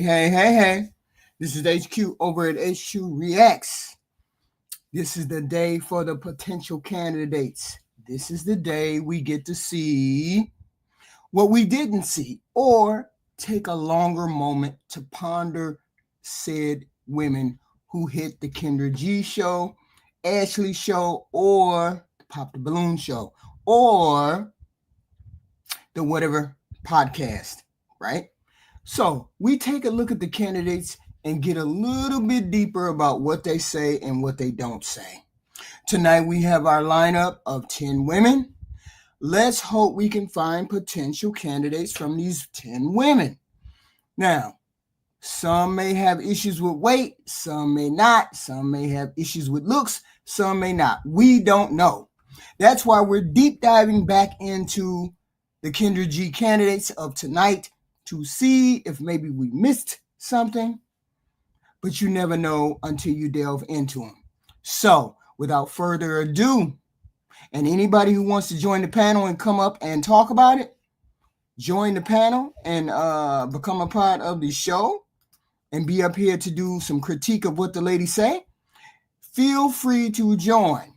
Hey. This is HQ over at HQ Reacts. This is the day for the potential candidates. This is the day we get to see what we didn't see or take a longer moment to ponder said women who hit the Kendra G show, Ashley show, or the Pop the Balloon show, or the whatever podcast, right? So we take a look at the candidates and get a little bit deeper about what they say and what they don't say. Tonight we have our lineup of 10 women. Let's hope we can find potential candidates from these 10 women. Now, some may have issues with weight, some may not, some may have issues with looks, some may not. We don't know. That's why we're deep diving back into the Kendra G candidates of tonight to see if maybe we missed something, but you never know until you delve into them. So, without further ado, and anybody who wants to join the panel and come up and talk about it, join the panel and become a part of the show and be up here to do some critique of what the ladies say. Feel free to join.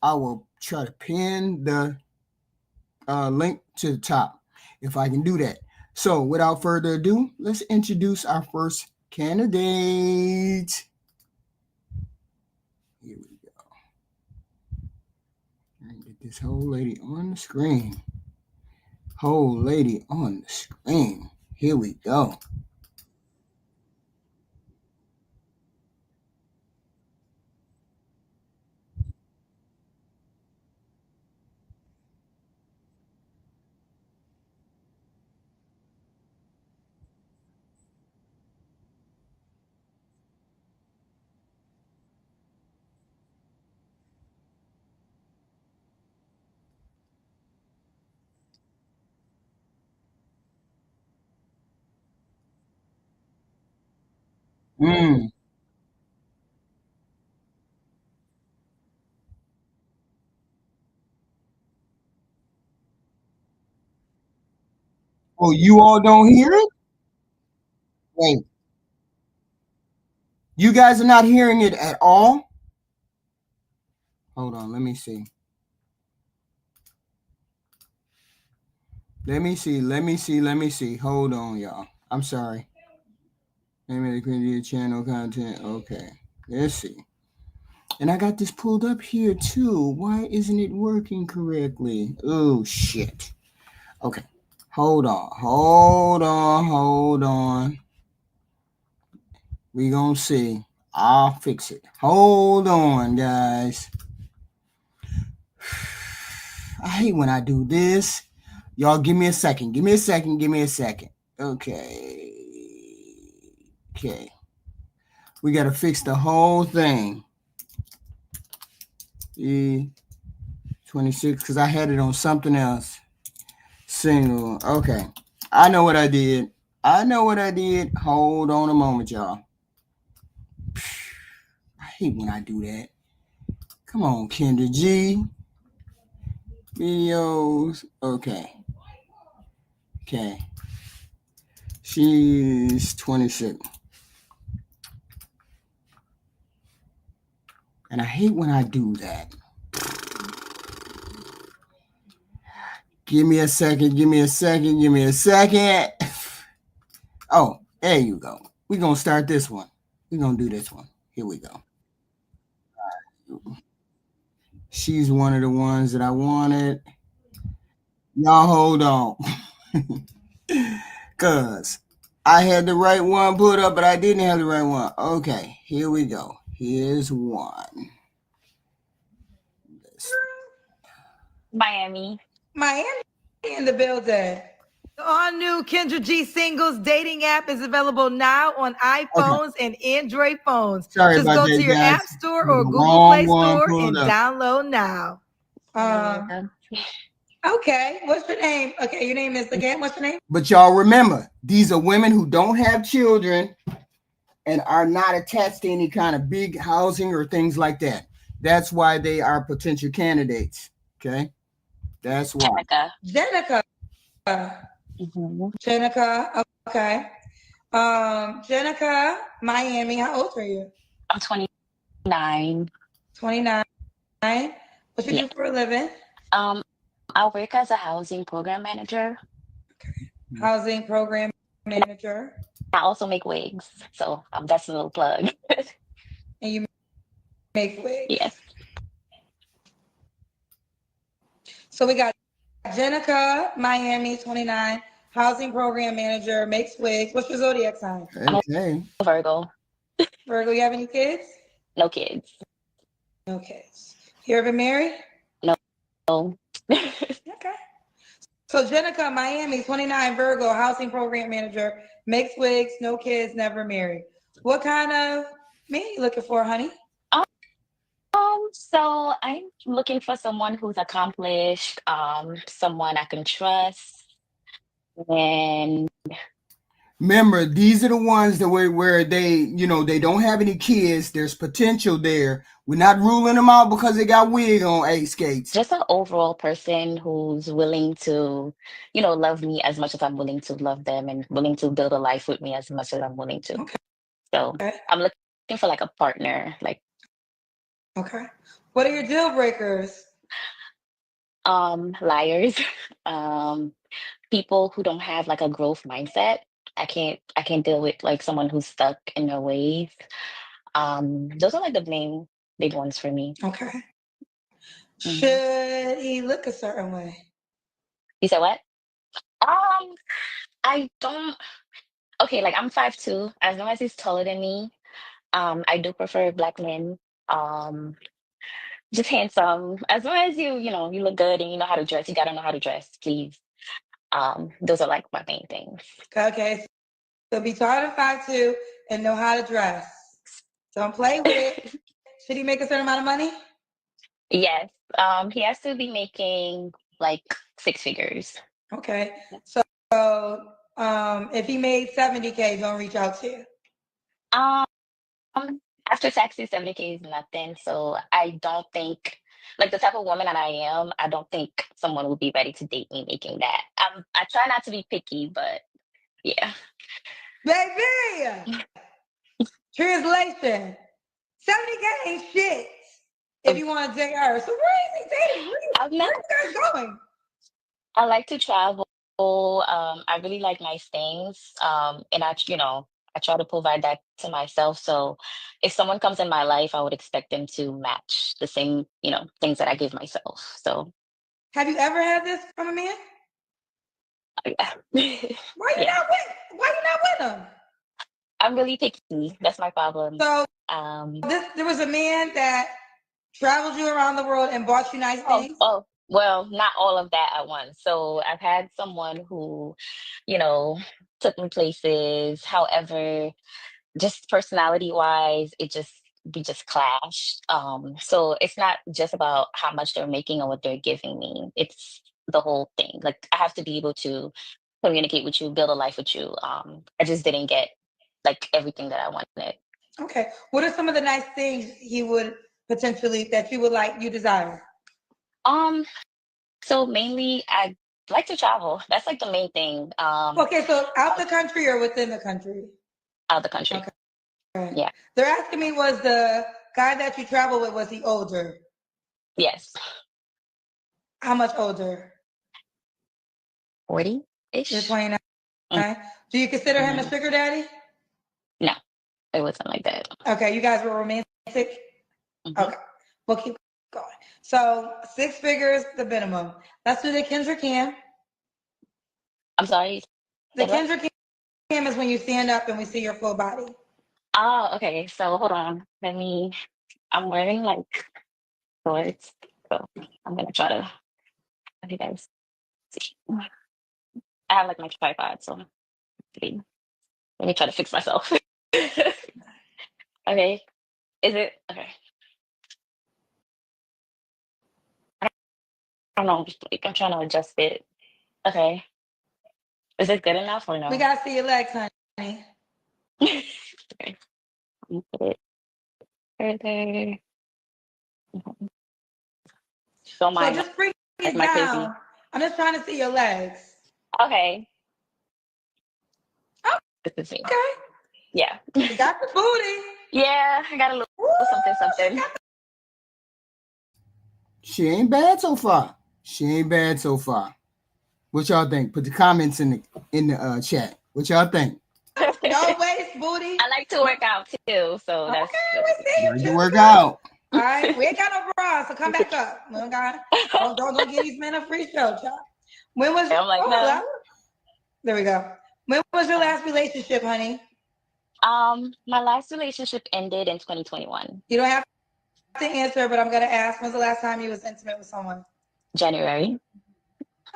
I will try to pin the link to the top if I can do that. So without further ado, let's introduce our first candidate. Here we go. Get this whole lady on the screen. Whole lady on the screen. Here we go. Mm. Oh, you all don't hear it? Wait, you guys are not hearing it at all? Hold on, let me see. Let me see. Hold on, y'all. I'm sorry. Name of the Queen channel content. Okay. Let's see. And I got this pulled up here too. Why isn't it working correctly? Oh shit. Okay. Hold on. We gonna see. I'll fix it. Hold on, guys. I hate when I do this. Y'all give me a second. Okay. We gotta fix the whole thing. 26, because I had it on something else. Single. Okay. I know what I did. Hold on a moment, y'all. I hate when I do that. Come on, Kendra G. Videos. Okay. She's 26. And I hate when I do that. Give me a second. Oh, there you go. We're going to start this one. We're going to do this one. Here we go. She's one of the ones that I wanted. Y'all hold on. Because I had the right one put up, but I didn't have the right one. Okay, here we go. Here's one. Miami in the building. The all-new Kendra G Singles dating app is available now on iPhones and Android phones. Sorry Just about go that, to your guys. App Store or The Google wrong Play one Store pulled and up. download now. Okay, what's your name? Okay, your name is again. What's your name? But y'all remember, these are women who don't have children and are not attached to any kind of big housing or things like that. That's why they are potential candidates. Okay, that's why. Jenica. Jenica. Mm-hmm. Jenica. Okay. Jenica, Miami. How old are you? I'm 29. 29. What you Yeah. do for a living? Um, I work as a housing program manager. Housing program manager. I also make wigs, so that's a little plug. And you make wigs. Yes. So we got Jenica, Miami, 29, housing program manager, makes wigs. What's your zodiac sign? I'm Okay. a Virgo. Virgo, you have any kids? No kids. No kids. You ever been married? No. Okay. So Jenica, Miami, 29, Virgo, housing program manager, makes wigs, no kids, never married. What kind of man you looking for, honey? So I'm looking for someone who's accomplished, someone I can trust, and Remember, these are the ones that where they, they don't have any kids. There's potential there. We're not ruling them out because they got wig on, skates. just an overall person who's willing to, love me as much as I'm willing to love them and willing to build a life with me as much as I'm willing to. Okay. So I'm looking for like a partner, like Okay. What are your deal breakers? liars, people who don't have like a growth mindset. I can't deal with like someone who's stuck in their ways. Those are like the main big ones for me. Okay. Mhm. Should he look a certain way? You said what? I don't. Okay, like I'm 5'2". As long as he's taller than me, I do prefer black men. Um, just handsome. As long as you look good and you know how to dress. You gotta know how to dress, please. Those are like my main things. Okay. So be taller than 5'2" and know how to dress. Don't play with it. Should he make a certain amount of money? Yes. He has to be making like six figures. Okay. So if he made 70K, don't reach out to you. Um, After taxes, 70K is nothing. So I don't think, like the type of woman that I am, I don't think someone would be ready to date me making that. I try not to be picky, but yeah. Baby! Translation. 70K ain't shit if you want to date her. So where is he dating? I'm Where not, are you guys going? I like to travel. I really like nice things. And I try to provide that to myself. So if someone comes in my life, I would expect them to match the same, things that I give myself. So Have you ever had this from a man? yeah. Why you Yeah. not with him? I'm really picky. That's my problem. So Um, there was a man that traveled you around the world and bought you nice things. well, not all of that at once. So I've had someone who, you know, took me places. However, just personality wise, we just clashed. So it's not just about how much they're making or what they're giving me. It's the whole thing. Like I have to be able to communicate with you, build a life with you. I just didn't get like everything that I wanted. Okay. What are some of the nice things he would potentially that you desire? Um, so mainly I like to travel. That's like the main thing. Okay, so out the country or within the country? Out of the country. Okay. Yeah. They're asking me, was the guy that you travel with, was he older? Yes. How much older? 40-ish. You're 29. Mm, Do you consider him a mhm. sugar daddy? No, it wasn't like that. Okay, you guys were romantic? Mhm. Okay, we'll keep going. So 6 figures, the minimum. Let's do the Kendrick cam. I'm sorry. The Said what? Kendrick cam is when you stand up and we see your full body. Oh, okay. So hold on. I'm wearing like shorts. So I'm gonna try to let you guys see. I have like my tripod, so let me try to fix myself. Okay. Is it okay? I don't know. Like, I'm trying to adjust it. Okay. Is it good enough or We no? gotta see your legs, honey. Okay. Let me put it further. Don't So mind just bring like it my crazy. down. I'm just trying to see your legs. Okay. This is me. Okay. Yeah. You got the booty. Yeah, I got a little Woo, something, she something. got She ain't bad so far. She ain't bad so far. What y'all think? Put the comments in the chat. What y'all think? no waist booty. I like to work out too, so Okay, that's we see you, Like to Jessica. work out. All right, we ain't got no bra, so come back up. We don't got. Don't give these men a free show, child. When was? I'm like, no. There we go. When was your last relationship, honey? My last relationship ended in 2021, You don't have to answer, but I'm gonna ask. When's the last time you was intimate with someone? January.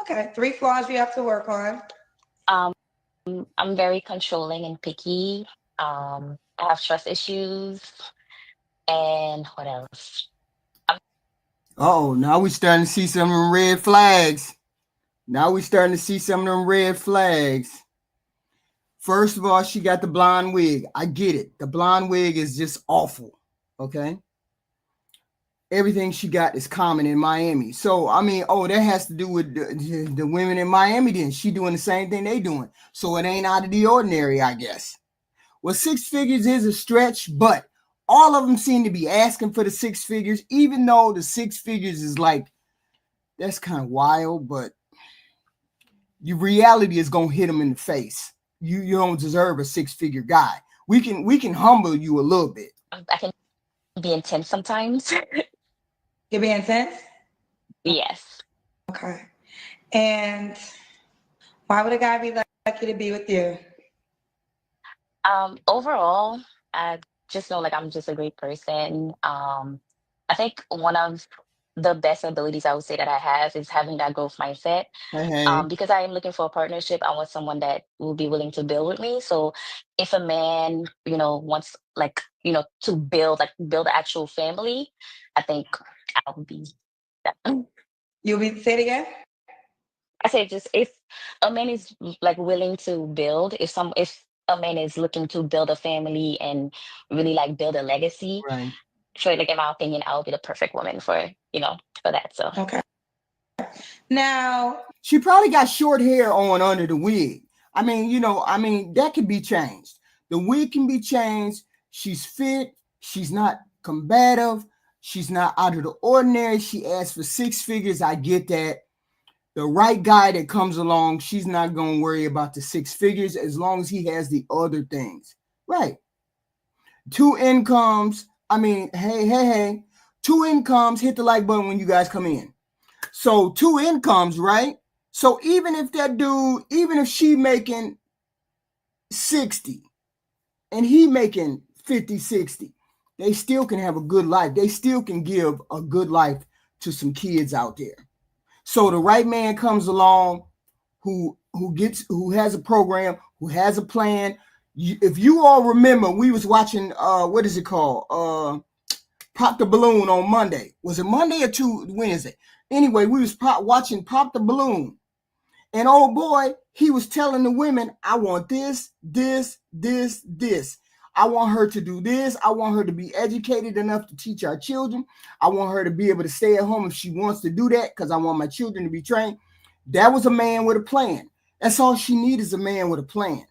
Okay, 3 flaws you have to work on. Um, I'm very controlling and picky. I have trust issues, and what else? Oh, now we starting to see some of them red flags. Now we starting to see some of them red flags. First of all, she got the blonde wig. I get it. The blonde wig is just awful. Okay. Everything she got is common in Miami. So, I mean, that has to do with the women in Miami then. She doing the same thing they doing. So it ain't out of the ordinary, I guess. Well, 6 figures is a stretch, but all of them seem to be asking for the 6 figures, even though the 6 figures is like, that's kind of wild, but your reality is going to hit them in the face. You don't deserve a 6-figure guy. We can humble you a little bit. I can be intense sometimes. You be intense? Yes. Okay. And why would a guy be lucky to be with you? Overall, I just know like I'm just a great person. I think one of the best abilities I would say that I have is having that growth mindset. Hey. Because I am looking for a partnership, I want someone that will be willing to build with me. So if a man, wants like, to build an actual family, I think I'll be that. You'll be say it again? I say just if a man is like willing to build, if a man is looking to build a family and really like build a legacy, Right. for like in my opinion, I'll be the perfect woman for that. So Okay. Now, She probably got short hair on under the wig. I mean, that can be changed. The wig can be changed. She's fit. She's not combative. She's not out of the ordinary. She asked for 6 figures. I get that. The right guy that comes along, she's not going to worry about the 6 figures as long as he has the other things. Right. 2 incomes. I mean, hey. 2 incomes. Hit the like button when you guys come in. So 2 incomes, right? So even if she making 60 and he making 50, 60, they still can have a good life. They still can give a good life to some kids out there. So the right man comes along who has a program, who has a plan. If you all remember, we was watching what is it called? Pop the Balloon on Monday. Was it Monday or Wednesday? Anyway, we was watching Pop the Balloon. And oh boy, he was telling the women, I want this. I want her to do this. I want her to be educated enough to teach our children. I want her to be able to stay at home if she wants to do that because I want my children to be trained. That was a man with a plan. That's all she needs is a man with a plan.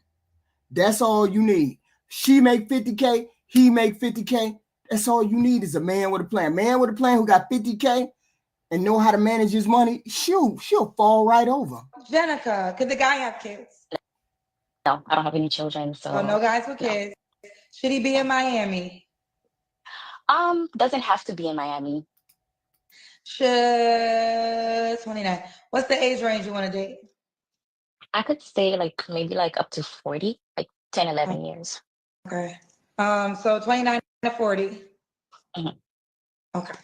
That's all you need. She make 50K, he make 50K. That's all you need is a man with a plan. Man with a plan who got 50K and know how to manage his money, she'll fall right over. Jenica, could the guy have kids? no, I don't have any children, So so no guys with no. kids. Should he be in Miami? Doesn't have to be in Miami. Should 29. What's the age range you want to date? I could stay like maybe like up to 40, like 10, 11 years. Okay. So 29 to 40. Mhm. Okay.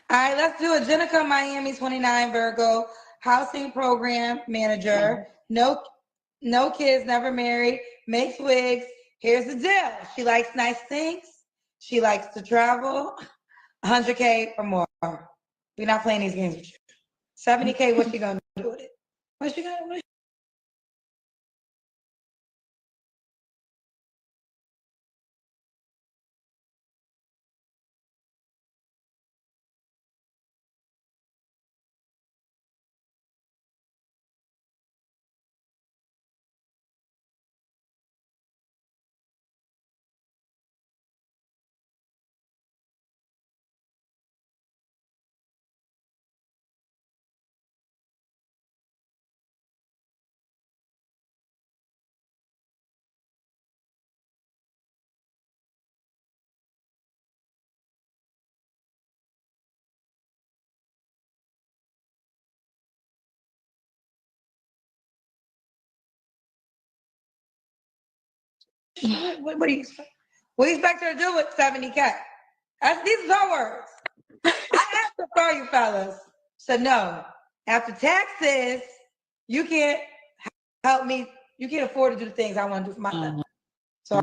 All right, let's do it. Jenica Miami 29 Virgo, housing program manager. No kids, never married, makes wigs. Here's the deal. She likes nice things. She likes to travel. 100K or more. We're not playing these games with you. 70K, what's she gonna do with it? What's she gonna What do you expect? What do you expect her to do with 70K? These are her words. I asked for you fellas. So no, after taxes, you can't help me. You can't afford to do the things I want to do for myself. So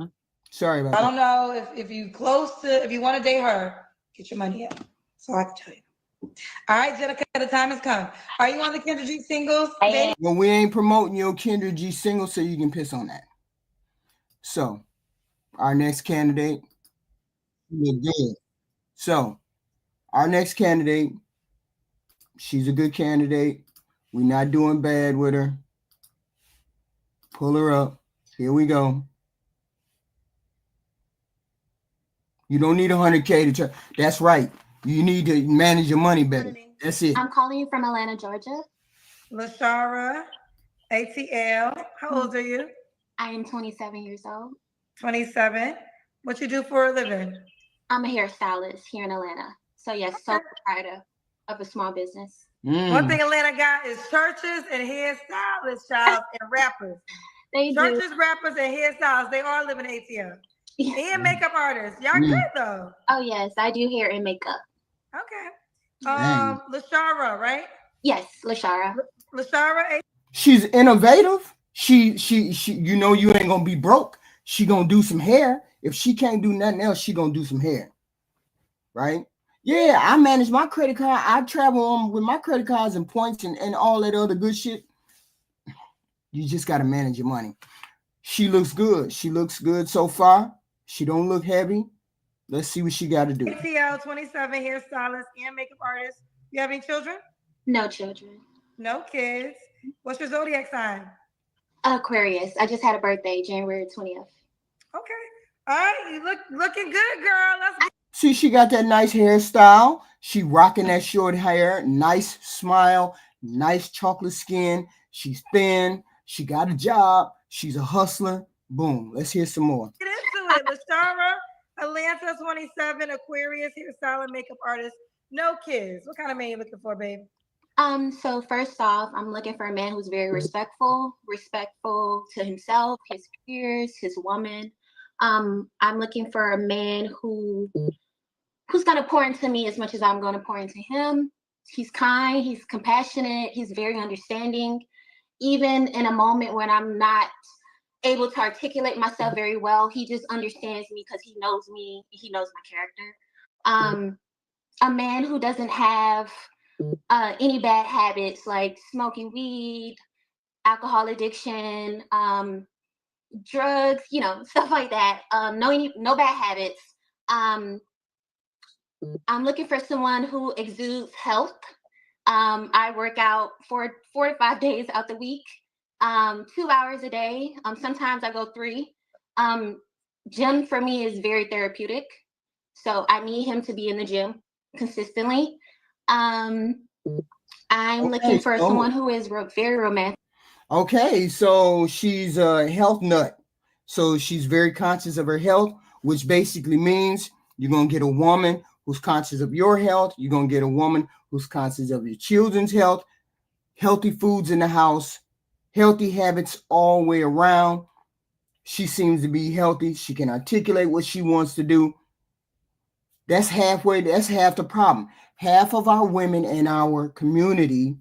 Sorry about I that. don't know if you if you want to date her, get your money up. So I can tell you. All right, Jenica, the time has come. Are you on the Kendra G singles? Well, we ain't promoting your Kendra G single, so you can piss on that. So, our next candidate, you're good. So, our next candidate, she's a good candidate. We're not doing bad with her. Pull her up. Here we go. You don't need 100K to try. That's right. You need to manage your money better. That's it. I'm calling you from Atlanta, Georgia. LaShara, ATL. How old are you? I am 27 years old. 27. What you do for a living? I'm a hairstylist here in Atlanta. So yes, sole proprietor of a small business. One thing Atlanta got is churches and hairstylists, child, and rappers. Churches, rappers, and hairstylists, they all live in ATL. And makeup artists. Y'all good though. Oh yes, I do hair and makeup. Okay. LaShara, right? Yes, LaShara. LaShara. She's innovative. She you know you ain't gonna be broke. She gonna do some hair. If she can't do nothing else, she gonna do some hair. Right? Yeah, I manage my credit card. I travel with my credit cards and points and all that other good shit. You just gotta manage your money. She looks good. She looks good so far. She don't look heavy. Let's see what she got to do. ATL 27 hairstylist and makeup artist. You have any children? No children. No kids. What's your zodiac sign? Aquarius. I just had a birthday, January 20th. Okay. All right. You looking good, girl. See, she got that nice hairstyle. She rocking that short hair. Nice smile. Nice chocolate skin. She's thin. She got a job. She's a hustler. Boom. Let's hear some more. Get into it. LaShara, Atlanta 27, Aquarius, hairstyle and makeup artist. No kids. What kind of man you looking for, babe? So first off, I'm looking for a man who's very respectful to himself, his peers, his woman. I'm looking for a man who's gonna pour into me as much as I'm gonna pour into him. He's kind, he's compassionate, he's very understanding. Even in a moment when I'm not able to articulate myself very well, he just understands me because he knows me, he knows my character. A man who doesn't have any bad habits like smoking weed, alcohol addiction, drugs, stuff like that. No bad habits. I'm looking for someone who exudes health. I work out 4 to 5 days out the week, 2 hours a day. Sometimes I go 3. Gym for me is very therapeutic, so I need him to be in the gym consistently. I'm looking for someone who is very romantic. Okay, so she's a health nut. So she's very conscious of her health, which basically means you're going to get a woman who's conscious of your health. You're going to get a woman who's conscious of your children's health, healthy foods in the house, healthy habits all the way around. She seems to be healthy. She can articulate what she wants to do. That's halfway. That's half the problem. Half of our women in our community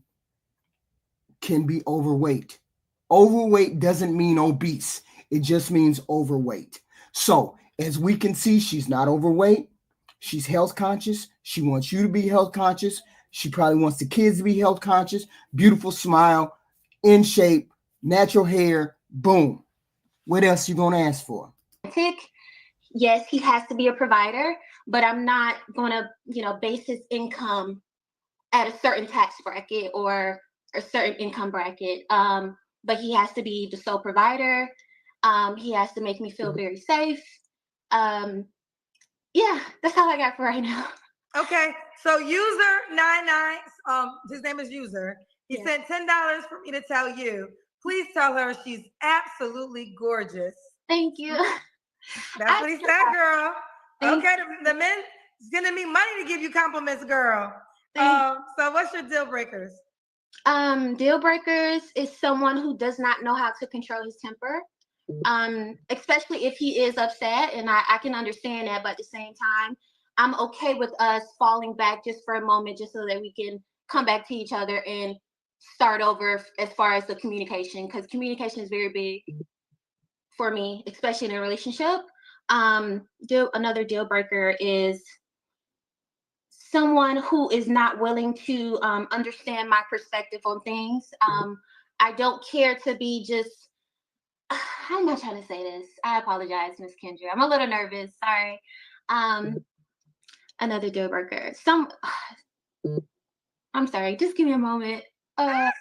can be overweight. Overweight doesn't mean obese. It just means overweight. So as we can see, she's not overweight. She's health conscious. She wants you to be health conscious. She probably wants the kids to be health conscious. Beautiful smile, in shape, natural hair. Boom. What else you gonna ask for? Yes, he has to be a provider, but I'm not gonna, base his income at a certain tax bracket or a certain income bracket. But he has to be the sole provider. He has to make me feel very safe. Yeah, that's all I got for right now. Okay, so user 99, his name is User. He sent $10 for me to tell you. Please tell her she's absolutely gorgeous. Thank you. That's what he said, girl. Okay, the men is gonna need money to give you compliments, girl. So what's your deal breakers? Deal breakers is someone who does not know how to control his temper. especially if he is upset, and I can understand that, but at the same time, I'm okay with us falling back just for a moment, just so that we can come back to each other and start over as far as the communication, because communication is very big for me, especially in a relationship. Another deal breaker is someone who is not willing to understand my perspective on things. I don't care to be just, how am I trying to say this? I apologize, Miss Kendra. I'm a little nervous. Sorry. Another deal breaker. I'm sorry. Just give me a moment. Uh,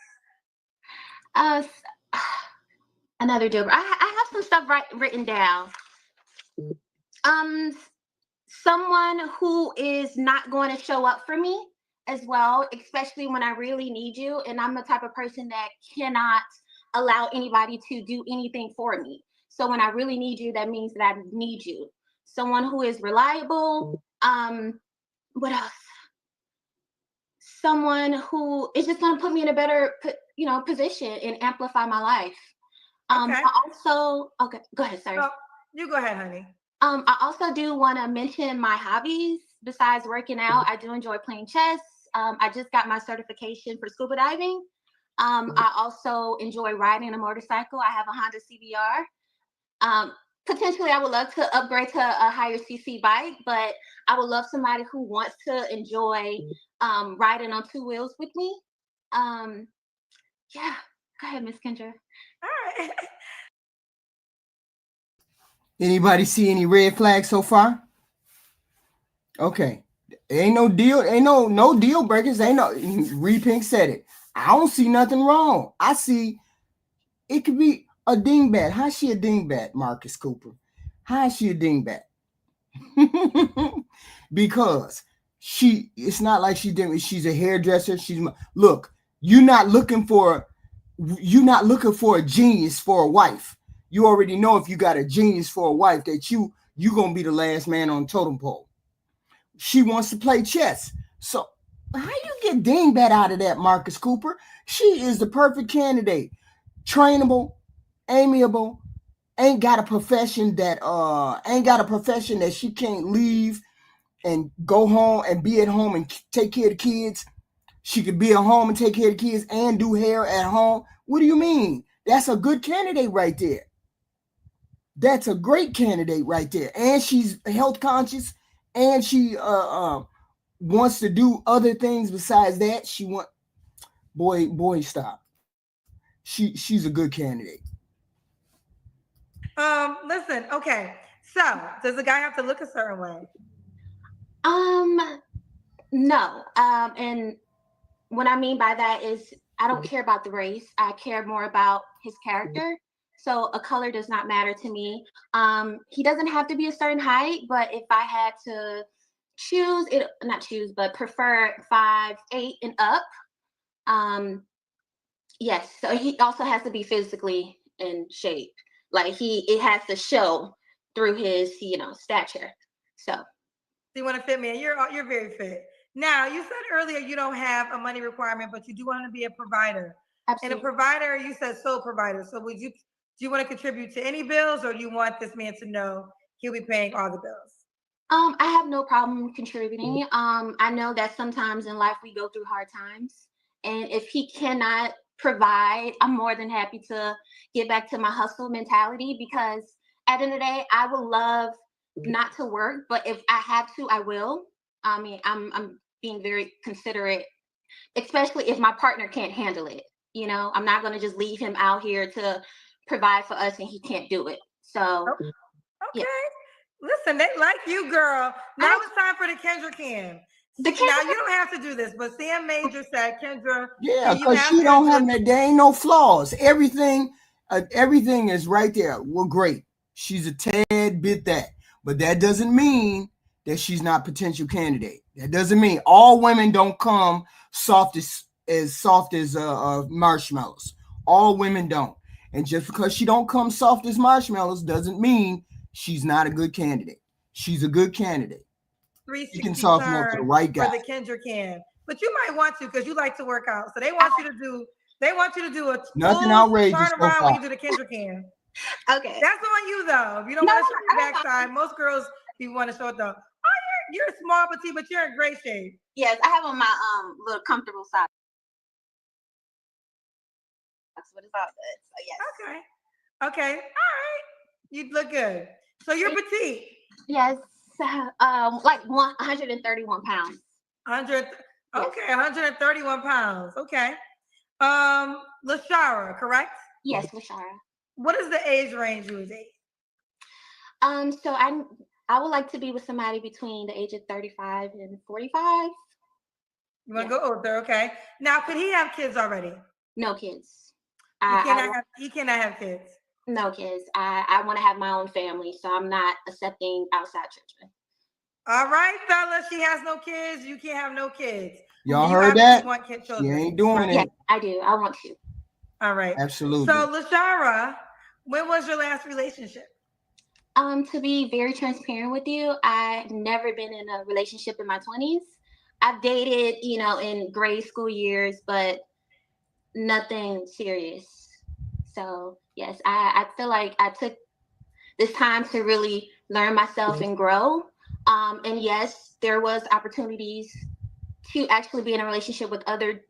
another deal breaker. I have some stuff written down. Someone who is not going to show up for me as well, especially when I really need you. And I'm the type of person that cannot allow anybody to do anything for me. So when I really need you, that means that I need you. Someone who is reliable. What else? Someone who is just going to put me in a better, position and amplify my life. Okay. Okay, go ahead. Sorry. Oh, you go ahead, honey. I also do want to mention my hobbies. Besides working out, I do enjoy playing chess. I just got my certification for scuba diving. I also enjoy riding a motorcycle. I have a Honda CBR. Potentially, I would love to upgrade to a higher CC bike, but I would love somebody who wants to enjoy riding on two wheels with me. Yeah, go ahead, Miss Kendra. All right. Anybody see any red flags so far? Okay. Ain't no deal breakers. Ain't no, Reed Pink said it. I don't see nothing wrong. I see it could be a dingbat. How's she a dingbat, Marcus Cooper? How is she a dingbat? Because it's not like she's a hairdresser. Look, you're not looking for a genius for a wife. You already know if you got a genius for a wife that you gonna be the last man on the totem pole. She wants to play chess. So how you get dingbat out of that, Marcus Cooper? She is the perfect candidate. Trainable, amiable, ain't got a profession that she can't leave and go home and be at home and take care of the kids. She could be at home and take care of the kids and do hair at home. What do you mean? That's a good candidate right there. That's a great candidate right there. And she's health conscious, and she wants to do other things besides that. Stop. She's a good candidate. Listen, okay. So does the guy have to look a certain way? No. And what I mean by that is I don't care about the race. I care more about his character. So a color does not matter to me. He doesn't have to be a certain height, but if I had to prefer 5'8" and up. Yes. So he also has to be physically in shape. Like it has to show through his, stature. So you want to fit me in? You're very fit. Now, you said earlier you don't have a money requirement, but you do want to be a provider. Absolutely. And a provider, you said sole provider. So do you want to contribute to any bills, or do you want this man to know he'll be paying all the bills? I have no problem contributing. I know that sometimes in life we go through hard times, and if he cannot provide, I'm more than happy to get back to my hustle mentality, because at the end of the day, I would love not to work, but if I have to, I will. I mean, I'm being very considerate, especially if my partner can't handle it. I'm not going to just leave him out here to provide for us and he can't do it. So, okay. Yeah. Listen, they like you, girl. Now it's time for the Kendra Cam. Now you don't have to do this, but Sam Major said, Kendra. Yeah, because she don't have that. There ain't no flaws. Everything is right there. Well, great. She's a tad bit that, but that doesn't mean that she's not a potential candidate. That doesn't mean all women don't come soft as marshmallows. All women don't, and just because she don't come soft as marshmallows doesn't mean she's not a good candidate. She's a good candidate. 360 you can soften up to the right guy for the Kendra Cam, but you might want to, because you like to work out. So they want you to do a nothing outrageous turn around so when you do the Kendra Cam. Okay. That's on you though. If you don't want to show your backside, most girls you want to show it though. Oh, you're small petite, but you're in great shape. Yes, I have on my little comfortable socks. But it's all good. So yes. Okay. All right. You look good. So you're petite. Yes. Like 131 pounds. 100. Okay, 131 pounds. Okay. Lashara, correct? Yes, Lashara. What is the age range you would date? So I would like to be with somebody between the age of 35 and 45. You want to go older, okay? Now, could he have kids already? No kids. He cannot have kids. No kids. I want to have my own family, so I'm not accepting outside children. All right, fellas. She has no kids. You can't have no kids. Y'all heard that? Want kid children. She ain't doing it. Yeah, I do. I want to. All right. Absolutely. So, Lashara, when was your last relationship? To be very transparent with you, I've never been in a relationship in my 20s. I've dated, in grade school years, but nothing serious. So yes, I feel like I took this time to really learn myself and grow. And yes, there was opportunities to actually be in a relationship with other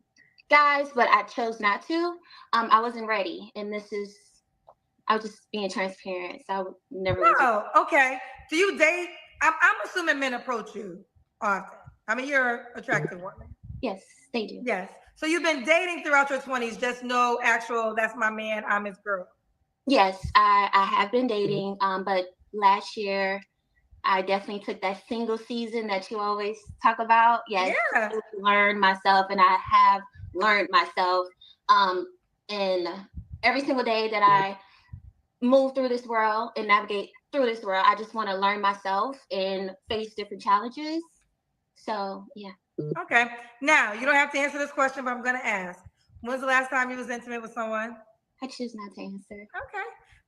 guys, but I chose not to. I wasn't ready, and I was just being transparent. So I would never. No, okay. Do you date? I'm assuming men approach you often. I mean, you're an attractive woman. Yes, they do. Yes. So you've been dating throughout your 20s, just no actual, that's my man, I'm his girl. Yes, I have been dating, but last year I definitely took that single season that you always talk about. Yes, yeah. To learn myself, and I have learned myself. And every single day that I move through this world and navigate through this world, I just want to learn myself and face different challenges. So, yeah. Okay. Now, you don't have to answer this question, but I'm going to ask. When's the last time you was intimate with someone? I choose not to answer. Okay.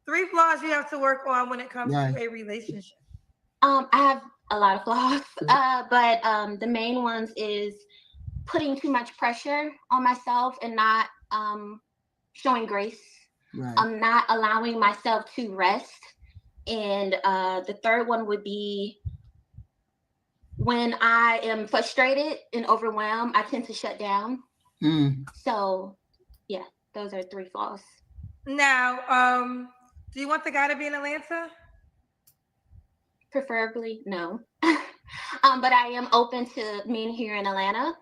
3 flaws you have to work on when it comes to a relationship. I have a lot of flaws, but the main ones is putting too much pressure on myself and not showing grace. Right. I'm not allowing myself to rest. And the third one would be when I am frustrated and overwhelmed, I tend to shut down. So, yeah, those are 3 flaws. Now, do you want the guy to be in Atlanta? Preferably, no. But I am open to men here in Atlanta.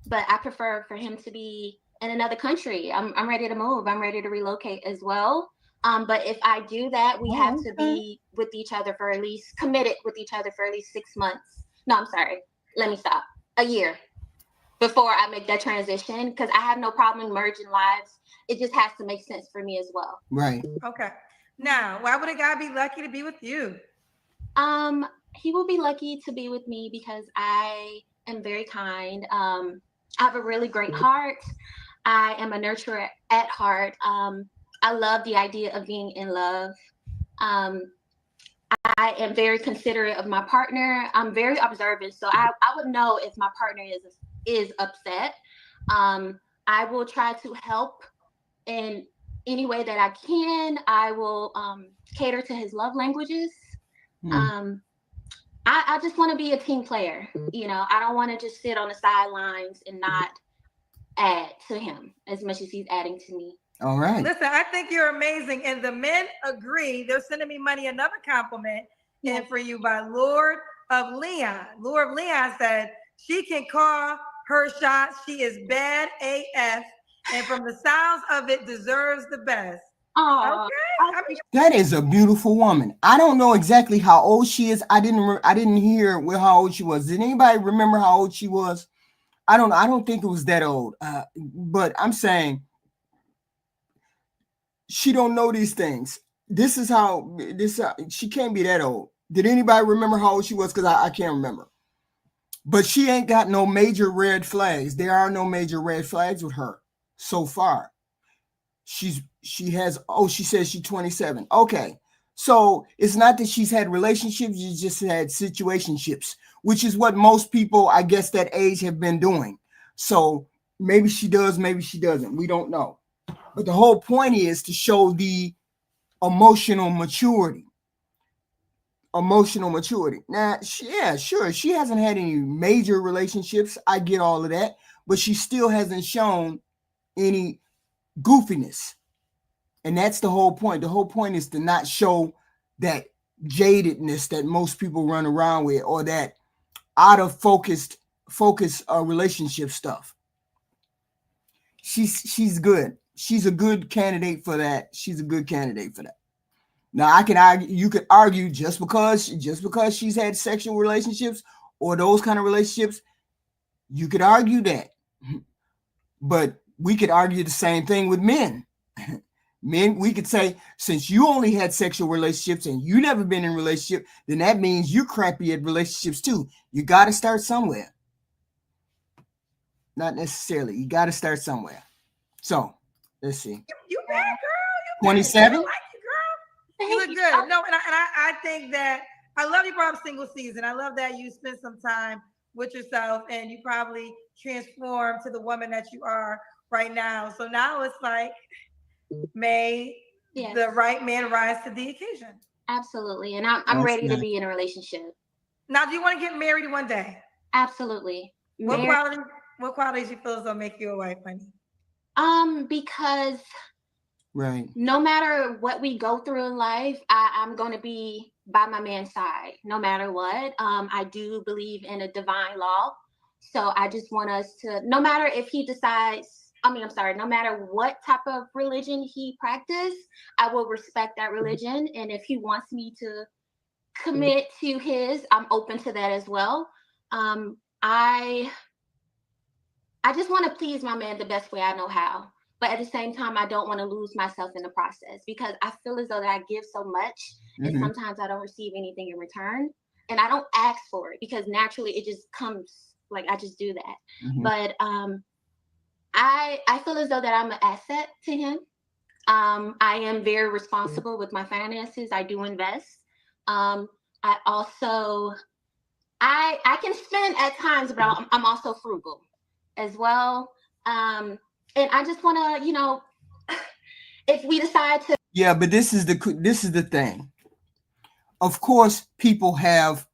But I prefer for him to be in another country. I'm ready to move. I'm ready to relocate as well. But if I do that, we have to be with each other for at least committed with each other for at least 6 months. No, I'm sorry. Let me stop. A year before I make that transition, because I have no problem merging lives. It just has to make sense for me as well. Right. Okay. Now, why would a guy be lucky to be with you? He will be lucky to be with me because I am very kind. I have a really great heart. I am a nurturer at heart. I love the idea of being in love. I am very considerate of my partner. I'm very observant, so I would know if my partner is upset. I will try to help in any way that I can. I will cater to his love languages. I just want to be a team player. I don't want to just sit on the sidelines and not add to him as much as he's adding to me. All right. Listen, I think you're amazing. And the men agree. They're sending me money. Another compliment in for you by Lord of Leon. Lord of Leon said she can call her shots. She is bad AF. And from the sounds of it, deserves the best. Oh, okay. That is a beautiful woman. I don't know exactly how old she is. I didn't hear how old she was. Did anybody remember how old she was? I don't know. I don't think it was that old. But I'm saying she don't know these things. She can't be that old. Did anybody remember how old she was? Because I can't remember. But she ain't got no major red flags. There are no major red flags with her so far. She says she's 27. Okay. So it's not that she's had relationships, she just had situationships, which is what most people, I guess, that age have been doing. So maybe she does, maybe she doesn't. We don't know. But the whole point is to show the emotional maturity. Emotional maturity. Now, yeah, sure, she hasn't had any major relationships. I get all of that, but she still hasn't shown any goofiness. And that's the whole point. The whole point is to not show that jadedness that most people run around with, or that out of focus relationship stuff. She's good. She's a good candidate for that. She's a good candidate for that. Now I can argue. You could argue just because she's had sexual relationships or those kind of relationships, you could argue that. But we could argue the same thing with men. Men, we could say, since you only had sexual relationships and you never been in a relationship, then that means you're crappy at relationships too. You got to start somewhere. Not necessarily. You got to start somewhere. So let's see. You bad, girl. 27. I like you, girl. You look good. No, and I think that I love you brought up single season. I love that you spent some time with yourself and you probably transformed to the woman that you are right now. So now it's like, may the right man rise to the occasion. Absolutely. And I'm ready to be in a relationship. Now, do you want to get married one day? Absolutely. What qualities you feel as though make you a wife, honey? Because right, no matter what we go through in life, I'm going to be by my man's side, no matter what. I do believe in a divine law. So I just want us to, no matter if he decides, no matter what type of religion he practices, I will respect that religion. And if he wants me to commit to his, I'm open to that as well. I just want to please my man the best way I know how. But at the same time, I don't want to lose myself in the process, because I feel as though that I give so much and sometimes I don't receive anything in return. And I don't ask for it because naturally it just comes, like I just do that. But I feel as though that I'm an asset to him. I am very responsible with my finances. I do invest. I also, I can spend at times, but I'm also frugal as well. And I just want to, if we decide to. Yeah, but this is the thing. Of course, people have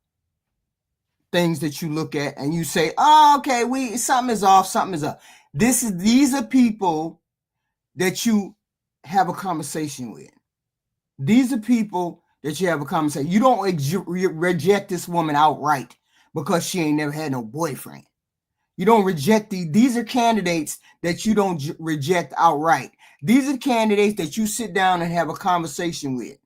things that you look at and you say, oh, okay, something is off, something is up. These are people that you have a conversation with. These are people that you have a conversation. You don't reject this woman outright because she ain't never had no boyfriend. You don't reject these are candidates that you don't reject outright. These are candidates that you sit down and have a conversation with.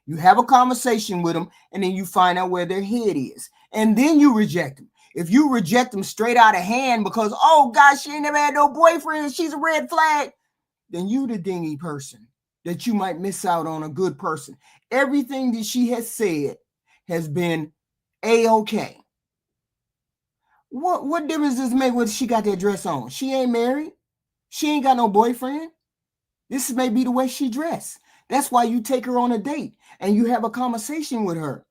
You have a conversation with them, and then you find out where their head is. And then you reject them. If you reject them straight out of hand because, oh, gosh, she ain't never had no boyfriend, she's a red flag, then you the dingy person that you might miss out on a good person. Everything that she has said has been A-okay. What difference does it make whether she got that dress on? She ain't married. She ain't got no boyfriend. This may be the way she dressed. That's why you take her on a date and you have a conversation with her.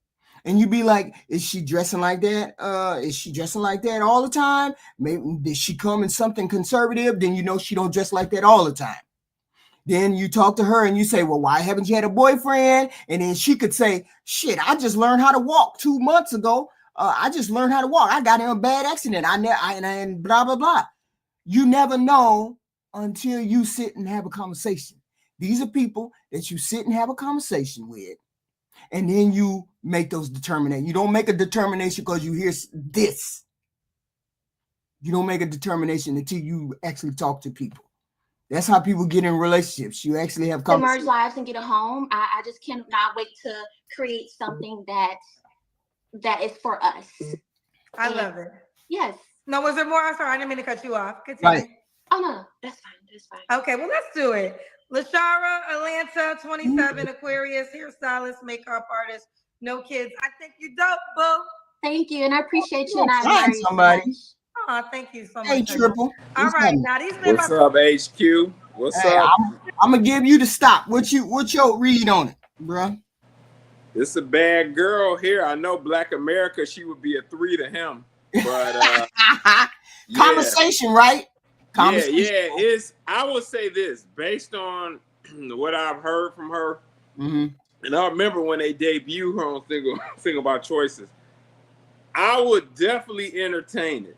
And you be like, is she dressing like that? Is she dressing like that all the time? Maybe did she come in something conservative? Then you know she don't dress like that all the time. Then you talk to her and you say, well, why haven't you had a boyfriend? And then she could say, shit, I just learned how to walk 2 months ago. I just learned how to walk. I got in a bad accident. And blah, blah, blah. You never know until you sit and have a conversation. These are people that you sit and have a conversation with. And then you make those determinations. You don't make a determination because you hear this. You don't make a determination until you actually talk to people. That's how people get in relationships. You actually have conversations. To merge lives and get a home. I just cannot wait to create something that is for us. I love it. Yes. No, was there more? I'm sorry, I didn't mean to cut you off. Continue. Right. Oh no, that's fine. That's fine. Okay, well, let's do it. Lashara, Atlanta, 27, Aquarius, hairstylist, makeup artist, no kids. I think you dope, boo. Thank you, and I appreciate you. And I admire you so much. Oh, thank you so much. Hey, Triple. All right, now these men. What's up, HQ? What's up? I'm gonna give you the stop. What's your read on it, bro? It's a bad girl here. I know Black America, she would be a 3 to him. But conversation, right? Yeah. I will say this, based on what I've heard from her, Mm-hmm. And I remember when they debuted her on Single by Choices. I would definitely entertain it.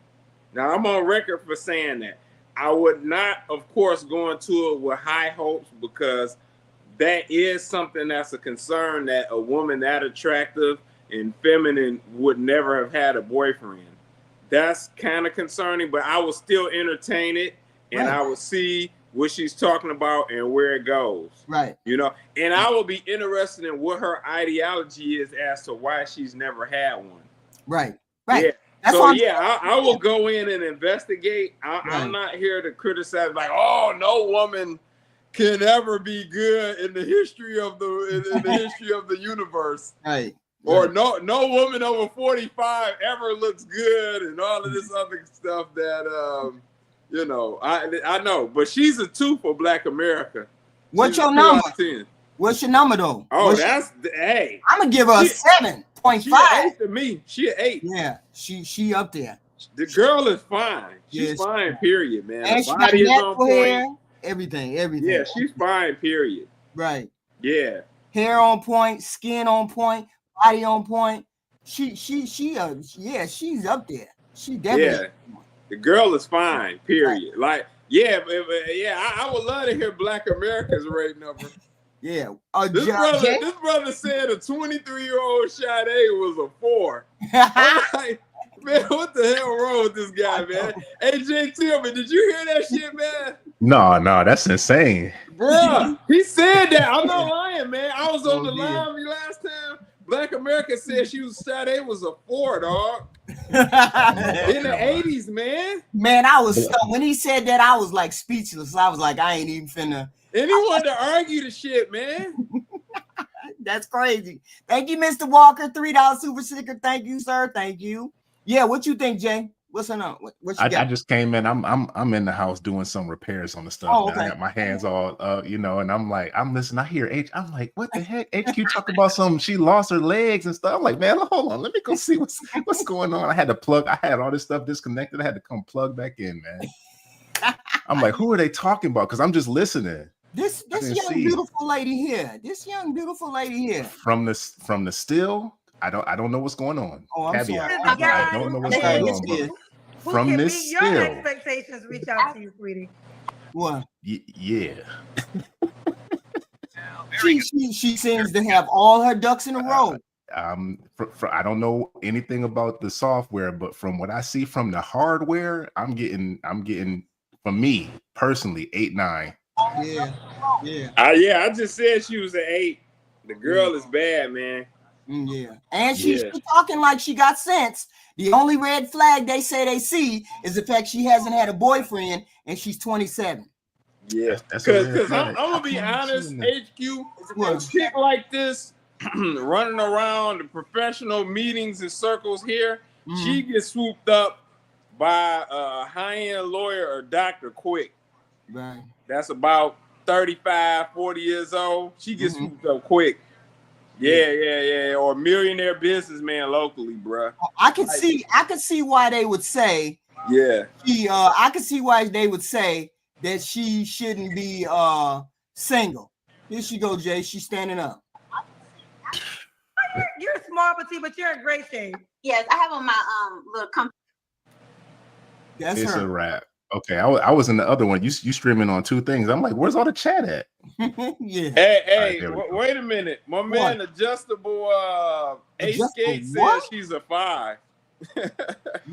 Now, I'm on record for saying that. I would not, of course, go into it with high hopes because that is something that's a concern that a woman that attractive and feminine would never have had a boyfriend. That's kind of concerning, but I will still entertain it and I will see what she's talking about and where it goes. Right. You know, and I will be interested in what her ideology is as to why she's never had one. Right. Right. Yeah. That's so yeah, I will go in and investigate. I'm not here to criticize like, oh, no woman can ever be good in the history of the history of the universe. Right. Or no woman over 45 ever looks good and all of this other stuff that you know, I know, but she's a 2 for Black America. What's your number? What's your number though? Oh, hey. I'm gonna give her a 7.5. She an 8 to me. She an 8. Yeah, she up there. The girl is fine. She's fine, period, man. And the body is on point. Hair, everything. Yeah, she's fine, period. Right. Yeah. Hair on point, skin on point, body on point. She's up there. She definitely. Yeah. The girl is fine, period. Like, I would love to hear Black America's rating of her. Yeah. This brother said a 23-year-old Sade was a 4. I'm like, man, what the hell wrong with this guy, man? Hey, Jay Tillman, did you hear that shit, man? No, that's insane. Bruh, he said that. I'm not lying, man. I was on the live last time. Black America said Sade was a 4, dog. In the 80s, man. Man, I was stunned. When he said that, I was like speechless. I was like, I ain't even finna. Anyone to argue the shit, man. That's crazy. Thank you, Mr. Walker. $3 super sticker. Thank you, sir. Thank you. Yeah, what you think, Jay? What's on? I just came in. I'm in the house doing some repairs on the stuff. Oh, okay. I got my hands all and I'm like, I'm listening. I hear H. I'm like, what the heck? HQ talking about something. She lost her legs and stuff. I'm like, man, hold on. Let me go see what's going on. I had all this stuff disconnected. I had to come plug back in, man. I'm like, who are they talking about? Because I'm just listening. This young beautiful lady here. From the still. I don't know what's going on. Oh, I'm sorry. I don't know what's going on. From this still. Your expectations reach out to you, sweetie. What? Yeah. She seems to have all her ducks in a row. I don't know anything about the software, but from what I see from the hardware, I'm getting for me personally 8, 9. Yeah. I just said she was an 8. The girl is bad, man. Yeah, and she's talking like she got sense. The only red flag they say they see is the fact she hasn't had a boyfriend and she's 27. Yeah, because I'm gonna be honest, HQ, a chick like this running around the professional meetings and circles here, she gets swooped up by a high-end lawyer or doctor quick. Right. That's about 35, 40 years old. She gets swooped up quick. Yeah. Or millionaire businessman locally, bruh. I could see why they would say. Yeah. I could see why they would say that she shouldn't be single. Here she go, Jay. She's standing up. You're small, but you're in great shape. Yes, I have on my little company. That's it's her. A wrap. Okay, I was in the other one. You streaming on 2 things. I'm like, where's all the chat at? Yeah. Hey, wait a minute. My man, adjustable Skate says she's a 5.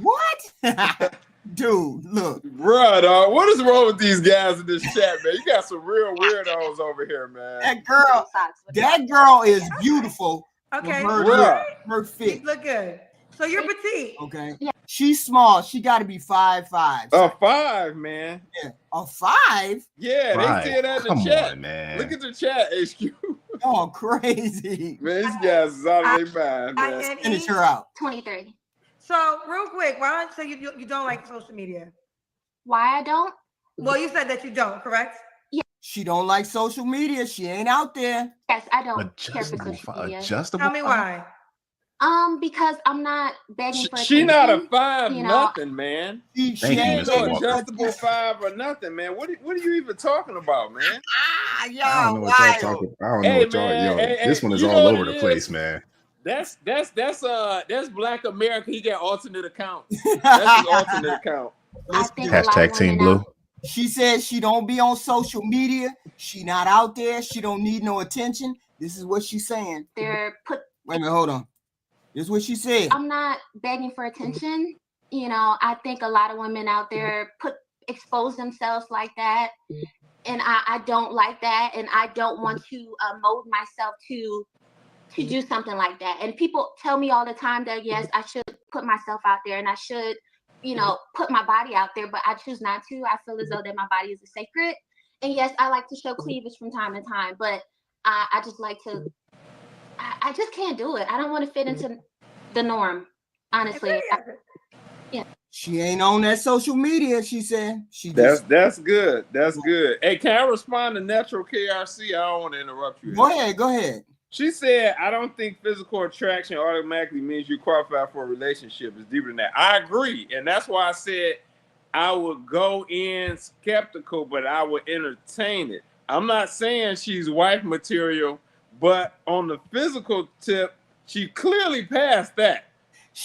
What? Dude, look. Bruh, dog, what is wrong with these guys in this chat, man? You got some real weirdos over here, man. That girl is beautiful. Okay. Her fit. Look good. So you're petite. Okay. Yeah. She's small. She got to be 5'5". A 5, man. Yeah. A 5? Yeah, they said that in the chat. On, man. Look at the chat, HQ. Oh, crazy. Man, these guys is out of their mind, man. Finish her out. 23. So real quick, why don't you don't like social media? Why I don't? Well, you said that you don't, correct? Yeah. She don't like social media. She ain't out there. Yes, I don't care for social media. Tell me why. Because I'm not begging for she attention, not a 5 nothing, man. She ain't no adjustable 5 or nothing, man. What are you even talking about, man? I don't know what y'all talking. I don't know what y'all. This one is all over the place, man. That's Black America. He got alternate accounts. That's his alternate account. Hashtag Team Blue. She said she don't be on social media. She not out there. She don't need no attention. This is what she's saying. Wait a minute, hold on. This is what she said. I'm not begging for attention. You know, I think a lot of women out there expose themselves like that. And I don't like that. And I don't want to mold myself to do something like that. And people tell me all the time that, yes, I should put myself out there and I should, you know, put my body out there, but I choose not to. I feel as though that my body is a sacred. And yes, I like to show cleavage from time to time, but I just like to, I just can't do it. I don't want to fit into the norm, honestly. Yeah. She ain't on that social media, she said. That's good. That's good. Hey, can I respond to Natural KRC? I don't want to interrupt you. Go ahead. She said, I don't think physical attraction automatically means you qualify for a relationship. It's deeper than that. I agree. And that's why I said I would go in skeptical, but I would entertain it. I'm not saying she's wife material, but on the physical tip, she clearly passed that.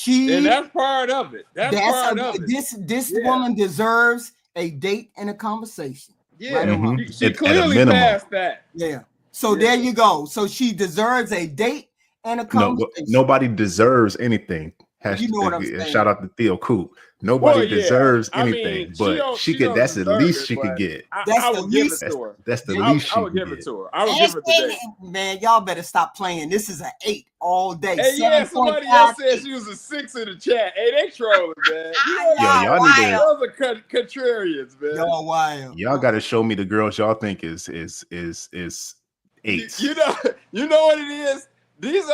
And that's part of it. That's part of it. This woman deserves a date and a conversation. Yeah, right? She clearly passed that. Yeah. So there you go. So she deserves a date and a conversation. Nobody deserves anything. You know what I'm saying. Shout out to Theo Coop. Nobody deserves anything, but she could. That's the least she could get. I would give it to her. That's the least she could get. I would give it to her. I would give it today. Man, y'all better stop playing. This is an 8 all day. Hey, yeah, somebody else said she was a 6 in the chat. Hey, they trolling, man. Y'all need to. Those are contrarians, man. Y'all wild. Y'all got to show me the girls y'all think is 8s. You know what it is? These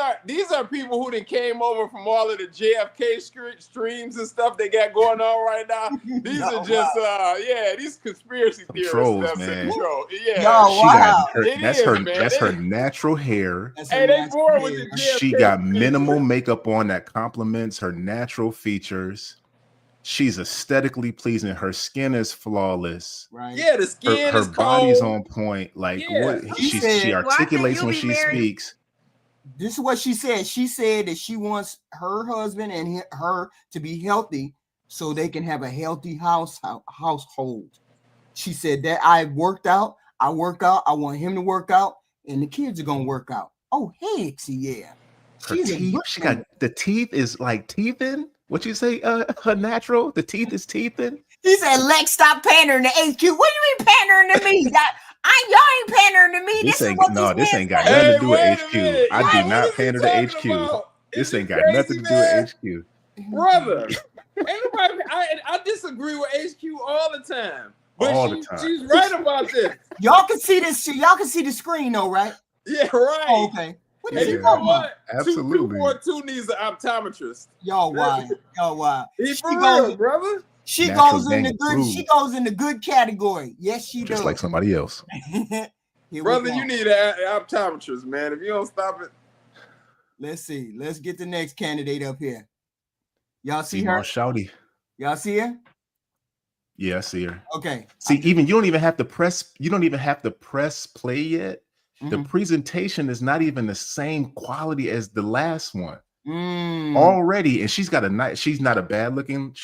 are people who came over from all of the JFK streams and stuff they got going on right now. These are just these conspiracy theorists. Trolls, man. That's her natural hair. Hey, they bored with the JFK. She got minimal makeup on that complements her natural features. She's aesthetically pleasing. Her skin is flawless. Right. Yeah, the skin her is body's cold. on point. Like what she articulates when she speaks. This is what she said. She said that she wants her husband and her to be healthy so they can have a healthy household. She said that I work out, I want him to work out, and the kids are gonna work out. Oh, heck, yeah. She got the teeth is like teething. What you say? Her natural, the teeth is teething. He said, Lex, stop pandering to HQ. What do you mean pandering to me? Y'all ain't pandering to me. This ain't got nothing to do with HQ. I do not pander to HQ. This ain't got nothing to do with HQ. Brother, I disagree with HQ all the time. But she's right about this. Y'all can see this. Y'all can see the screen though, right? Yeah, right. Oh, okay. What is you know what? Absolutely. 242 needs an optometrist. Y'all wild. He for real, brother. She goes in the good. She goes in the good category. Yes, she does. Just like somebody else. Brother, you need an optometrist, man. If you don't stop it. Let's see. Let's get the next candidate up here. Y'all see her? Shouty. Y'all see her? Yeah, I see her. Okay. See, you don't even have to press. You don't even have to press play yet. Mm-hmm. The presentation is not even the same quality as the last one. Already, and she's not a bad looking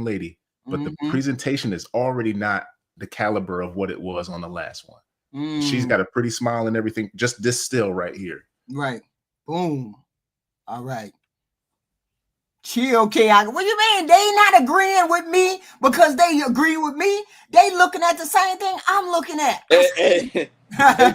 lady, but the presentation is already not the caliber of what it was on the last one. She's got a pretty smile and everything. Just this still right here. Right. Boom. All right. Chill, what you mean? They not agreeing with me because they agree with me. They looking at the same thing I'm looking at.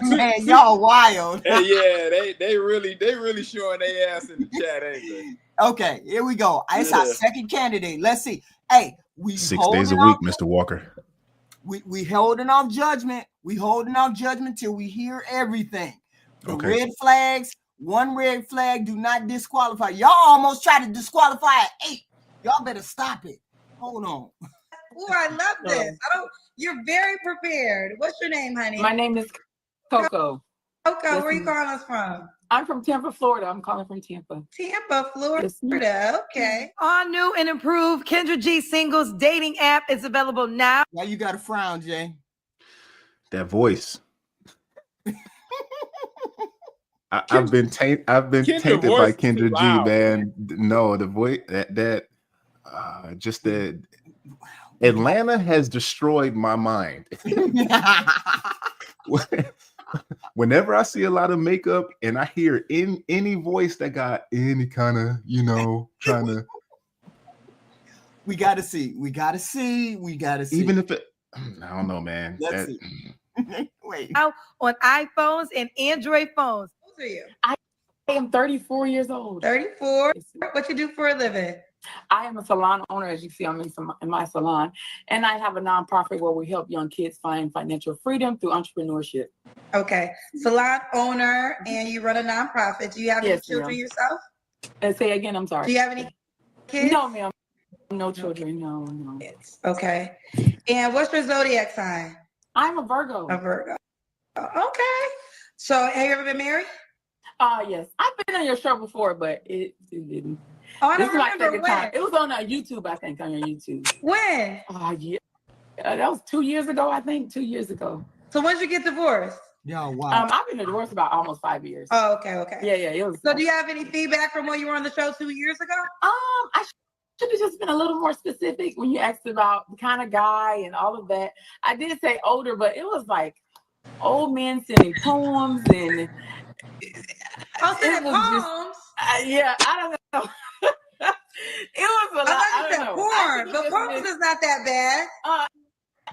Man, y'all wild. Yeah, they really showing their ass in the chat, ain't they? Okay, here we go. It's our second candidate. Let's see. Hey, we 6 days a week, Mr. Walker. We holding off judgment. We holding off judgment till we hear everything. The red flags. One red flag do not disqualify. Y'all almost tried to disqualify at 8. Y'all better stop it. Hold on. Oh, I love this. You're very prepared. What's your name, honey? My name is Coco. Coco, where are you calling us from? I'm from Tampa, Florida. I'm calling from Tampa. Tampa, Florida. Okay. Our new and improved Kendra G Singles dating app is available now. Why you got a frown, Jay? That voice. I've been tainted by voice is too Kendra G, loud, man. No, the voice just the Atlanta has destroyed my mind. Whenever I see a lot of makeup and I hear in any voice that got any kind of, trying to. We gotta see. Even if it, I don't know, man. Let's see. Wait. Now on iPhones and Android phones. How old are you? I am 34 years old. 34. What you do for a living? I am a salon owner. As you see, I'm in my salon, and I have a nonprofit where we help young kids find financial freedom through entrepreneurship. Okay, salon owner, and you run a nonprofit. Do you have any children yourself? And say again, I'm sorry. Do you have any kids? No, ma'am. No children. No. Okay. And what's your zodiac sign? I'm a Virgo. A Virgo. Okay. So have you ever been married? Yes. I've been on your show before, but it didn't. Oh, I This don't is my remember second when. time. It was on YouTube, I think, on your YouTube. When? Oh, yeah. That was 2 years ago, I think. 2 years ago. So when did you get divorced? Yeah, wow. I've been divorced about almost 5 years. Oh, okay. Yeah, it was. So do you have any feedback from when you were on the show 2 years ago? I should have just been a little more specific when you asked about the kind of guy and all of that. I did say older, but it was like old men sending poems and Sending poems? Yeah, I don't know. It was a lot. I thought you said porn, but poems is not that bad.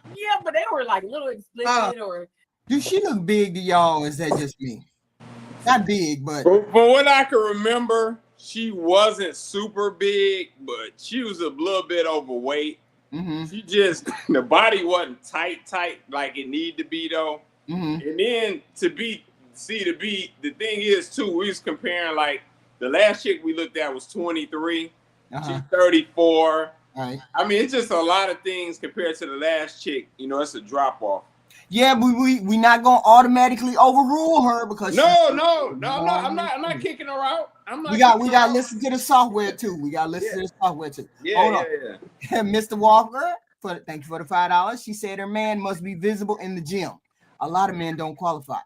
Yeah, but they were like a little explicit or. Do she look big to y'all? Or is that just me? Not big, but from what I can remember, she wasn't super big, but she was a little bit overweight. Mm-hmm. She just the body wasn't tight like it needed to be though. Mm-hmm. And then the thing is too, we was comparing like the last chick we looked at was 23. She's 34. Right. I mean, it's just a lot of things compared to the last chick. It's a drop off. Yeah, we not gonna automatically overrule her because no, I'm not kicking her out. We gotta listen to the software too. Yeah. Hold on. Yeah. Mr. Walker, thank you for the $5. She said her man must be visible in the gym. A lot of men don't qualify.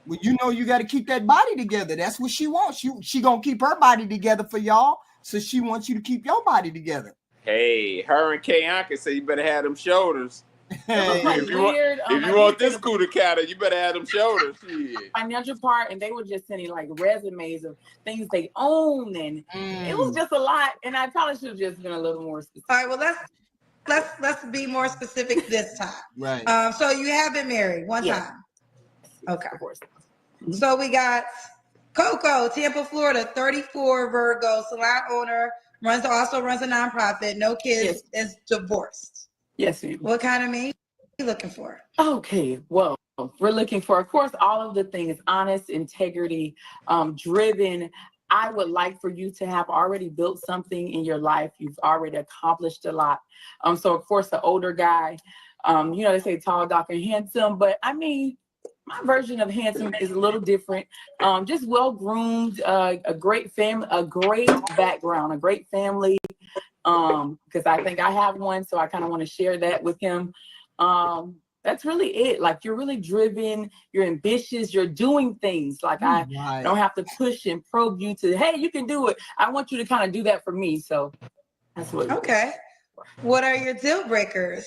Well, you got to keep that body together. That's what she wants. She gonna keep her body together for y'all. So she wants you to keep your body together. Hey, her and Kayanka say you better have them shoulders. Hey, if you want this cooter counter, you better have them shoulders. Financial part, and they were just sending like resumes of things they own, and it was just a lot. And I probably should have just been a little more specific. All right, well let's be more specific this time. Right. So you have been married one time. Okay. Of course. So we got Coco, Tampa, Florida, 34, Virgo, salon owner, also runs a nonprofit, no kids, is divorced. Yes, ma'am. What kind of man are you looking for? Okay, well, we're looking for, of course, all of the things: honest, integrity, driven. I would like for you to have already built something in your life. You've already accomplished a lot. So of course, the older guy, they say tall, dark, and handsome, but I mean, my version of handsome is a little different. Just well-groomed, a great family, a great background, a great family. Because I think I have one, so I kind of want to share that with him. That's really it. Like, you're really driven, you're ambitious, you're doing things. Like, I don't have to push and probe you to, hey, you can do it. I want you to kind of do that for me. So that's what. Okay. What are your deal breakers?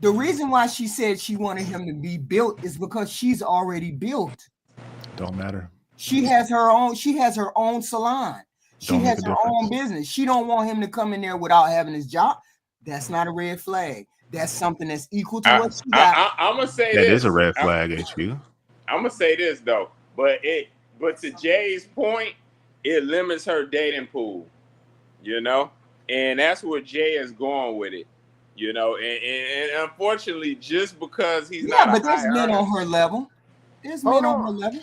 The reason why she said she wanted him to be built is because she's already built. Don't matter. She has her own salon. She has her own business. She don't want him to come in there without having his job. That's not a red flag. That's something that's equal to what she got. I'm gonna say that this. is a red flag, HQ. I'm gonna say this though, but to Jay's point, it limits her dating pool, and that's where Jay is going with it, and unfortunately, just because he's not. Yeah, but there's men on her level. There's men on her level.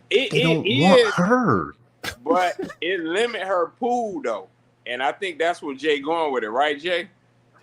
They don't want her. But it limit her pool though, and I think that's what Jay going with it, right, Jay?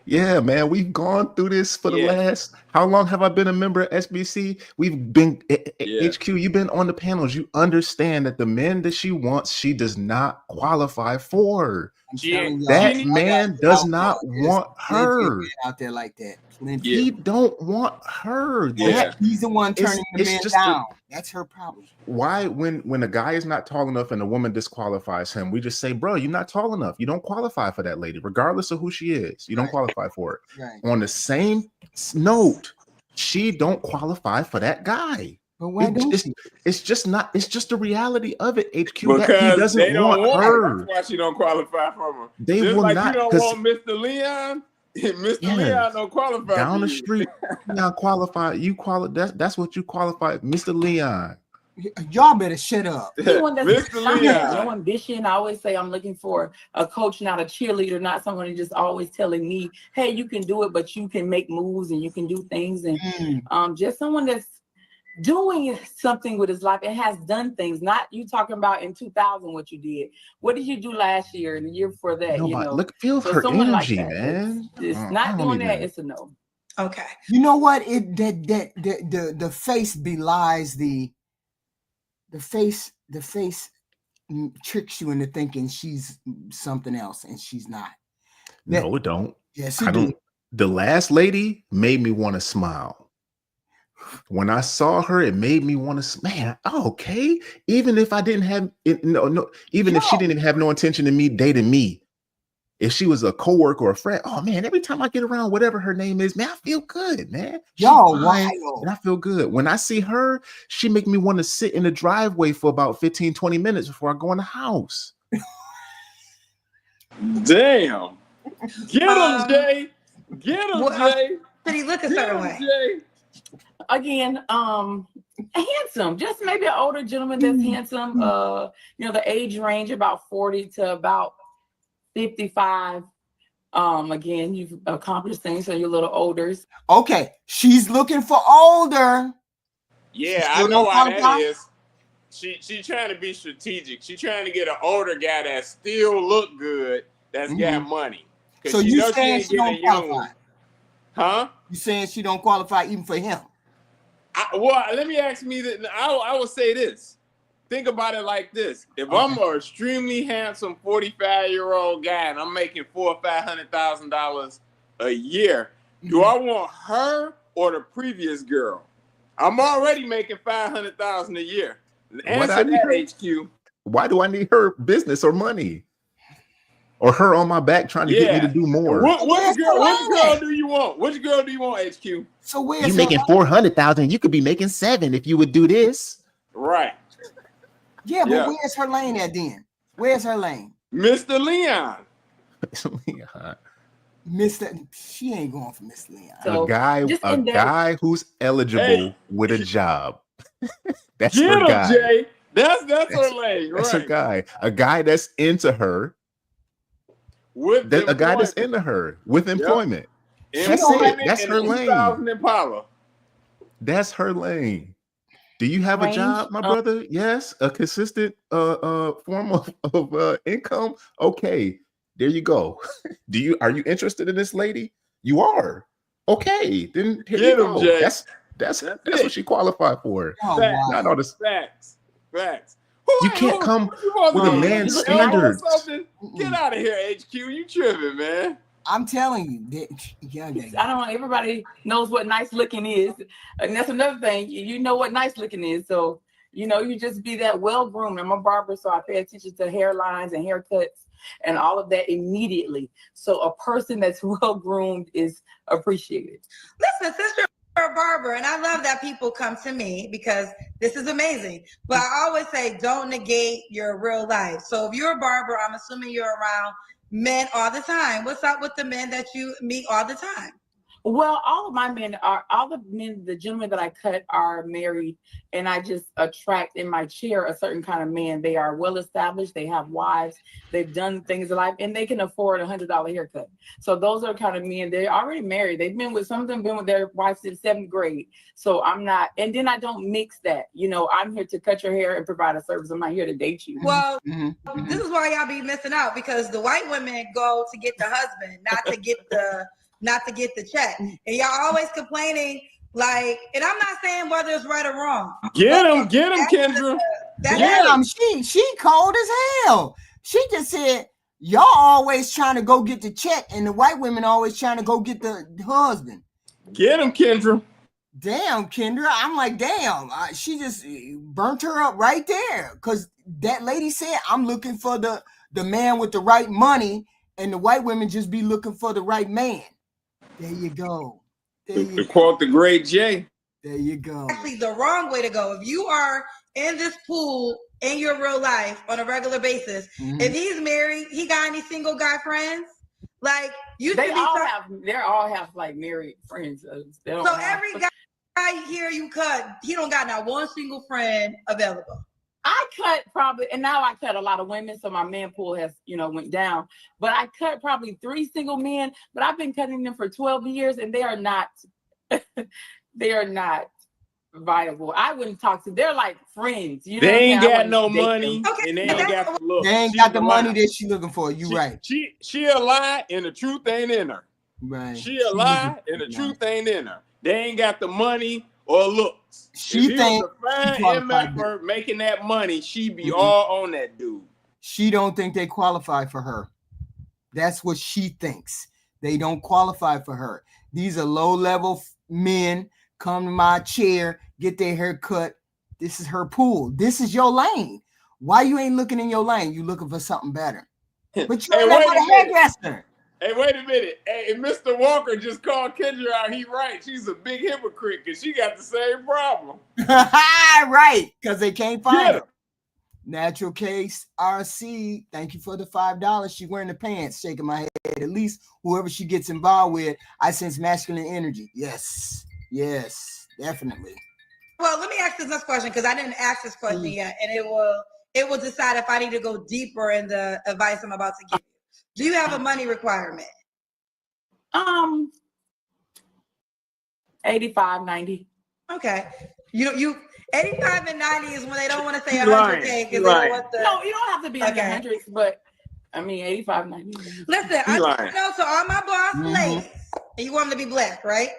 Yeah, man, we've gone through this for the last. How long have I been a member of SBC? We've been HQ. You've been on the panels. You understand that the men that she wants, she does not qualify for. That man does not want her. Out there like that. He don't want her. Yeah. He's the one turning the man down. That's her problem. Why, when a guy is not tall enough and a woman disqualifies him, we just say, bro, you're not tall enough. You don't qualify for that lady, regardless of who she is. You don't qualify for it. Right. On the same note, she don't qualify for that guy. But why it's just not. It's just the reality of it. HQ. Because he doesn't they don't want her. That's why she don't qualify for him. They just will like not. You don't want Mr. Leon. Mr. Leon don't qualify. Down the street, not qualify. You qualify. That's what you qualify, Mr. Leon. Y'all better shut up. Mr. Leon. No ambition. I always say I'm looking for a coach, not a cheerleader, not someone who's just always telling me, "Hey, you can do it, but you can make moves and you can do things," and just someone that's doing something with his life and has done things. Not you talking about in 2000 what you did. What did you do last year and the year before that? Feel her energy, man. It's not doing that. It's a no. Okay. You know what? The face belies the face. The face tricks you into thinking she's something else and she's not. No, it don't. Yes, it do. The last lady made me want to smile. When I saw her, it made me want to, man, okay. Even if I didn't have it, if she didn't have no intention of me dating me, if she was a coworker or a friend, oh man, every time I get around whatever her name is, man, I feel good, man. And I feel good. When I see her, she make me want to sit in the driveway for about 15, 20 minutes before I go in the house. Damn. Get him, Jay. Get him, Jay. Did he look a certain way? Jay. Again, handsome, just maybe an older gentleman that's handsome. The age range about 40 to about 55. Again, you've accomplished things, so you're a little older. Okay, she's looking for older. Yeah, I know why that is. She trying to be strategic. She trying to get an older guy that still look good, that's got money. So you saying she don't qualify? Huh? You saying she don't qualify even for him? Let me ask me that. I will say this. Think about it like this: if I'm an extremely handsome 45-year-old guy and I'm making $400,000 or $500,000 a year, do I want her or the previous girl? I'm already making $500,000 a year. Answer that, HQ. Why do I need her business or money? Or her on my back trying to get me to do more. Which girl do you want? Which girl do you want, HQ? So where's you making 400,000? You could be making 7 if you would do this. Right. Yeah, but where's her lane at then? Where's her lane? Mr. Leon. She ain't going for Mr. Leon. So a guy who's eligible with a job. That's her guy. Jay. That's her lane. That's her guy. A guy that's into her. A guy that's into her with employment. That's it. That's her lane. That's her lane. Do you have a job, my brother? Yes, a consistent form of income. Okay, there you go. Are you interested in this lady? You are. Okay, then here you go. Jay. That's what she qualified for. Not all this. Facts. You can't come with a man's standards. Get out of here, HQ. You tripping, man. I'm telling you. I don't know. Everybody knows what nice looking is. And that's another thing. You know what nice looking is. So, you just be that well-groomed. I'm a barber, so I pay attention to hairlines and haircuts and all of that immediately. So a person that's well-groomed is appreciated. Listen, sister. A barber, and I love that people come to me because this is amazing. But I always say, don't negate your real life. So if you're a barber, I'm assuming you're around men all the time. What's up with the men that you meet all the time? Well, the gentlemen that I cut are married, and I just attract in my chair a certain kind of man. They are well established, they have wives, they've done things in life, and they can afford $100 haircut. So those are kind of men. They're already married. Some of them been with their wives since 7th grade. So I'm not, and then I don't mix that. I'm here to cut your hair and provide a service. I'm not here to date you. Well, this is why y'all be missing out, because the white women go to get the husband, not to get the check. And y'all always complaining, like, and I'm not saying whether it's right or wrong. Get him, Kendra. Damn, she cold as hell. She just said, Y'all always trying to go get the check, and the white women always trying to go get the husband. Get him, Kendra. Damn, Kendra. I'm like, damn. She just burnt her up right there. Because that lady said, I'm looking for the man with the right money, and the white women just be looking for the right man. There you go. To quote the great Jay. There you go. Actually, the wrong way to go. If you are in this pool in your real life on a regular basis, if he's married, he got any single guy friends? Like they all have like married friends. So every guy here you cut, he don't got not one single friend available. I cut probably, and now I cut a lot of women, so my man pool has, went down. But I cut probably 3 single men, but I've been cutting them for 12 years, and they are not, viable. I wouldn't talk to. They're like friends. They ain't got no money, and they ain't got the look. They ain't got the money that she looking for. You right. She a lie, and the truth ain't in her. Right. She a lie, and the truth ain't in her. They ain't got the money or looks. She think was a fine MF making that money, she be all on that dude. She don't think they qualify for her. That's what she thinks. They don't qualify for her. These are low-level men. Come to my chair, get their hair cut. This is her pool. This is your lane. Why you ain't looking in your lane? You looking for something better. But you ain't a hairdresser. Hey, wait a minute. Hey, Mr. Walker just called Kendra out. He right. She's a big hypocrite because she got the same problem. Right, because they can't find her. Natural Case RC, thank you for the $5. She wearing the pants, shaking my head. At least whoever she gets involved with, I sense masculine energy. Yes, definitely. Well, let me ask this next question because I didn't ask this question yet, and it will decide if I need to go deeper in the advice I'm about to give you. Do you have a money requirement? 85, 90. Okay. You 85 and 90 is when they don't want to say 100K because they don't want the. No, you don't have to be in the hundreds, but 85, 90. Listen, I know to all my boss ladies, and you want them to be black, right?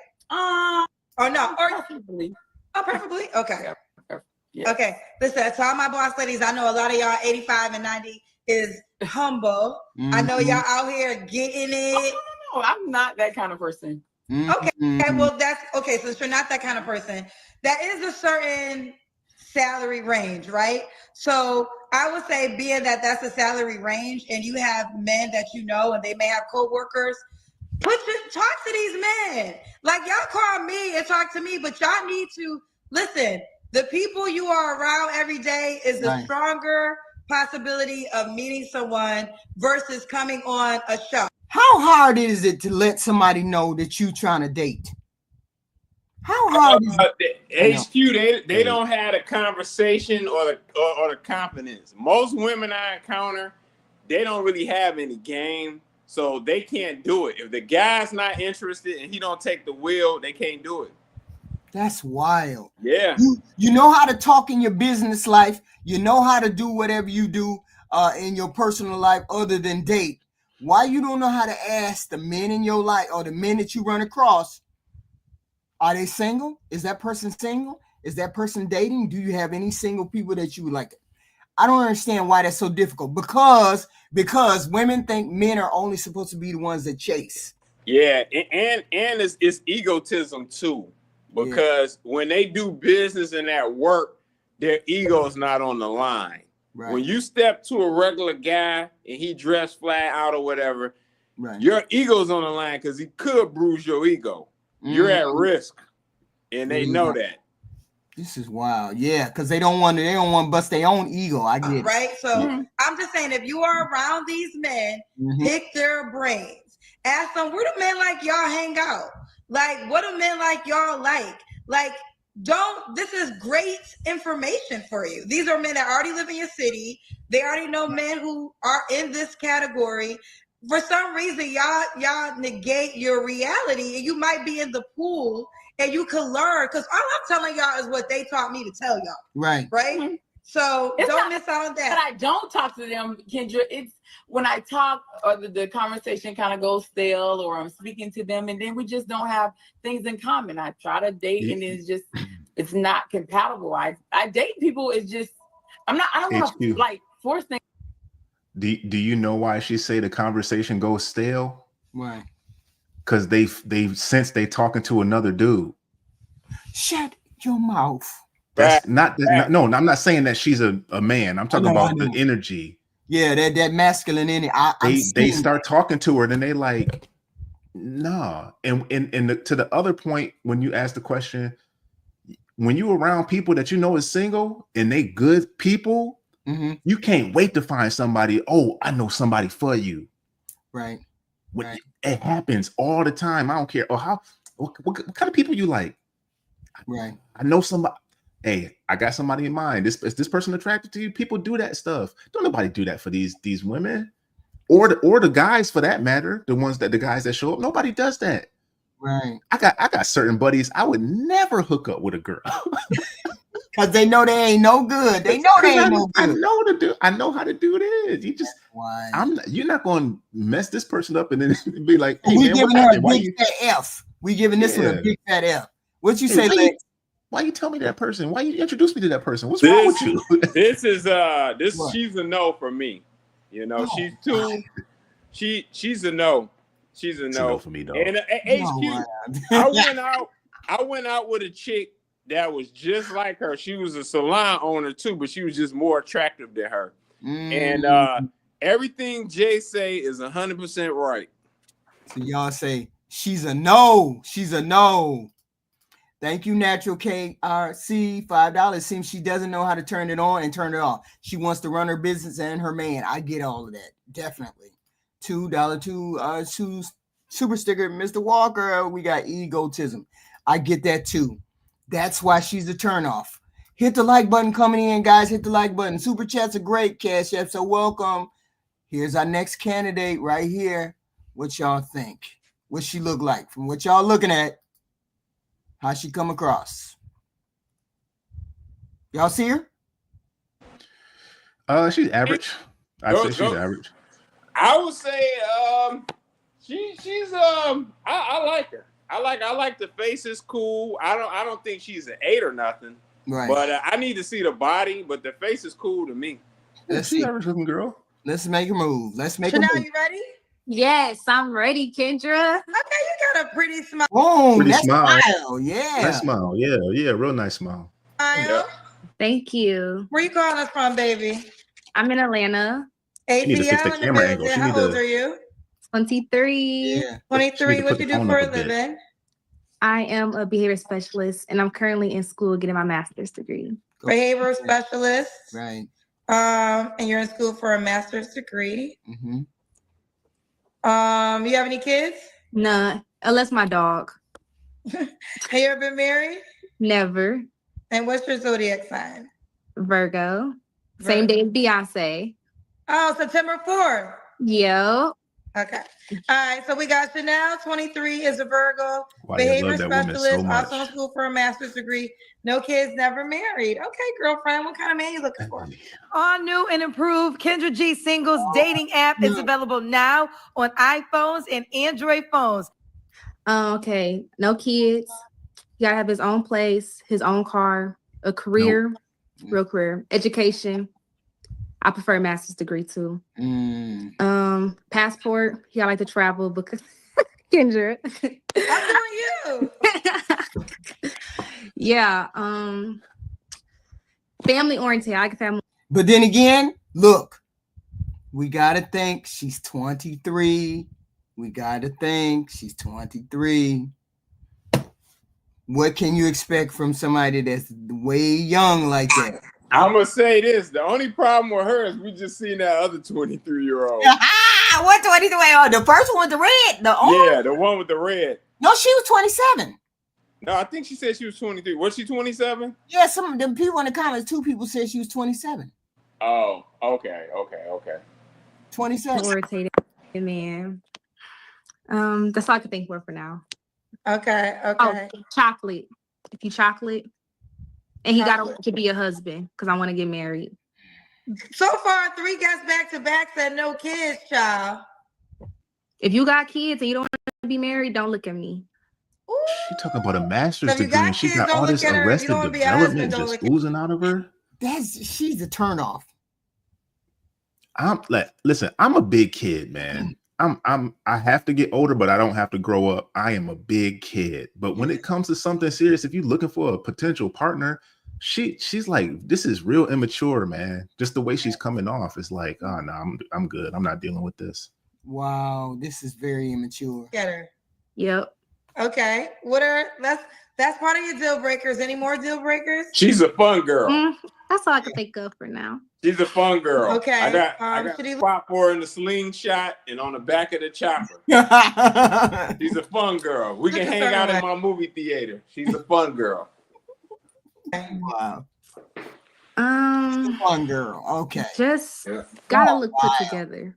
Or no? Or preferably. Oh, preferably? Okay. Yeah. Okay. Listen, to all my boss ladies, I know a lot of y'all 85 and 90 is humble. I know y'all out here getting it. No, I'm not that kind of person. Okay, well that's okay. So you're not that kind of person. That is a certain salary range, right? So I would say, being that that's a salary range, and you have men that you know, and they may have co-workers, talk to these men. Like, y'all call me and talk to me, but y'all need to listen. The people you are around every day is a stronger possibility of meeting someone versus coming on a show. How hard is it to let somebody know that you trying to date? How hard is it? HQ, they don't have the conversation or the confidence. Most women I encounter, they don't really have any game, so they can't do it. If the guy's not interested and he don't take the wheel, they can't do it. That's wild. Yeah. You know how to talk in your business life. You know how to do whatever you do in your personal life other than date. Why you don't know how to ask the men in your life or the men that you run across, are they single? Is that person single? Is that person dating? Do you have any single people that you like? I don't understand why that's so difficult. Because women think men are only supposed to be the ones that chase. Yeah, and it's egotism too. Because when they do business and at work, their ego's not on the line. Right. When you step to a regular guy and he dressed flat out or whatever, your ego's on the line because he could bruise your ego. You're at risk, and they know that. This is wild, because they don't want to bust their own ego. I get it. Right. So I'm just saying, if you are around these men, pick their brains. Ask them, where do men like y'all hang out? Like, what do men like y'all like? Like, this is great information for you. These are men that already live in your city. They already know men who are in this category. For some reason, y'all negate your reality, and you might be in the pool and you can learn, because all I'm telling y'all is what they taught me to tell y'all. Right. So don't miss out on that. But I don't talk to them, Kendra. It's when I talk, or the conversation kind of goes stale, or I'm speaking to them, and then we just don't have things in common. I try to date, and it's not compatible. I date people. It's just I don't want to like force things. Do you know why she say the conversation goes stale? Why? Because they sense they talking to another dude. Shut your mouth. That's not no. I'm not saying that she's a man. I'm talking about the know. energy. Yeah, that masculine energy. They start talking to her, and they like, nah. And to the other point, when you ask the question, when you around people that you know is single and they good people, you can't wait to find somebody. Oh, I know somebody for you. Right. Right. It happens all the time. I don't care. Or what kind of people you like? Right. I know somebody. Hey, I got somebody in mind. Is this person attracted to you? People do that stuff. Don't nobody do that for these women, or the guys for that matter. The guys that show up. Nobody does that. Right. I got certain buddies. I would never hook up with a girl because they know they ain't no good. They know they ain't no good. I know how to do this. You just you're not going to mess this person up and then be like, hey, we man, giving her a big fat F. We giving this one a big fat F. What you say, Lex? Why you tell me that person? Why you introduce me to that person? What's wrong with you? She's a no for me. You know, she's too. She's a no. She's a no for me though. And HQ, I went out with a chick that was just like her. She was a salon owner too, but she was just more attractive than her. And everything Jay say is 100% right. So y'all say she's a no. She's a no. Thank you, Natural KRC. $5. Seems she doesn't know how to turn it on and turn it off. She wants to run her business and her man. I get all of that. Definitely. $2 super sticker, Mr. Walker. We got egotism. I get that too. That's why she's a turnoff. Hit the like button coming in, guys. Hit the like button. Super chats are great, Cash App. So welcome. Here's our next candidate right here. What y'all think? What she look like from what y'all looking at? How she come across? Y'all see her? She's average. I'd say she's average. I would say she's I like her. I like the face is cool. I don't think she's an 8 or nothing. Right. But I need to see the body, but the face is cool to me. Let's see. Average looking girl. Let's make a move. Chanel, you ready? Yes, I'm ready, Kendra. Okay, you got a pretty smile. Boom, pretty that's smile. Yeah. Nice smile. Yeah, real nice smile. Yeah. Thank you. Where you calling us from, baby? I'm in Atlanta. She need to fix the ATL in camera the angle. building. How old are you? 23. Yeah. 23. What you do for a living? I am a behavior specialist, and I'm currently in school getting my master's degree. Behavior specialist. Right. And you're in school for a master's degree. Mm-hmm. You have any kids? None, unless my dog. Have you ever been married? Never. And what's your zodiac sign? Virgo. Same day as Beyonce. Oh, September 4th. Yo. Okay. All right. So we got Chanel, 23, is a Virgo, Wow, behavior I love that woman specialist, so much. also in school for a master's degree. No kids, never married. Okay, girlfriend. What kind of man you looking for? All new and improved Kendra G Singles dating app is available now on iPhones and Android phones. Okay. No kids. You gotta have his own place, his own car, a career, real career, education. I prefer a master's degree too. Passport. Yeah, I like to travel because Kendra. I'm doing you. Yeah. Family oriented. I like family. But then again, look, we gotta think she's 23. We gotta think she's 23. What can you expect from somebody that's way young like that? I'm gonna say this: the only problem with her is we just seen that other 23-year-old. What 23-year-old? The first one with the red. The one with the red. No, she was 27. No, I think she said she was 23. Was she 27? Yeah, some of them people in the comments, 2 people said she was 27. Oh, okay. 27. Irritated man. That's all I can think for now. Okay. Oh, chocolate. If you chocolate. And he got to be a husband because I want to get married. So far, 3 guests back to back said no kids, child. If you got kids and you don't want to be married, don't look at me. She talking about a master's So if you degree got and she kids, got don't all look this at her. If you arrested don't wanna be a husband, development don't just look at- oozing out of her. She's a turnoff. Listen, I'm a big kid, man. I have to get older, but I don't have to grow up. I am a big kid. But when it comes to something serious, if you're looking for a potential partner, she's like, this is real immature, man. Just the way she's coming off is like, oh no, I'm good. I'm not dealing with this. Wow, this is very immature. Get her. Yep. Okay. That's part of your deal breakers. Any more deal breakers? She's a fun girl. That's all I can think of for now. She's a fun girl. Okay. I got a spot for her in the slingshot and on the back of the chopper. She's a fun girl. We can hang out in my movie theater. She's a fun girl. Wow. Fun girl. Okay. Just gotta look put together.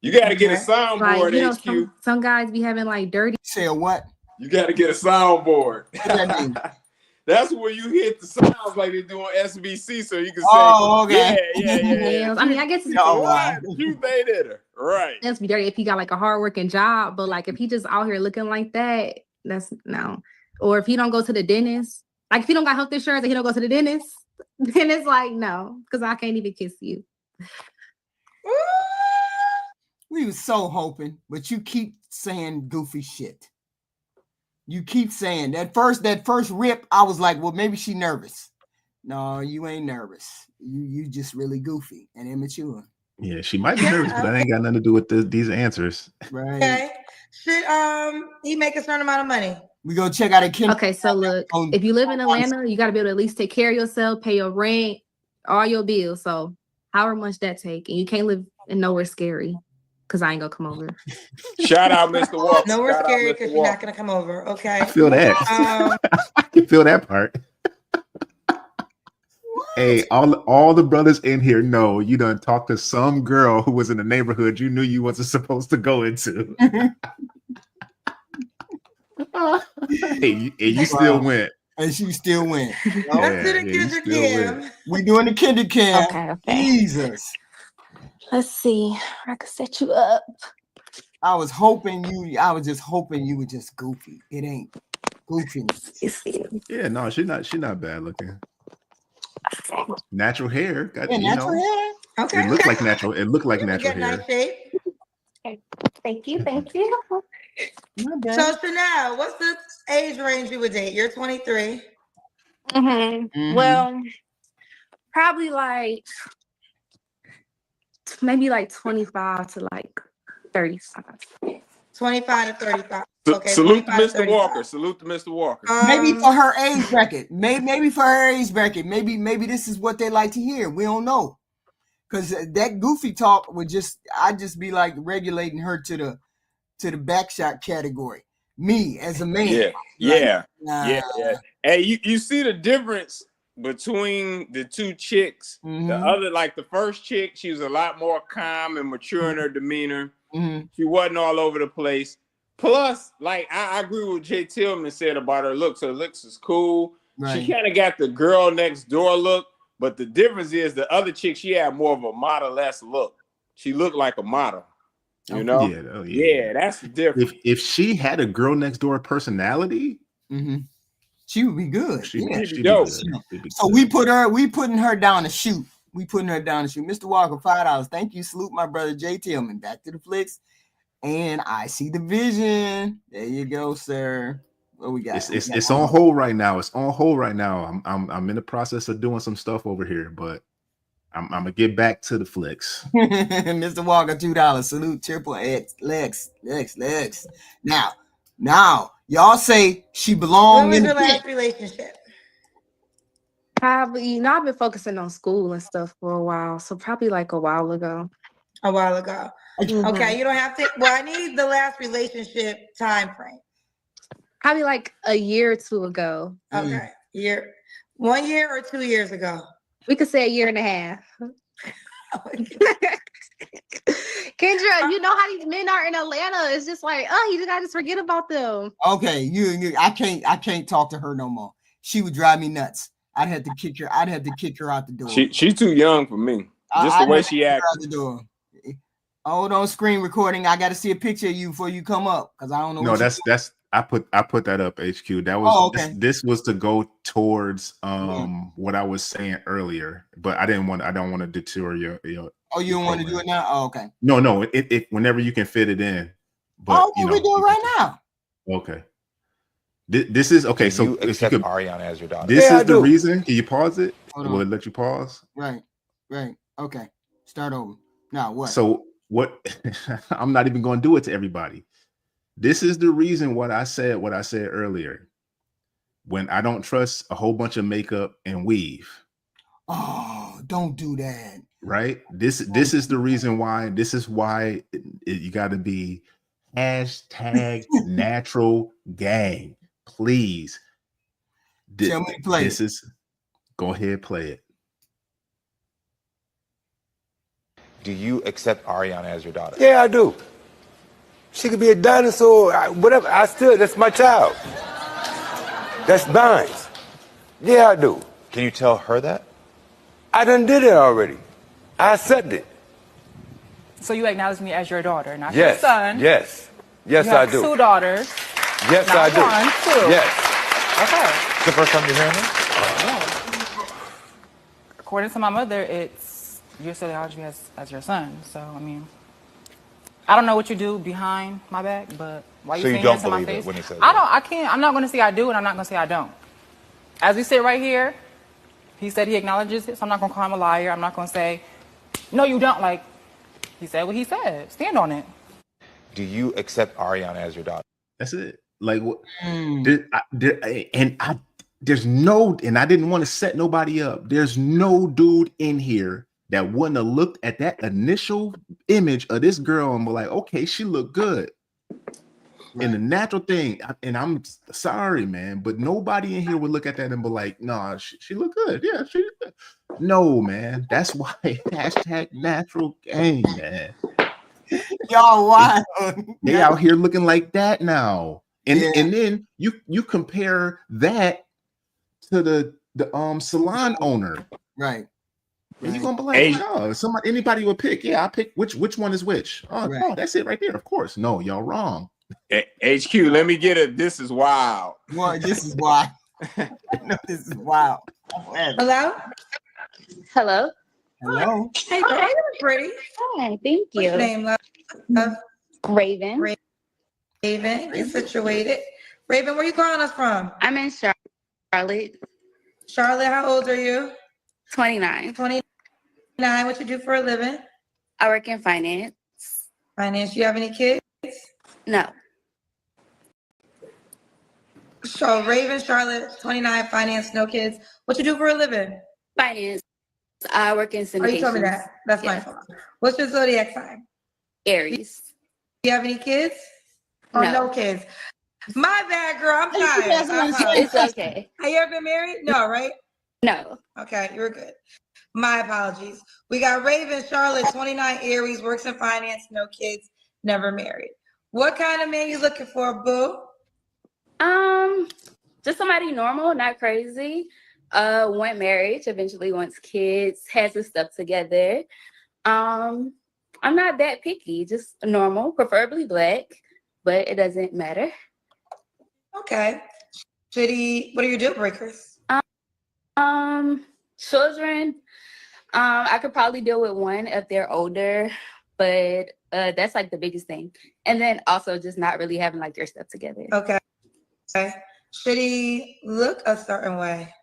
You gotta get a soundboard, like, HQ. Some guys be having like dirty. Say a what? You gotta get a soundboard. What that mean? That's where you hit the sounds like they do on SBC, so you can say, okay. Yeah. I mean, I guess it's you made it. Right. That's be dirty if he got like a hardworking job, but like if he just out here looking like that, that's no. Or if he don't go to the dentist, like if he don't got health insurance and he don't go to the dentist, then it's like no, because I can't even kiss you. We was so hoping, but you keep saying goofy shit. You keep saying that first rip. I was like, well, maybe she nervous. No, you ain't nervous. You just really goofy and immature. Yeah, she might be nervous, but that ain't got nothing to do with these answers. Right. Okay. Should he make a certain amount of money? We go check out a kid. Okay, so look, if you live in Atlanta, you got to be able to at least take care of yourself, pay your rent, all your bills. So however much that take, and you can't live in nowhere scary. Because I ain't gonna come over. Shout out, Mr. Walker. Nowhere scary because you're not gonna come over. Okay. I feel that. I can feel that part. Hey, all the brothers in here know you done talked to some girl who was in the neighborhood you knew you wasn't supposed to go into. You still went. And she still went. Let's do the kinder cam. We doing the kinder cam. Okay. Jesus. Let's see. I could set you up. I was just hoping you were just goofy. It ain't goofy. Yeah, no, she's not bad looking. Natural hair. Natural hair. Okay. It looked like natural. It looked like natural hair. Nice shape. Okay. Thank you. So Chanel, what's the age range you would date? You're 23. Well, probably like maybe like 25 to like 35. 25 to 35. Okay. Salute to Mr. Walker. Salute to Mr. Walker. Maybe for her age bracket. Maybe for her age bracket. Maybe this is what they like to hear. We don't know. Because that goofy talk I'd just be like regulating her to the backshot category. Me as a man. Yeah. Hey, you see the difference between the two chicks? The other, like the first chick, she was a lot more calm and mature in her demeanor. She wasn't all over the place. Plus, like I agree with what Jay Tillman said about her looks. Her looks is cool. Right. She kind of got the girl next door look, but the difference is the other chick, she had more of a model-esque look. She looked like a model. You know? Yeah, that's the difference. If she had a girl next door personality, she would be good. She'd be good. So we putting her down to shoot. Mr. Walker, $5. Thank you. Salute my brother Jay Tillman. Back to the flicks. And I see the vision. There you go, sir. What we got? It's on hold right now. It's on hold right now. I'm in the process of doing some stuff over here, but I'm gonna get back to the flicks. Mr. Walker, $2. Salute triple X legs. Now, y'all say she belonged. When was your last relationship? Probably, I've been focusing on school and stuff for a while, so probably like a while ago. Okay, you don't have to. Well, I need the last relationship time frame. Probably like a year or two ago. Okay, 1 year or 2 years ago. We could say a year and a half. Kendra, you know how these men are in Atlanta. It's just like, you just gotta forget about them. Okay, I can't talk to her no more. She would drive me nuts. I'd have to kick her out the door. She's too young for me. Just the way she acts. Hold on, screen recording. I got to see a picture of you before you come up because I don't know. No, that's I put that up. HQ. That was this was to go towards what I was saying earlier, but I don't want to deter your Oh, you don't want to do it now? Oh, okay. No. It whenever you can fit it in. But we do it right now. Okay. This is okay. Do So you if you accept could, Ariana as your daughter? this Yeah, I is the do. reason. Can you pause it? Hold Will on. it let you pause? Right. Okay. Start over. Now what? So what? I'm not even going to do it to everybody. This is the reason what I said earlier. When I don't trust a whole bunch of makeup and weave. Oh, don't do that. Right. This is the reason why. This is why you got to be #natural gang. Please. Tell me to play This is. Go ahead, play it. Do you accept Ariana as your daughter? Yeah, I do. She could be a dinosaur, whatever. That's my child. That's mine. Yeah, I do. Can you tell her that? I done did it already. I accept it. So you acknowledge me as your daughter, not Yes. your son. Yes. Yes, You I have do. 2 daughters. Yes, not I do. one, 2. Yes. Okay. It's the first time you're hearing this? According to my mother, you're still acknowledging me as your son. So I mean, I don't know what you do behind my back, but why So you saying don't that to my believe it face? when he says I that? don't. I can't. I'm not going to say I do, and I'm not going to say I don't. As we sit right here, he said he acknowledges it, so I'm not going to call him a liar. I'm not going to say, no, you don't. Like, he said what he said. Stand on it. Do you accept Ariana as your daughter? That's it. Like what? There's no, and I didn't want to set nobody up. There's no dude in here that wouldn't have looked at that initial image of this girl and be like, okay, she looked good. Right. And the natural thing, and I'm sorry, man, but nobody in here would look at that and be like, no, she looked good. Yeah, she good. No, man. That's why #natural gang, man. Y'all wild. They out here looking like that now. And then you compare that to the salon owner. Right. And you're gonna be like, no, anybody would pick. Yeah, I pick which one is which. Oh, right. No, that's it right there. Of course. No, y'all wrong. HQ, let me get it. This is wild. Well, this is wild. No, this is wild. Hello? Hello. Hello. Hey, girl, you look pretty. Hi, thank you. What's your name, love? Raven. Raven, get situated. Raven, where you calling us from? I'm in Charlotte. Charlotte, how old are you? 29. 29. What you do for a living? I work in finance. Finance. You have any kids? No. So Raven, Charlotte, 29, finance, no kids. What you do for a living? Finance. I work in syndication. Oh, you told me that. That's my fault. What's your zodiac sign? Aries. Do you have any kids? Or no kids? My bad, girl. I'm tired. It's okay. Have you ever been married? No, right? No. Okay, you're good. My apologies. We got Raven, Charlotte, 29, Aries, works in finance, no kids, never married. What kind of man you looking for, boo? Just somebody normal, not crazy. Want marriage, eventually wants kids, has his stuff together. I'm not that picky, just normal, preferably black, but it doesn't matter. Okay. What are your deal breakers? Children, I could probably deal with one if they're older, but that's like the biggest thing. And then also just not really having like their stuff together. Okay. Should he look a certain way?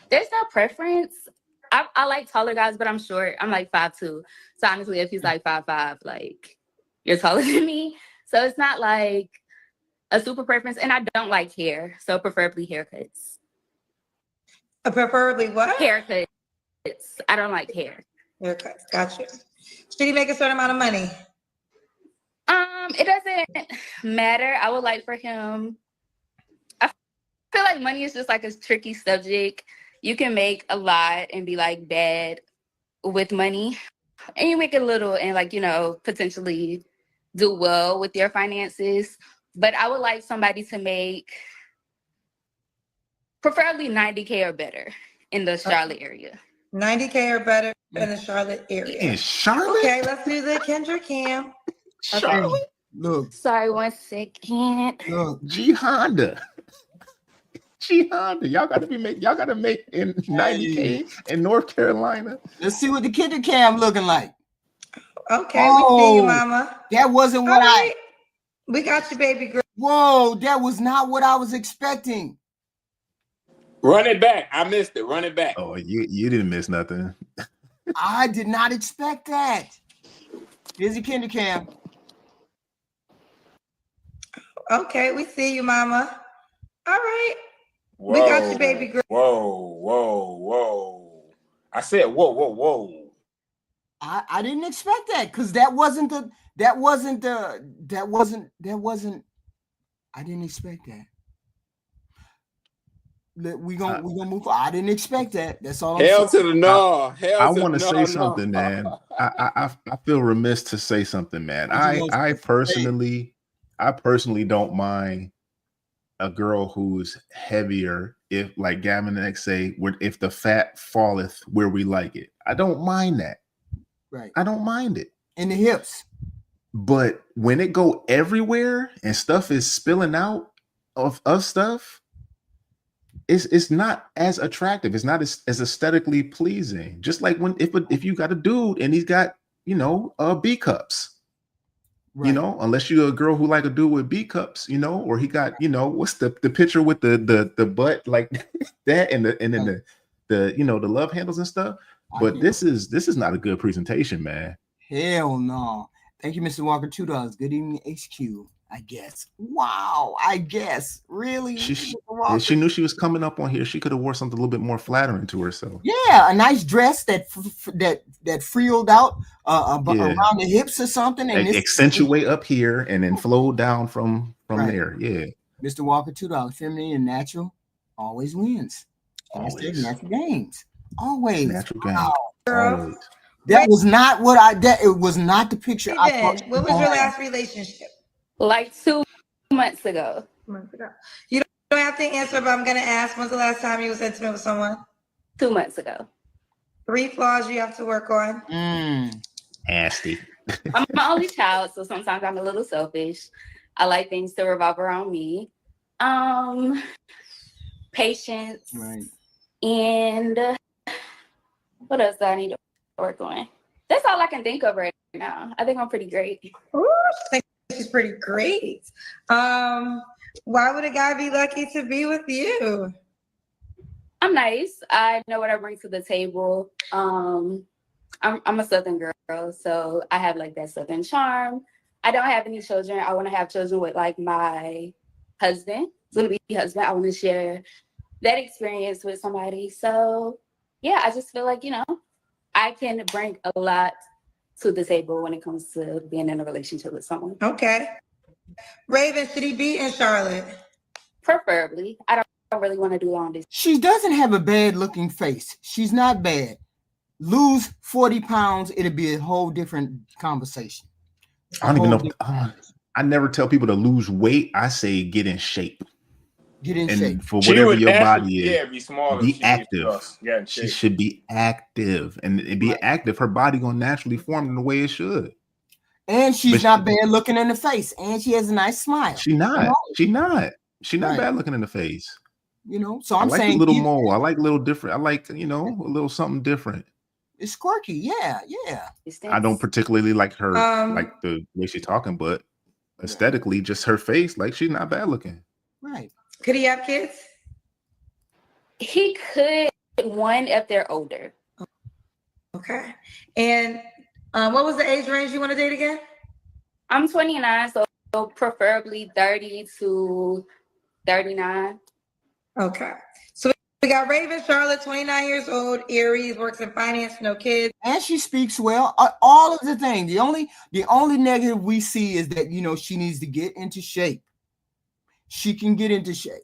There's no preference. I like taller guys, but I'm short. I'm like 5'2". So honestly, if he's like 5'5", like you're taller than me. So it's not like a super preference. And I don't like hair, so preferably haircuts. Preferably what? Haircuts. I don't like hair. Haircuts. Gotcha. Should he make a certain amount of money? It doesn't matter. I would like for him. I feel like money is just like a tricky subject. You can make a lot and be like bad with money, and you make a little and like, you know, potentially do well with your finances. But I would like somebody to make preferably 90K or better in the Charlotte area. 90K or better in the Charlotte area. In Charlotte? Okay, let's do the Kendra Cam. Charlotte? Look. Sorry, 1 second. Look, G Honda. She Honda. Y'all gotta make in 90K in North Carolina. Let's see what the kinder cam looking like. Okay, we see you, mama. That wasn't what we got you, baby girl. Whoa, that was not what I was expecting. Run it back. I missed it. Run it back. Oh, you didn't miss nothing. I did not expect that. Here's the kinder cam. Okay, we see you, mama. All right. Whoa, we got you, baby girl. Whoa. I said whoa. I didn't expect that because that wasn't I didn't expect that. We gonna move. I didn't expect that. That's all. Hell to the no. I want to say something, man. I feel remiss to say something, man. I personally don't mind a girl who's heavier, if like Gavin and X say, if the fat falleth where we like it. I don't mind that. Right. I don't mind it. In the hips. But when it go everywhere and stuff is spilling out of stuff, it's not as attractive. It's not as aesthetically pleasing. Just like if you got a dude and he's got, B cups. Right. Unless you're a girl who like a dude with B cups, or he got, what's the picture with the butt like that and then the love handles and stuff. But this is not a good presentation, man. Hell no. Thank you, Mr. Walker. $2. Good evening, HQ. I guess. Wow. I guess. Really? She knew she was coming up on here. She could have wore something a little bit more flattering to herself. Yeah, a nice dress that frilled out around the hips or something, and accentuate up here and then flow down from there. Yeah. Mr. Walker, $2. Feminine and natural always wins. Always. Natural gains. Always. Natural gains. Always. That was not what it was not the picture I thought. What was your last relationship? Like 2 months ago. You don't have to answer, but I'm going to ask, when's the last time you was intimate with someone? 2 months ago. 3 flaws you have to work on. Nasty. I'm my only child, so sometimes I'm a little selfish. I like things to revolve around me. Patience. Right. And what else do I need to work on? That's all I can think of right now. I think I'm pretty great. Ooh, she's pretty great. Why would a guy be lucky to be with you? I'm nice. I know what I bring to the table. I'm a Southern girl, so I have like that Southern charm. I don't have any children. I want to have children with like my husband. It's gonna be husband. I want to share that experience with somebody. So yeah, I just feel like, I can bring a lot to the table when it comes to being in a relationship with someone. Okay. Raven, should he be in Charlotte? Preferably. I don't really want to do long distance. She doesn't have a bad looking face. She's not bad. Lose 40 pounds, it'll be a whole different conversation. I don't even know. I never tell people to lose weight. I say get in shape. Get in shape. For whatever your body is, be active. She should be active. And be active. Her body gonna naturally form in the way it should. And she's not bad looking in the face. And she has a nice smile. She's not bad looking in the face. So I'm saying a little more. I like a little different. I like, a little something different. It's quirky. Yeah. I don't particularly like her, like the way she's talking, but aesthetically, just her face, like she's not bad looking. Right. Could he have kids? He could, one if they're older. Okay. And what was the age range you want to date again? I'm 29, so preferably 30 to 39. Okay. So we got Raven Charlotte, 29 years old, Aries, works in finance, no kids. And she speaks well. All of the things. The only negative we see is that, she needs to get into shape. She can get into shape.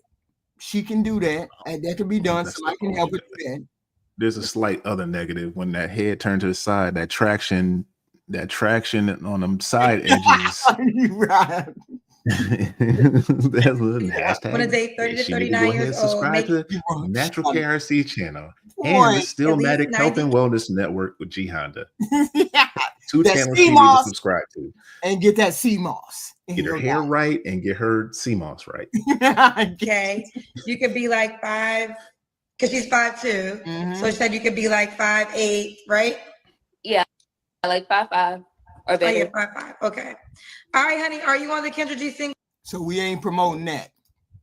She can do that. And that can be done. Somebody can help her do that. There's a slight other negative when that head turned to the side, that traction on them side edges. Right. That's a little hashtag. Want to date 30 to 39 years old. Subscribe to the Natural KRC channel and the Stillmatic Health and Wellness Network with G Honda. 2 that channels sea she need to moss subscribe to. and get that sea moss. in Get her your hair life. right and get her sea moss right. Okay. You could be like 5, because she's 5'2". So she said you could be like 5'8", right? Yeah, I like 5'5" or Oh, better. yeah, 5'5". Okay. All right, honey. Are you on the Kendra G single? So we ain't promoting that.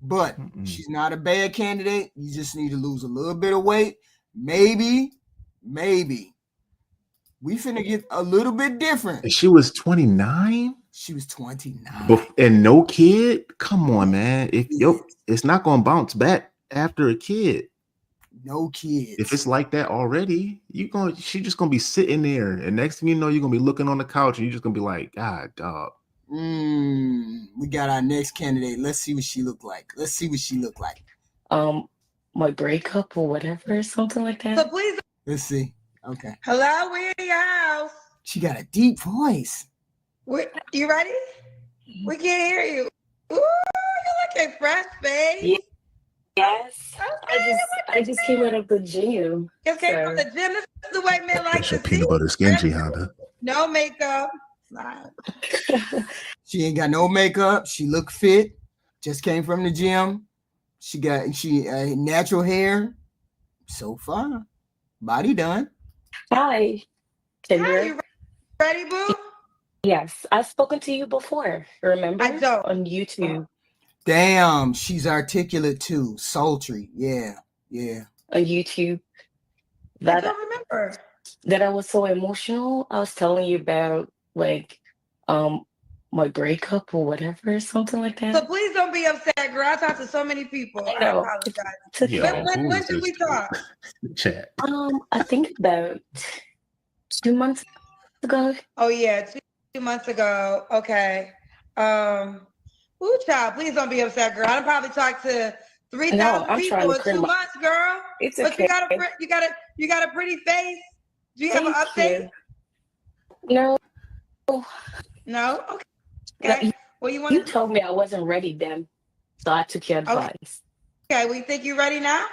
But she's not a bad candidate. You just need to lose a little bit of weight. Maybe. We finna get a little bit different. And she was 29? She was 29. And no kid? Come on, man. It's not gonna bounce back after a kid. No kids. If it's like that already, she's just gonna be sitting there, and next thing you know, you're gonna be looking on the couch, and you're just gonna be like, God, dog. We got our next candidate. Let's see what she look like. My breakup or whatever, something like that. So please. Let's see. Okay. Hello, we're in your house. She got a deep voice. You ready? We can't hear you. Ooh, you're looking fresh, babe. Yes. I just came out of the gym. Just came from the gym. This is the way men like That's your to peanut see. butter sketchy, Honda. No makeup. She ain't got no makeup. She look fit. Just came from the gym. She natural hair. So far, body done. Hi. Hi, you ready, boo? Yes, I've spoken to you before. Remember? I don't. On YouTube. Damn, she's articulate too. Sultry. Yeah. On YouTube. I don't remember. That I was so emotional. I was telling you about my breakup or whatever, something like that. So please don't be upset, girl. I talked to so many people. I apologize. When should we talk? Chat. I think about 2 months ago. Oh yeah, 2 months ago. Okay. Ooh, child, please don't be upset, girl. I probably talked to 3,000 people in 2 months, girl. It's but okay. you got a pretty face. Do you have an update? No. No? Okay. Well, you told me I wasn't ready then, so I took your advice. Okay, we think you're ready now?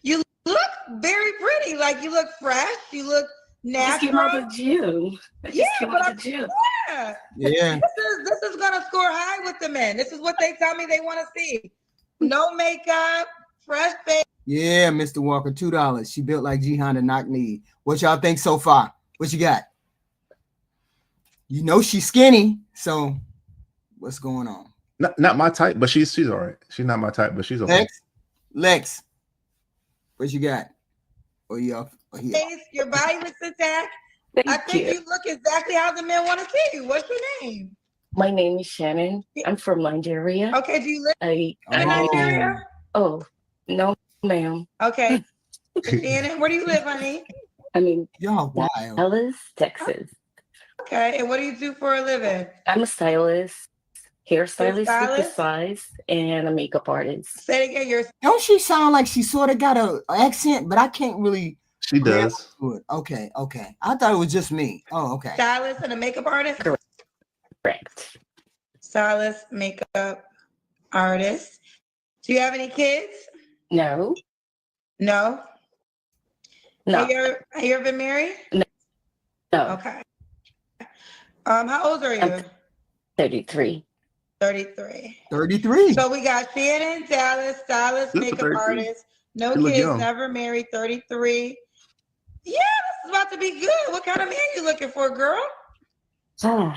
You look very pretty. Like, you look fresh. You look natural. Just came out of the gym. Yeah. This is gonna score high with the men. This is what they tell me they want to see. No makeup, fresh face. Yeah, Mr. Walker, $2. She built like G Honda knock knee. What y'all think so far? What you got? You know she's skinny, so what's going on? Not my type, but she's all right. She's not my type, but she's okay. Lex, what you got? Oh, you off? Your body looks intact. I think you look exactly how the men want to see you. What's your name? My name is Shannon. I'm from Nigeria. Okay, do you live in Nigeria? Oh, no, ma'am. Okay. Shannon, where do you live, honey? I mean, y'all wild. Dallas, Texas. Okay, and what do you do for a living? I'm a stylist, hairstylist with the size, and a makeup artist. Say it again. Don't she sound like she sort of got an accent, but I can't really. She does. Okay. I thought it was just me. Oh, okay. Stylist and a makeup artist? Correct. Stylist, makeup artist. Do you have any kids? No. No? Have you ever been married? No. Okay. How old are you? I'm 33. 33. So we got Shannon, Dallas, stylist, makeup artist, no kids, never married, 33. Yeah, this is about to be good. What kind of man you looking for, girl? Kendra,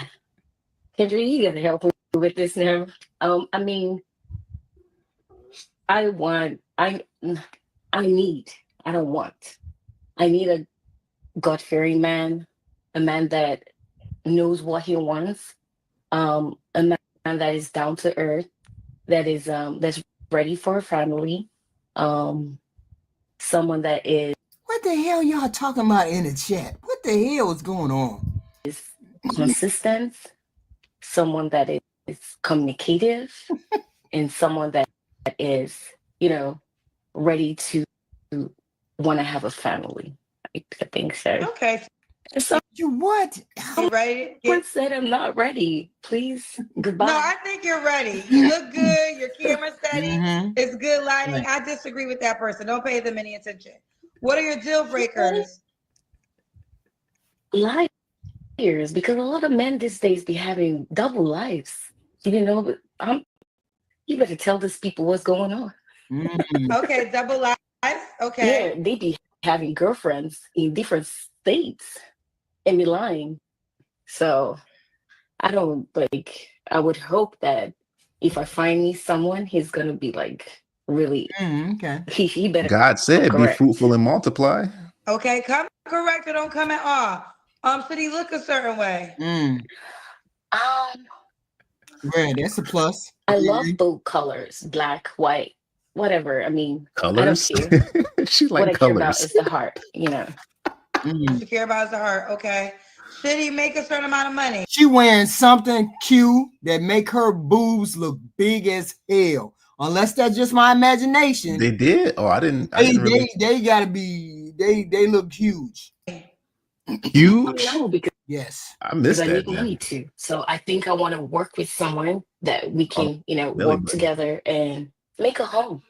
you gotta help me with this now. I mean, I need a God-fearing man, a man that knows what he wants, a man that is down to earth, that is that's ready for a family, someone that is. What the hell y'all talking about in the chat? What the hell is going on? Is consistent, someone that is communicative, and someone that is, ready to want to have a family. I think so. Okay. So you what? You ready? Someone said I'm not ready. Please, goodbye. No, I think you're ready. You look good. Your camera steady. It's good lighting. Right. I disagree with that person. Don't pay them any attention. What are your deal breakers? liars, because a lot of men these days be having double lives. You know, but you better tell these people what's going on. Okay, double lives. Okay. Yeah, they be having girlfriends in different states and be lying. So I don't like. I would hope that if I find me someone, he's gonna be like really. Okay. He better. God said, "Be correct. fruitful and multiply." Okay, come correct or don't come at all. Should he look a certain way? Red, that's a plus. I love both colors, black, white, whatever. I mean, I don't Colors. care. She What I like care about colors. is the heart, you know. What you care about is the heart. Okay. Should he make a certain amount of money? She wearing something cute that make her boobs look big as hell. Unless that's just my imagination. They did. Oh, I didn't really. They gotta be. They look huge. Huge. No, because Yes, I missed I that. need money too. So I think I want to work with someone that we can, Really work good. together and make a home.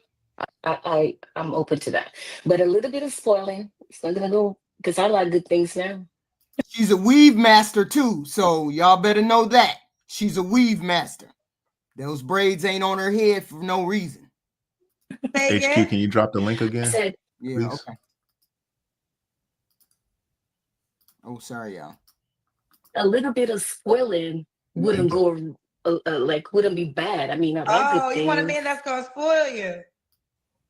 I'm open to that, but a little bit of spoiling. It's not gonna go because I like good things now. she's a weave master too. So y'all better know that she's a weave master. Those braids ain't on her head for no reason. HQ, can you drop the link I again? said, Yeah. Please? Okay. Oh, sorry, y'all. a little bit of spoiling wouldn't go wouldn't be bad. I mean, I like good Oh, you want a things. man that's gonna spoil you?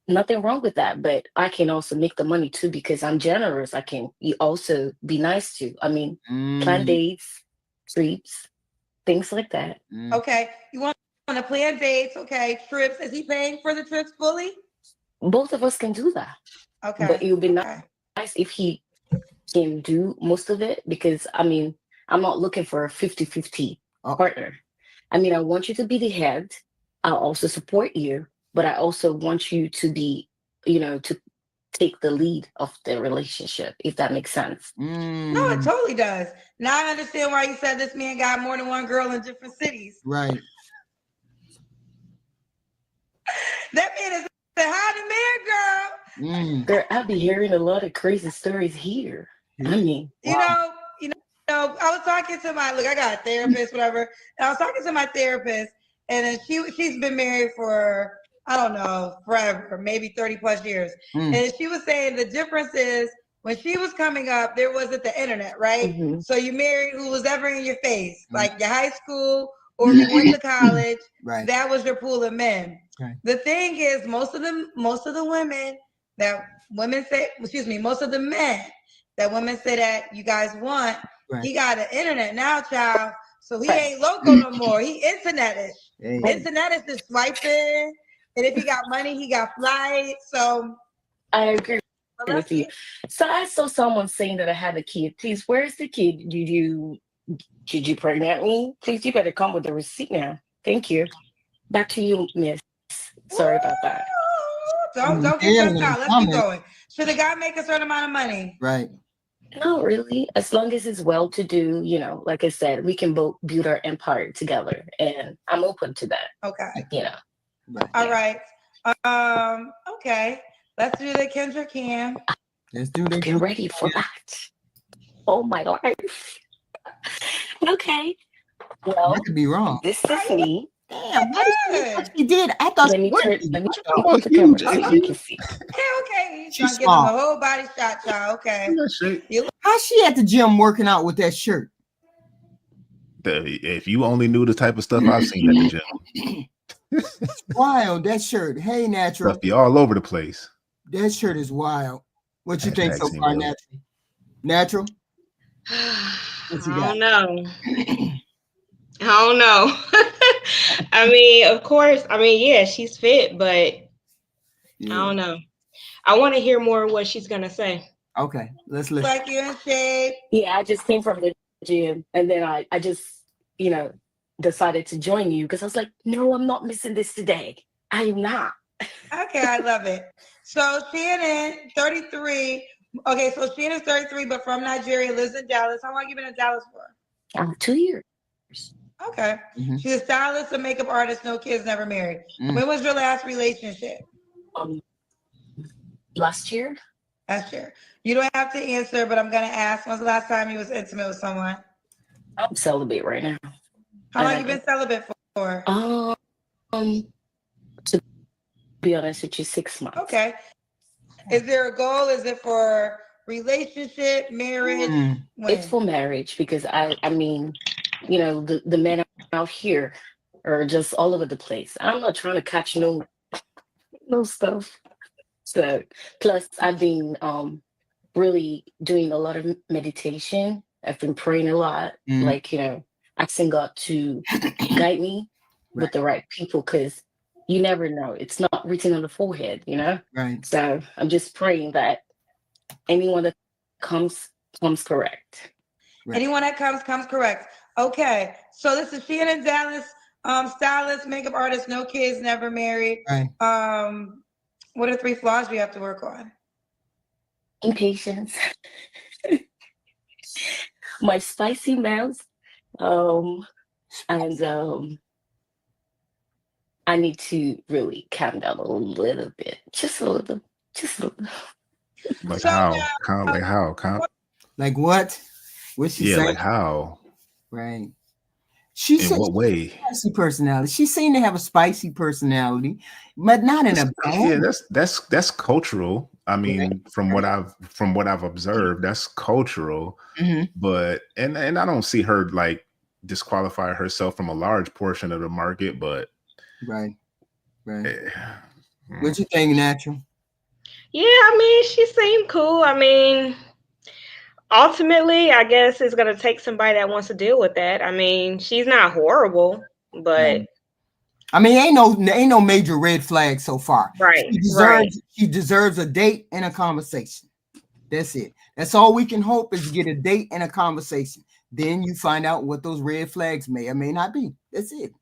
Nothing wrong with that, but I can also make the money too because I'm generous. I can also be nice too. I mean, plan dates, treats, things like that. Okay. You want to plan dates? Okay. Trips. Is he paying for the trips fully? Both of us can do that. Okay. But it would be nice if he can do most of it because, I mean, I'm not looking for a 50-50 partner. I mean, I want you to be the head. I'll also support you, but I also want you to be, to take the lead of the relationship, if that makes sense. No, it totally does. Now I understand why you said this man got more than one girl in different cities. Right. That man is a hot man, girl. Girl, I'll be hearing a lot of crazy stories here. I mean, You know, I was talking to I got a therapist, whatever. And I was talking to my therapist, and then she's been married for, I don't know, forever, maybe 30 plus years. And she was saying the difference is when she was coming up, there wasn't the internet, right? So you married who was ever in your face, like your high school, or if you went to college, that was your pool of men. Right. The thing is, most of the women that women say, most of the men that women say that you guys want, he got an internet now, child. So he ain't local no more. He internetish. Internetish is swiping. And if he got money, he got flights. So I agree with you. So I saw someone saying that I had a kid. Please, where's the kid? Did you pregnant me? Please, you better come with the receipt now. Thank you. Back to you, miss. Sorry about that. Don't get stressed out. Let's keep going. Should a guy make a certain amount of money? Right. Not really. As long as it's well-to-do, like I said, we can both build our empire together, and I'm open to that. Okay. All right. Okay. Let's do the Kendra Cam. Let's do the. Get ready for that. Oh my life. Okay. Well, I could be wrong. This is me. Damn, she did. I thought. Let me put the camera so you can see. Okay. She's She's gonna give him small. a whole body shot, child. Okay. How's she at the gym working out with that shirt? If you only knew the type of stuff I've seen at the gym. Wild, that shirt. Hey, Natural. Stuff be all over the place. That shirt is wild. What you think so Team far, Willie. Natural? I don't know. I don't know. I mean, of course. I mean, yeah, she's fit, but I don't know. I want to hear more of what she's gonna say. Okay, let's listen. Like you in shape. Yeah, I just came from the gym, and then I just decided to join you because I was like, no, I'm not missing this today. I am not. Okay, I love it. So Shannon, 33. Okay, so Shannon's 33, but from Nigeria, lives in Dallas. How long you been in Dallas for? 2 years. Okay. She's a stylist, a makeup artist, no kids, never married. When was your last relationship? Last year. That's true. You don't have to answer, but I'm gonna ask. When's the last time you was intimate with someone? I'm celibate right now. How long you been celibate for? To be honest with you, 6 months. Okay. Is there a goal? Is it for relationship, marriage? It's for marriage because I mean, you know, the men out here are just all over the place. I'm not trying to catch no stuff. So plus I've been really doing a lot of meditation. I've been praying a lot, like, you know, asking God to guide me with the right people, because you never know. It's not written on the forehead, you know? Right. So I'm just praying that anyone that comes correct. Right. Anyone that comes correct. Okay. So this is Shannon Dallas, stylist, makeup artist, no kids, never married. Right. What are 3 flaws we have to work on? Impatience. My spicy mouth. And I need to really calm down a little bit. Just a little. Like how? Like how? Like what? What's she saying? Like how? Right. She In what way? Spicy personality. She seemed to have a spicy personality, but not in a bad. Yeah, that's cultural. I mean, from what I've observed, that's cultural. But and I don't see her like disqualify herself from a large portion of the market. But right. What you think, Natural? Yeah, I mean, she seemed cool. I mean, ultimately, I guess it's gonna take somebody that wants to deal with that. I mean, she's not horrible, but I mean, ain't no major red flag so far. Right. She deserves a date and a conversation. That's it. That's all we can hope is to get a date and a conversation. Then you find out what those red flags may or may not be. That's it.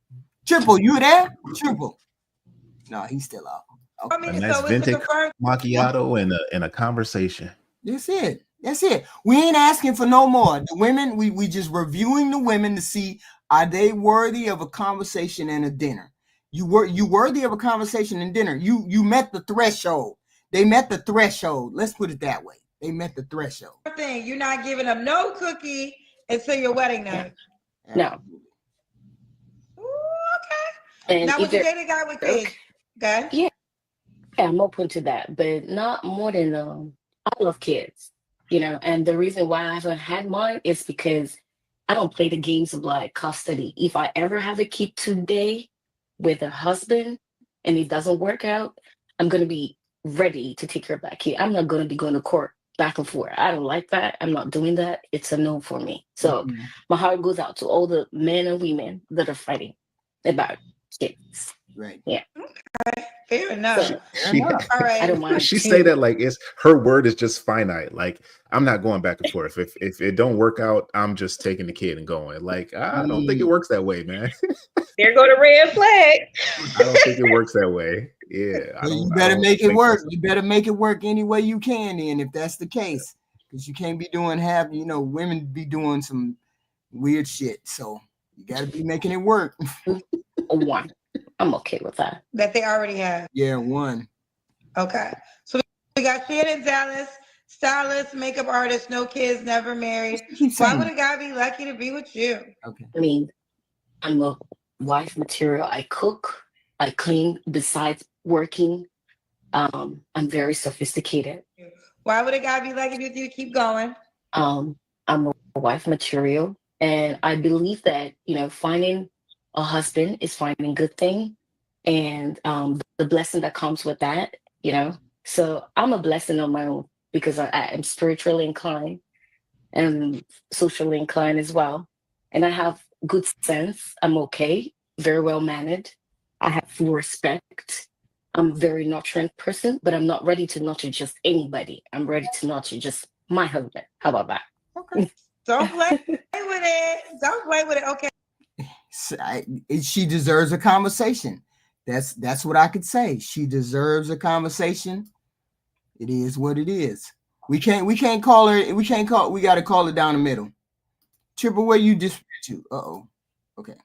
Triple, you there? Triple. No, he's still out. Okay. A nice vintage macchiato and a conversation. That's it. That's it. We ain't asking for no more. The women, we just reviewing the women to see, are they worthy of a conversation and a dinner? You worthy of a conversation and dinner. You met the threshold. They met the threshold. Let's put it that way. They met the threshold. Thing, you're not giving them no cookie until your wedding night. No. Ooh, okay. And now, would you date a guy with kids? Okay. Yeah, I'm open to that, but not more than I love kids, you know. And the reason why I haven't had mine is because I don't play the games of like custody. If I ever have a kid today with a husband and it doesn't work out, I'm gonna be ready to take care of that kid. I'm not gonna be going to court back and forth. I don't like that. I'm not doing that. It's a no for me. So my heart goes out to all the men and women that are fighting about kids. Right. Yeah. Okay. Fair enough. All right. I don't mind. She say that like it's her word is just finite. Like I'm not going back and forth. If it don't work out, I'm just taking the kid and going. Like I don't think it works that way, man. There go the red flag. I don't think it works that way. Yeah. You better make it work. You better make it work any way you can, then, if that's the case. Because you can't be doing women be doing some weird shit. So you gotta be making it work. One. I'm okay with that. That they already have. Yeah, one. Okay. So we got Shannon Dallas, stylist, makeup artist, no kids, never married. Why would a guy be lucky to be with you? Okay. I mean, I'm a wife material. I cook, I clean besides working. I'm very sophisticated. Why would a guy be lucky with you? Keep going. I'm a wife material. And I believe that, you know, finding a husband is finding a good thing, and the blessing that comes with that, you know. So I'm a blessing on my own because I am spiritually inclined and socially inclined as well, and I have good sense. I'm okay, very well mannered. I have full respect. I'm a very nurturing person, but I'm not ready to nurture just anybody. I'm ready to nurture just my husband. How about that? Okay. Don't play with it. Don't play with it. Okay. She deserves a conversation. That's what I could say. She deserves a conversation. It is what it is. We can't call her. We got to call it down the middle. Triple, where you just to? Okay.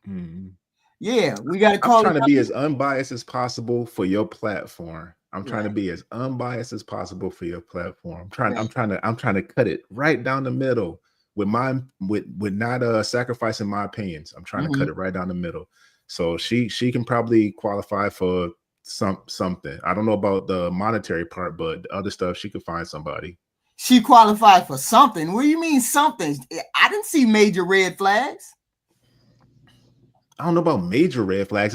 Yeah, we got to call. I'm trying to be as unbiased as possible for your platform. I'm trying to be as unbiased as possible for your platform. I'm trying to cut it right down the middle with not sacrificing my opinions. I'm trying to cut it right down the middle. So she can probably qualify for something. I don't know about the monetary part, but the other stuff she could find somebody. She qualified for something. What do you mean something? I didn't see major red flags. I don't know about major red flags.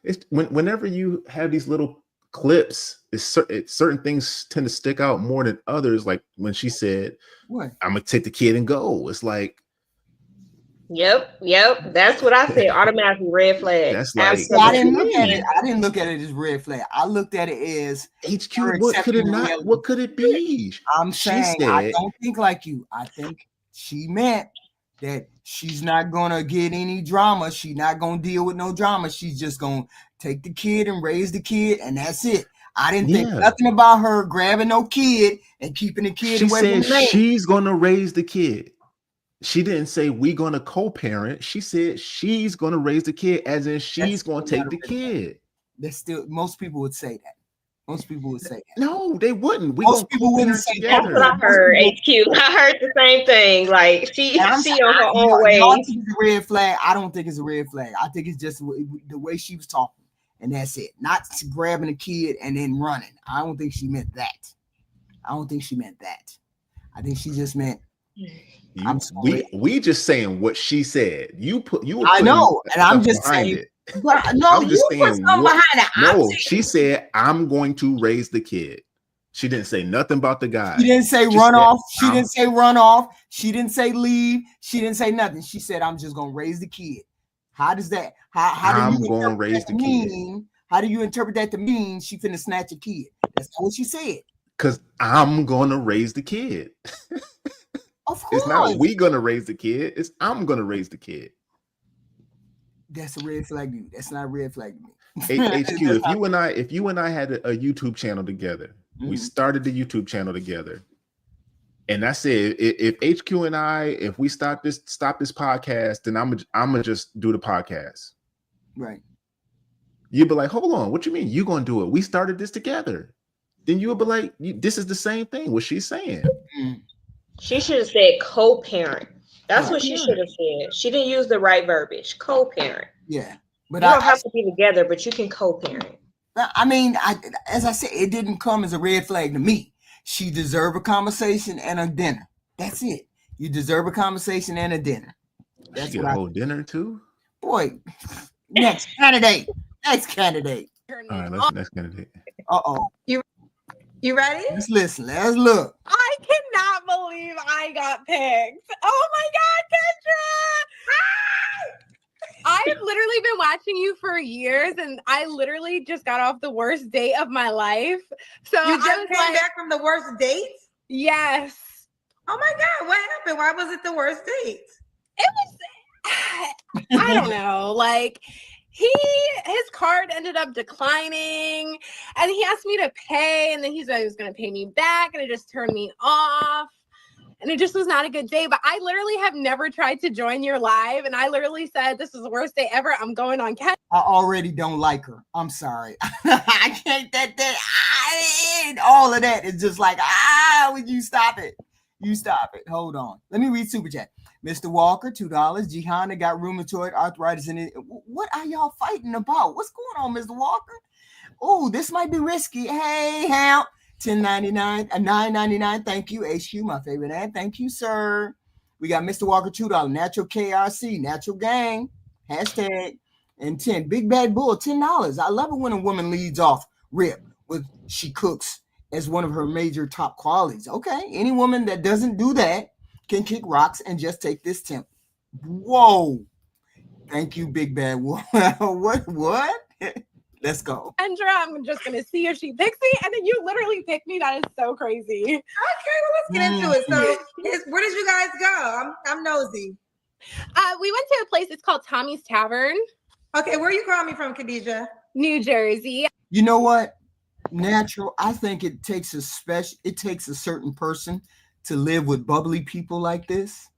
It's whenever you have these little clips, certain things tend to stick out more than others. Like when she said, "What? I'm gonna take the kid and go." It's like, Yep. That's what I said. Automatically red flag. That's like, I didn't look at it. I didn't look at it as red flag. I looked at it as HQ. What could it not? What could it be? I'm saying I don't think like you. I think she meant that she's not gonna get any drama. She's not gonna deal with no drama. She's just gonna take the kid and raise the kid, and that's it. I didn't think nothing about her grabbing no kid and keeping the kid away from the man. She's gonna raise the kid. She didn't say we're gonna co-parent. She said she's gonna raise the kid, as in she's gonna take the kid. That's still, most people would say that. Most people would say that. No, they wouldn't. Most people wouldn't say that. That's what I heard. HQ. I heard the same thing. Like she on her own way. I think it's a red flag. I don't think it's a red flag. I think it's just the way she was talking, and that's it. Not grabbing a kid and then running. I don't think she meant that. I think she just meant. We just saying what she said. I know, and I'm just saying. But no, I'm just you put something behind it. No, she said, I'm going to raise the kid. She didn't say nothing about the guy. She didn't say run off. She didn't say run off. She didn't say leave. She didn't say nothing. She said, I'm just going to raise the kid. How does that? How do you going to raise the kid? How do you interpret that to mean she finna snatch a kid? That's not what she said. Because I'm going to raise the kid. Of course. It's not we going to raise the kid. It's I'm going to raise the kid. That's a red flag to you. That's not a red flag to me. HQ, if you and I had a YouTube channel together, we started the YouTube channel together, and I said if HQ and if we stop this podcast, then I'm gonna just do the podcast. Right. You'd be like, hold on, what you mean you gonna do it? We started this together. Then you would be like, this is the same thing. What she's saying. She should have said co-parent. That's what she should have said. She didn't use the right verbiage. Co-parent. Yeah, but you don't have to be together, but you can co-parent. I mean, as I said, it didn't come as a red flag to me. She deserved a conversation and a dinner. That's it. You deserve a conversation and a dinner. That's a whole dinner too. Boy, next candidate. Next candidate. All right, let's next candidate. You ready? Let's listen. Let's look. I cannot believe I got picked. Oh my God, Kendra! I've literally been watching you for years, and I literally just got off the worst date of my life. So you just came back from the worst date? Yes. Oh my God, what happened? Why was it the worst date? It was, I don't know, like his card ended up declining, and he asked me to pay, and then he said he was going to pay me back, and it just turned me off, and it just was not a good day. But I literally have never tried to join your live, and I literally said, this is the worst day ever. I'm going on Ken. I already don't like her. I'm sorry. I can't all of that is just like, would you stop it? You stop it. Hold on. Let me read Super Chat. Mr. Walker, $2. Jihanna got rheumatoid arthritis in it. What are y'all fighting about? What's going on, Mr. Walker? Oh, this might be risky. Hey, Hal. $10.99, $9.99. Thank you. HQ, my favorite ad. Thank you, sir. We got Mr. Walker, $2. Natural KRC, Natural Gang. Hashtag. And 10. Big Bad Bull, $10. I love it when a woman leads off rip with she cooks as one of her major top qualities. Okay. Any woman that doesn't do that can kick rocks and just take this temp. Whoa. Thank you, Big Bad Wolf. What? Let's go. Kendra, I'm just going to see if she picks me. And then you literally picked me. That is so crazy. Okay, well, let's get into it. So where did you guys go? I'm nosy. We went to a place, it's called Tommy's Tavern. Okay, where are you calling me from, Khadijah? New Jersey. You know what? Natural. I think it takes a certain person to live with bubbly people like this.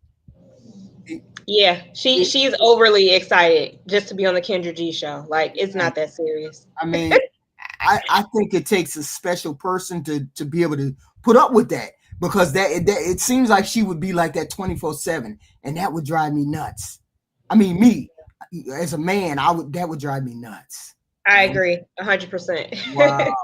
Yeah, she's overly excited just to be on the Kendra G show. Like, it's not that serious. I mean, I think it takes a special person to be able to put up with that, because that it seems like she would be like that 24/7, and that would drive me nuts. I mean, me as a man, that would drive me nuts. I agree 100%. Wow.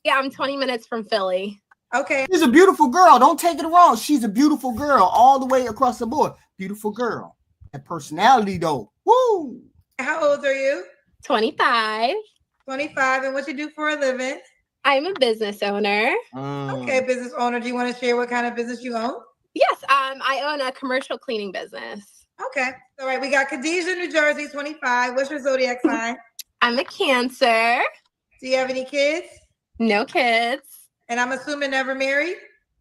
Yeah, I'm 20 minutes from Philly. Okay. She's a beautiful girl. Don't take it wrong. She's a beautiful girl all the way across the board. Beautiful girl. That personality though. Woo. How old are you? 25. 25. And what you do for a living? I'm a business owner. Okay, business owner. Do you want to share what kind of business you own? Yes, I own a commercial cleaning business. Okay. All right. We got Khadijah, New Jersey, 25. What's your zodiac sign? I'm a Cancer. Do you have any kids? No kids. And I'm assuming never married?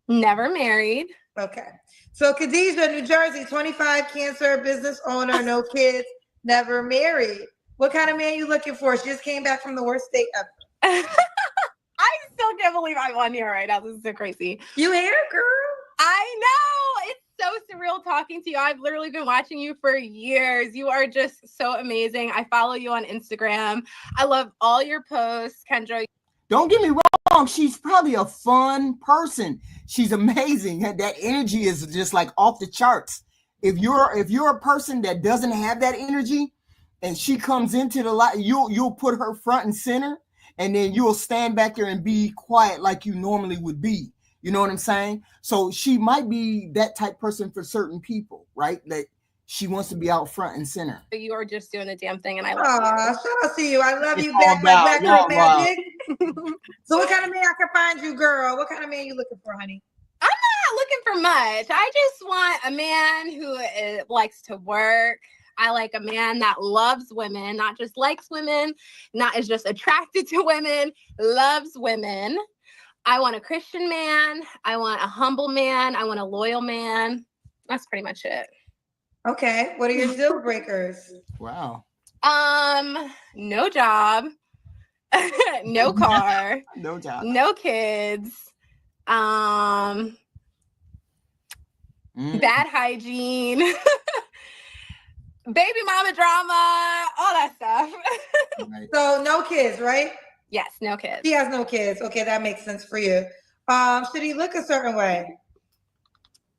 Never married. Okay. So Khadijah, New Jersey, 25, Cancer, business owner, no kids, never married. What kind of man you looking for? She just came back from the worst state ever. I still can't believe I'm on here right now. This is so crazy. You here, girl? I know. It's so surreal talking to you. I've literally been watching you for years. You are just so amazing. I follow you on Instagram. I love all your posts, Kendra. Don't get me wrong. She's probably a fun person. She's amazing. That energy is just like off the charts. If you're a person that doesn't have that energy, and she comes into the light, you'll put her front and center, and then you'll stand back there and be quiet like you normally would be. You know what I'm saying? So she might be that type person for certain people, right? That she wants to be out front and center. You are just doing the damn thing, and I love you. Shout out to you. I love It's you all back like about Black Girl y'all, Magic. So what kind of man I can find you, girl? What kind of man you looking for, honey? I'm not looking for much. I just want a man who likes to work. I like a man that loves women, not just likes women, not is just attracted to women, loves women. I want a Christian man. I want a humble man. I want a loyal man. That's pretty much it. Okay. What are your deal breakers? Wow. No job. No car. No job. No kids. Bad hygiene. Baby mama drama, all that stuff. Right. So no kids, right? Yes, no kids. He has no kids. Okay, that makes sense for you. Should he look a certain way?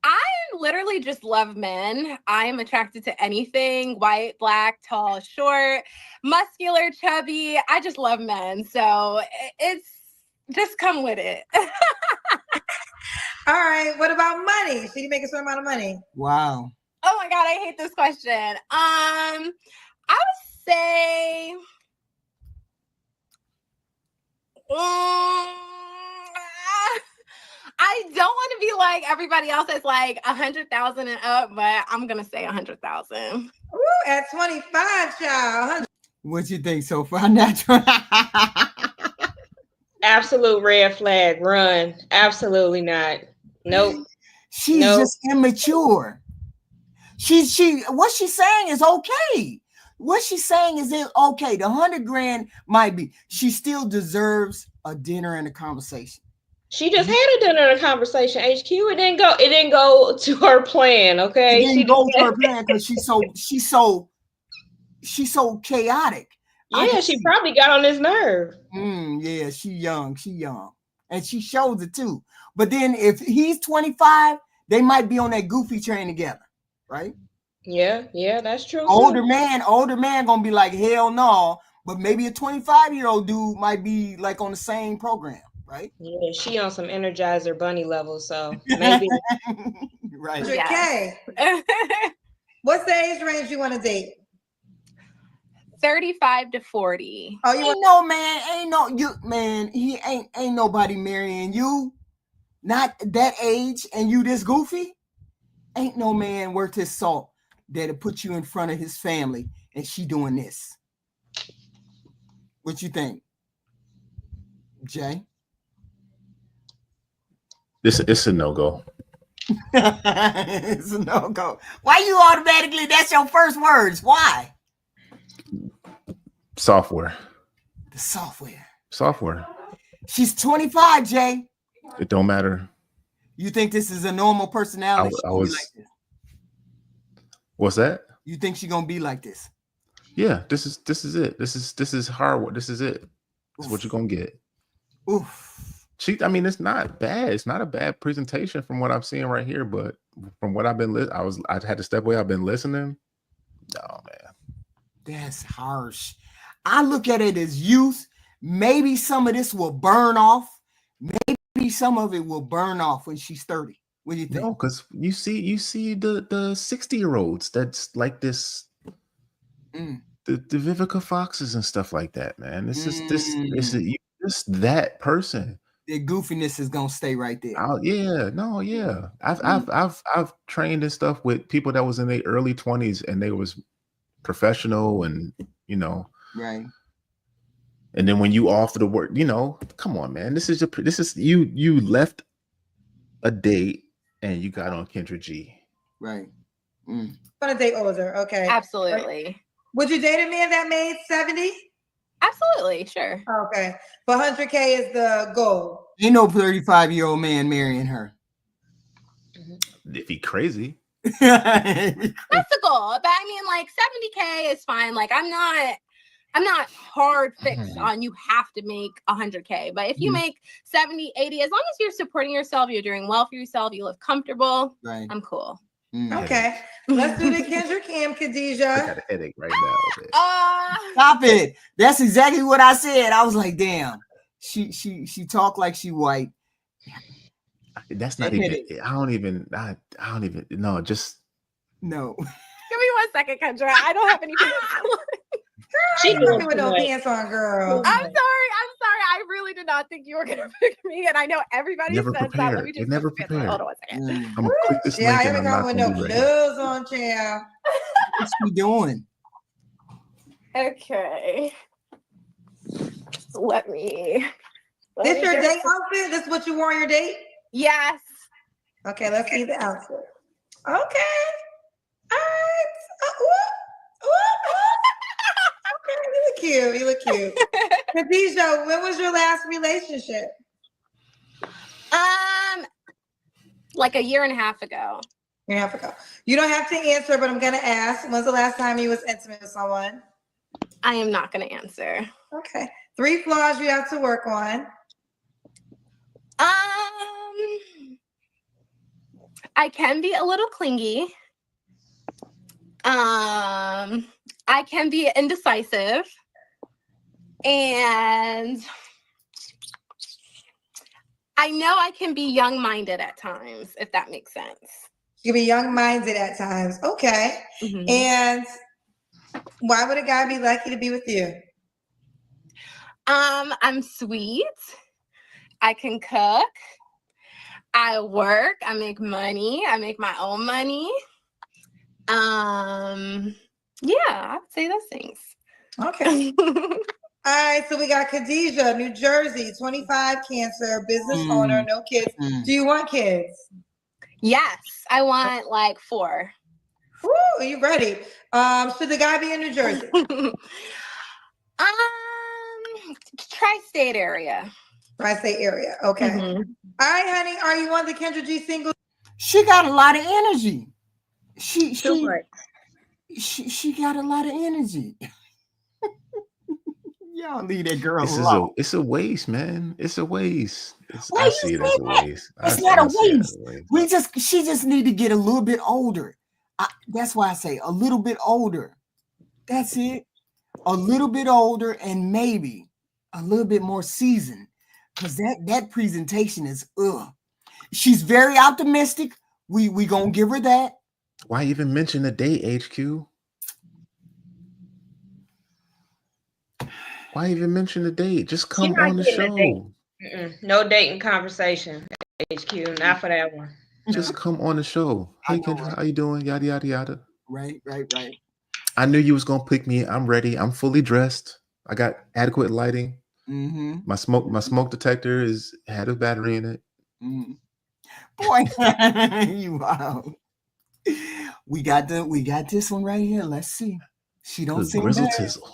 I literally just love men. I am attracted to anything white, black, tall, short, muscular, chubby. I just love men. So it's just come with it. All right. What about money? Should he make a certain amount of money? Wow. Oh my God, I hate this question. I would say I don't want to be like everybody else that's like 100,000 and up, but I'm gonna say 100,000. Ooh, at 25, child. What you think so far, Natural? Absolute red flag. Run. Absolutely not. Nope. She's just immature. She what she's saying is okay. What she's saying is okay. The 100 grand might be. She still deserves a dinner and a conversation. She just had a dinner and a conversation. HQ. It didn't go to her plan. Okay. It didn't go to her plan because she's so chaotic. Yeah, she probably got on his nerve. Yeah, she young, and she shows it too. But then if he's 25, they might be on that goofy train together. Right? Yeah, that's true. Older man gonna be like, hell no. But maybe a 25-year-old dude might be like on the same program, right? Yeah, she on some Energizer Bunny level, so maybe. Right. 100K. What's the age range you want to date? 35 to 40. Oh, he ain't nobody marrying you. Not that age, and you this goofy. Ain't no man worth his salt that'll put you in front of his family and she doing this. What you think, Jay? It's a no-go. It's a no-go. Why you automatically, that's your first words? Why? Software. The software. Software. She's 25, Jay. It don't matter. You think this is a normal personality? I was. Like this? What's that? You think she's gonna be like this? Yeah, this is it. This is hard work. This is it. This is what you're gonna get. Oof. I mean, it's not bad. It's not a bad presentation from what I'm seeing right here. But from what I've been, I had to step away. I've been listening. No, man. That's harsh. I look at it as youth. Maybe some of this will burn off. Maybe some of it will burn off when she's 30. What do you think? No, because you see the 60-year-olds that's like this, the Vivica Foxes and stuff like that, man. This is just that person. The goofiness is gonna stay right there. I've trained and stuff with people that was in their early 20s and they was professional and right. And then when you offer the work, come on, man. This is you left a date and you got on Kendra G. Right. I'm gonna date older. Okay. Absolutely. Right. Would you date a man that made 70? Absolutely, sure. Okay. But 100K is the goal. Ain't no 35-year-old man marrying her. If he crazy. That's the goal. But I mean, like 70K is fine. Like I'm not hard fixed on you have to make 100K. But if you make 70, 80, as long as you're supporting yourself, you're doing well for yourself, you live comfortable, right. I'm cool. Okay. Let's do the Kendra Cam, Khadijah. I got a headache right now. Stop it. That's exactly what I said. I was like, damn. She talked like she white. That's not even. I don't even. No, just no. Give me 1 second, Kendra. I don't have any pants on. She doing with no pants on, girl. I'm sorry. I really did not think you were gonna pick me, and I know everybody says that. Let me just never prepared. Hold on 1 second. I'm gonna click this link I and haven't I'm got not with gonna no be ready. clothes on, child. What's she doing? Okay. Let me This your date outfit? This is what you wore on your date? Yes. Okay, let's see the outfit. Okay. All right. Okay, you look cute. Khadijah, when was your last relationship? Like a year and a half ago. You don't have to answer, but I'm gonna ask. When's the last time you was intimate with someone? I am not gonna answer. Okay. 3 flaws you have to work on. I can be a little clingy. I can be indecisive. And I know I can be young-minded at times, if that makes sense. You can be young-minded at times. Okay. And why would a guy be lucky to be with you? I'm sweet. I can cook. I work. I make money. I make my own money. Yeah, I would say those things. Okay. All right, so we got Khadijah, New Jersey, 25, Cancer, business owner, no kids. Do you want kids? Yes, I want like 4. Woo, are you ready? Should the guy be in New Jersey? Tri-state area. Tri-state area, okay. All right, honey, are you on the Kendra G single? She got a lot of energy. She got a lot of energy. Y'all leave that girl alone. It's a waste, man. It's a waste. Why I you see it say as a that? waste. It's not a waste. She just need to get a little bit older. That's why I say a little bit older. That's it. A little bit older and maybe a little bit more seasoned. Because that presentation is She's very optimistic. We gonna give her that. Why even mention the date, HQ? Why even mention the date? Just come on the show. No dating conversation, HQ. Not for that one. Just come on the show. Hey, Kendra, how you doing? Yada, yada, yada. Right. I knew you was going to pick me. I'm ready. I'm fully dressed. I got adequate lighting. My smoke detector had a battery in it. Boy, you wow. We got this one right here. Let's see. She don't seem grizzle bad. tizzle.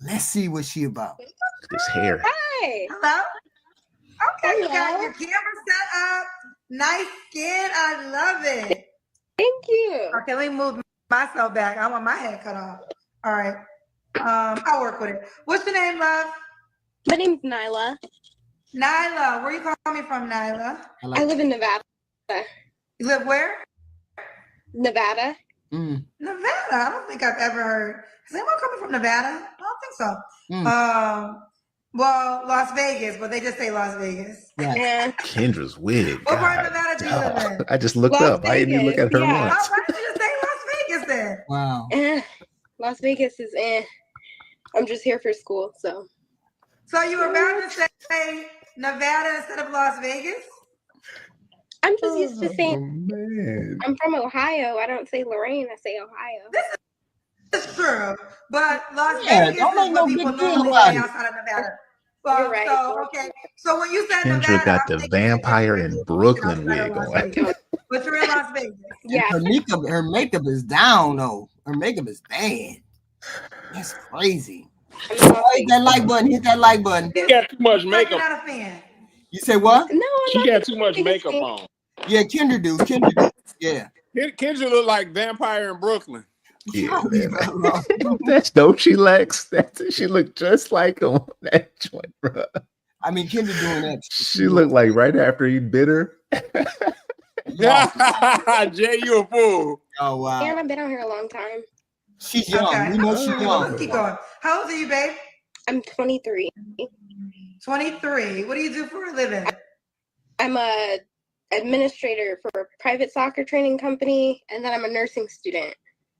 Let's see what she about. This hair. Hey. Hello? Okay, you got your camera set up. Nice skin. I love it. Thank you. Okay, let me move myself back. I want my head cut off. All right. I'll work with it. What's your name, love? My name's Nyla. Nyla, where you calling me from, Nyla? I live in Nevada. You live where? Nevada. Nevada. I don't think I've ever heard. Is anyone coming from Nevada? I don't think so. Well, Las Vegas, but they just say Las Vegas. Yeah. Kendra's wig. What part God, of Nevada do you live in? I just looked Las up. I didn't even look Vegas, at her yeah. once. Why did you just say Las Vegas then? Wow. Las Vegas is I'm just here for school, so. So you were about to say Nevada instead of Las Vegas? I'm just used to saying, man. I'm from Ohio. I don't say Lorraine, I say Ohio. This is true, but Las Yeah, Vegas don't is make what no people big deal normally about say it. outside of Nevada. You're right. So, okay. So when you said Kendra Nevada, got I the was thinking that vampire you're in in Brooklyn outside of wig Las on. Vegas. But you're in Las Vegas. Yeah. Her makeup is down though. Her makeup is bad. That's crazy. Hit that like button. Hit that like button. She got too much You're makeup. not a fan. You say what? No, She got too much makeup on. Yeah, Kendra do. Kendra do. Yeah. Kendra look like vampire in Brooklyn. Yeah, that's dope. She likes that. She looked just like him on that joint, bro. I mean, Kendra doing that. She looked like right after he bit her. Jay, you a fool. Oh wow. And I've been out here a long time. She's young. Okay. We know she's young. Let's keep going. How old are you, babe? I'm 23. 23. What do you do for a living? I'm a administrator for a private soccer training company, and then I'm a nursing student.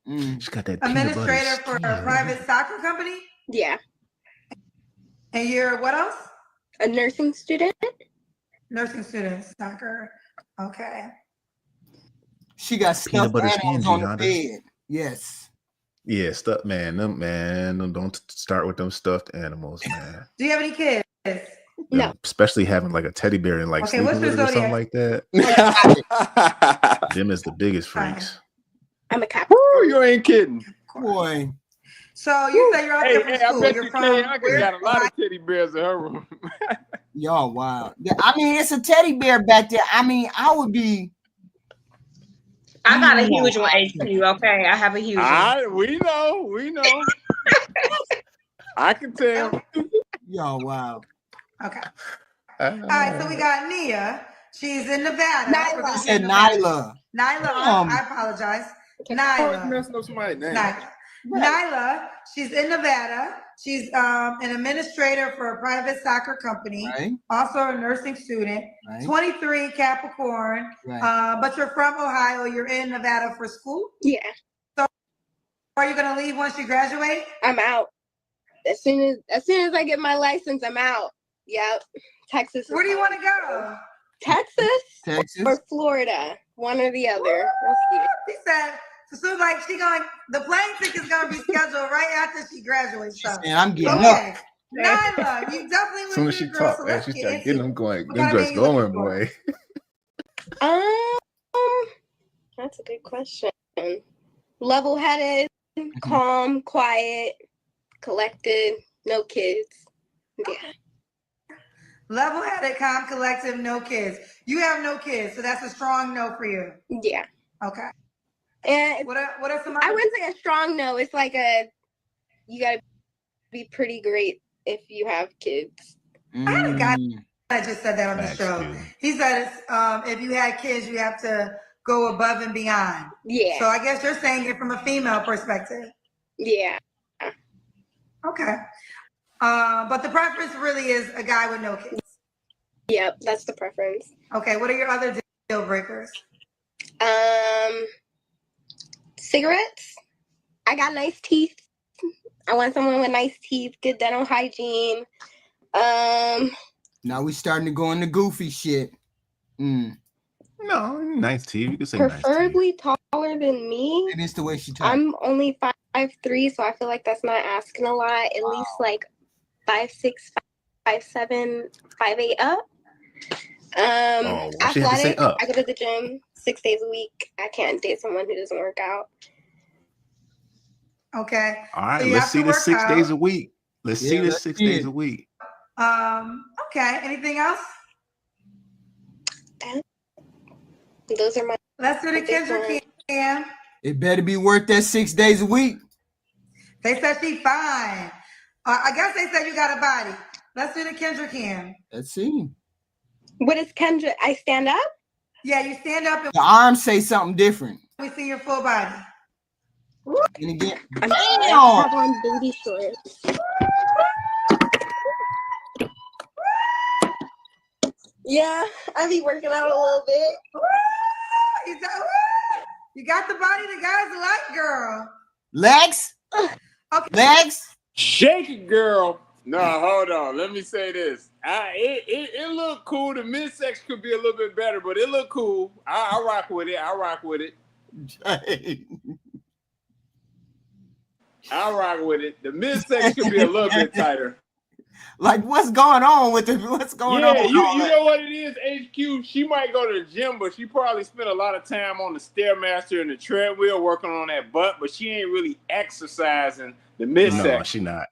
She's got that Administrator for a private soccer company? Yeah. And you're what else? A nursing student. Nursing student, soccer. Okay. She got Peanut stuffed butter animals skin, on the Honda. bed. Yes. Yeah, stuff, man. Them don't start with them stuffed animals, man. Do you have any kids? No. Especially having like a teddy bear and like Okay, sleeping what's your with it or something zodiac? like that. Them is the biggest freaks. I'm a Capricorn. Woo, you ain't kidding. Boy. So you say you're out there from I school. bet You're you from Kay got a lot of teddy bears in her room. Y'all, wow. I mean, it's a teddy bear back there. I mean, I would be. I got a huge one, HQ. Okay, I have a huge one. We know. I can tell. Yo, wow. Okay. All right, so we got Nia. She's in Nevada. I said Nyla. Nyla, I apologize. Nyla. Messing up somebody's name. Nyla, she's in Nevada. She's an administrator for a private soccer company. Right. Also a nursing student. Right. 23, Capricorn. Right. But you're from Ohio. You're in Nevada for school. Yeah. So are you gonna leave once you graduate? I'm out. As soon as I get my license, I'm out. Yep. Texas. Where do you want to go? Texas or Florida, one or the other. We'll see. She said, so like the plane ticket's gonna be scheduled right after she graduates. So. And I'm getting up. Nyla, you definitely As soon as she talks, man, she started getting them going. Them just going, boy. That's a good question. Level-headed, calm, quiet, collected, no kids. Yeah. Level-headed, calm, collective, no kids. You have no kids, so that's a strong no for you. Yeah. Okay. And what are some? I wouldn't say a strong no. It's like you gotta be pretty great if you have kids. I had a guy that just said that on the show. He said if you had kids, you have to go above and beyond. Yeah. So I guess you're saying it from a female perspective. Yeah. Okay. But the preference really is a guy with no kids. Yep, that's the preference. Okay, what are your other deal breakers? Cigarettes. I got nice teeth. I want someone with nice teeth, good dental hygiene. Now we starting to go into goofy shit. No, nice teeth. You can say preferably taller than me. And it's the way she talks. I'm only 5'3", so I feel like that's not asking a lot. At least like 5'6", 5'7", 5'8" up. Athletic. I go to the gym 6 days a week. I can't date someone who doesn't work out. Okay. All right, let's see this 6 days a week. Let's see this 6 days a week. Okay. Anything else? Those are my. Let's do the Kendra Cam. It better be worth that 6 days a week. They said she fine. I guess they said you got a body. Let's do the Kendra cam. Let's see. What is Kendra? I stand up? Yeah, you stand up and The arms say something different. we see your full body. And again, I damn. have on baby shorts. Yeah, I be working out a little bit. You got the body the guys like, girl. Legs? Okay. Legs? Shake it, girl. No, hold on. Let me say this. It look cool. The midsection could be a little bit better, but it look cool. I rock with it. I rock with it. I rock with it. The midsection could be a little bit tighter. Like, what's going on with it? What's going on? Yeah, you know what it is, HQ? She might go to the gym, but she probably spent a lot of time on the Stairmaster and the treadmill working on that butt, but she ain't really exercising the midsection. No, she not.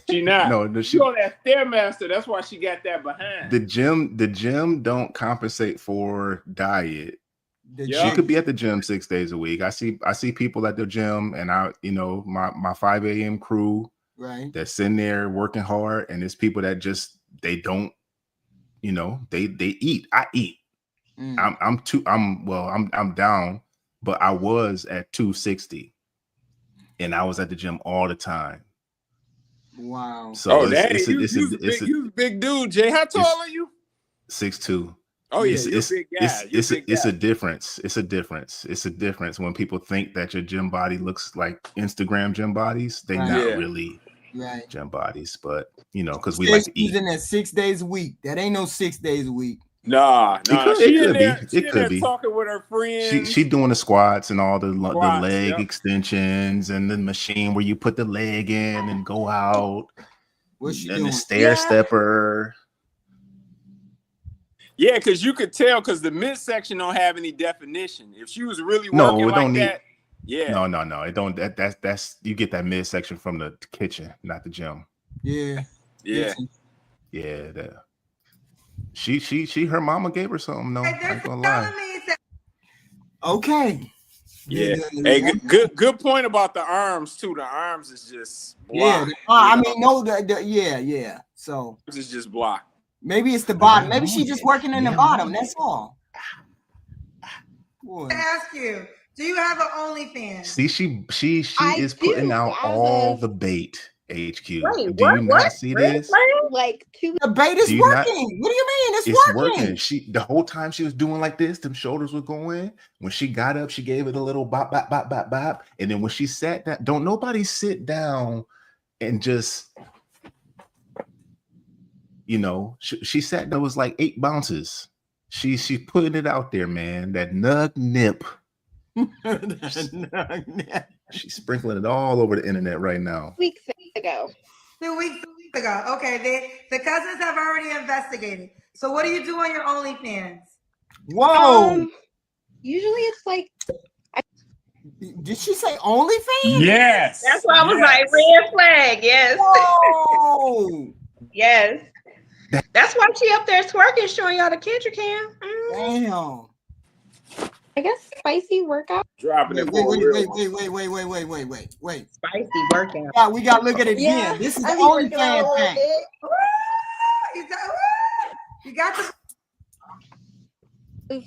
She not. No, she on that Stairmaster. That's why she got that behind. The gym don't compensate for diet. Yeah. She could be at the gym 6 days a week. I see people at the gym, and my 5 a.m. crew, right, that's sitting there working hard, and there's people that just they don't, they eat. I eat. I'm down, but I was at 260, and I was at the gym all the time. Wow. So you a big dude, Jay. How tall are you? 6'2". Oh yeah, you're a big guy. It's a difference. It's a difference. It's a difference when people think that your gym body looks like Instagram gym bodies. They not really gym bodies, but because we like to eat. Using that 6 days a week. That ain't no 6 days a week. Nah. It could be. Talking with her friends. She doing the squats and all the leg extensions and the machine where you put the leg in and go out. What's she and doing? The stair stepper. Yeah, because you could tell because the midsection don't have any definition. If she was really working that. No. It don't. That's you get that midsection from the kitchen, not the gym. Yeah. She her mama gave her something. No, I ain't gonna lie. Okay. Yeah. Hey, good point about the arms too. The arms is just blocked. Yeah. So it's just blocked. Maybe it's the bottom. Maybe she's just working in the bottom. That's all. I ask you, do you have an OnlyFans? See, she is putting out all the bait. HQ. Wait, do you not see this? The bait is working. What do you mean? It's working. The whole time she was doing like this, them shoulders were going. When she got up, she gave it a little bop, bop, bop, bop, bop. And then when she sat down, don't nobody sit down and just. She sat there was like 8 bounces. She putting it out there, man. That nug nip. She's sprinkling it all over the internet right now. 2 weeks ago. 2 weeks ago. Okay, the cousins have already investigated. So what do you do on your OnlyFans? Whoa. Usually it's like. Did she say OnlyFans? Yes. That's why I was like red flag. Yes. Whoa. Yes. That's why she up there twerking, showing y'all the Kendra cam. Damn. I guess spicy workout. Dropping it. Wait. Spicy workout. Yeah, we gotta look at it again. This is the OnlyFans thing. You got the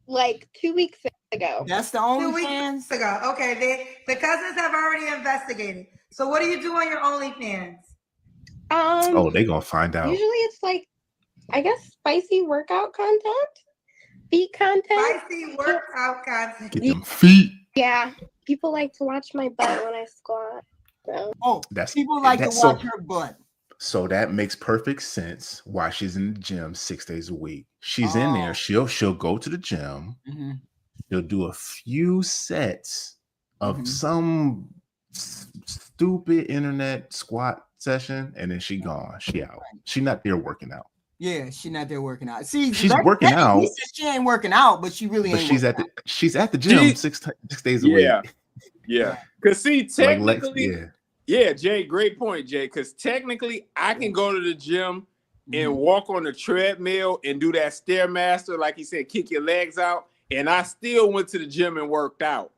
like 2 weeks ago. That's the 2 weeks OnlyFans ago. Okay, the cousins have already investigated. So what do you do on your OnlyFans? They gonna find out. Usually it's like, I guess, spicy workout content, feet content. Spicy workout content. Get them feet. Yeah, people like to watch my butt when I squat. So. People like to watch her butt. So that makes perfect sense why she's in the gym 6 days a week. She's in there. She'll go to the gym. Mm-hmm. She'll do a few sets of some stupid internet squat session, and then she gone. She out. She not there working out. Yeah, she not there working out. See, she's working out. She ain't working out, but she really ain't. She's at the gym 6 days a week. Yeah. Because see, technically, Jay, great point, Jay. Because technically, I can go to the gym and walk on the treadmill and do that Stairmaster, like he said, kick your legs out, and I still went to the gym and worked out.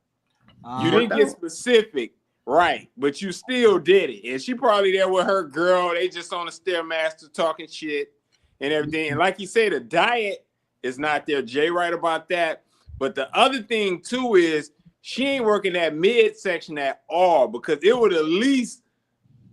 You didn't get specific. Right, but you still did it. And she probably there with her girl. They just on the Stairmaster talking shit and everything. And like you say, the diet is not there. Jay right about that. But the other thing too is she ain't working that midsection at all, because it would at least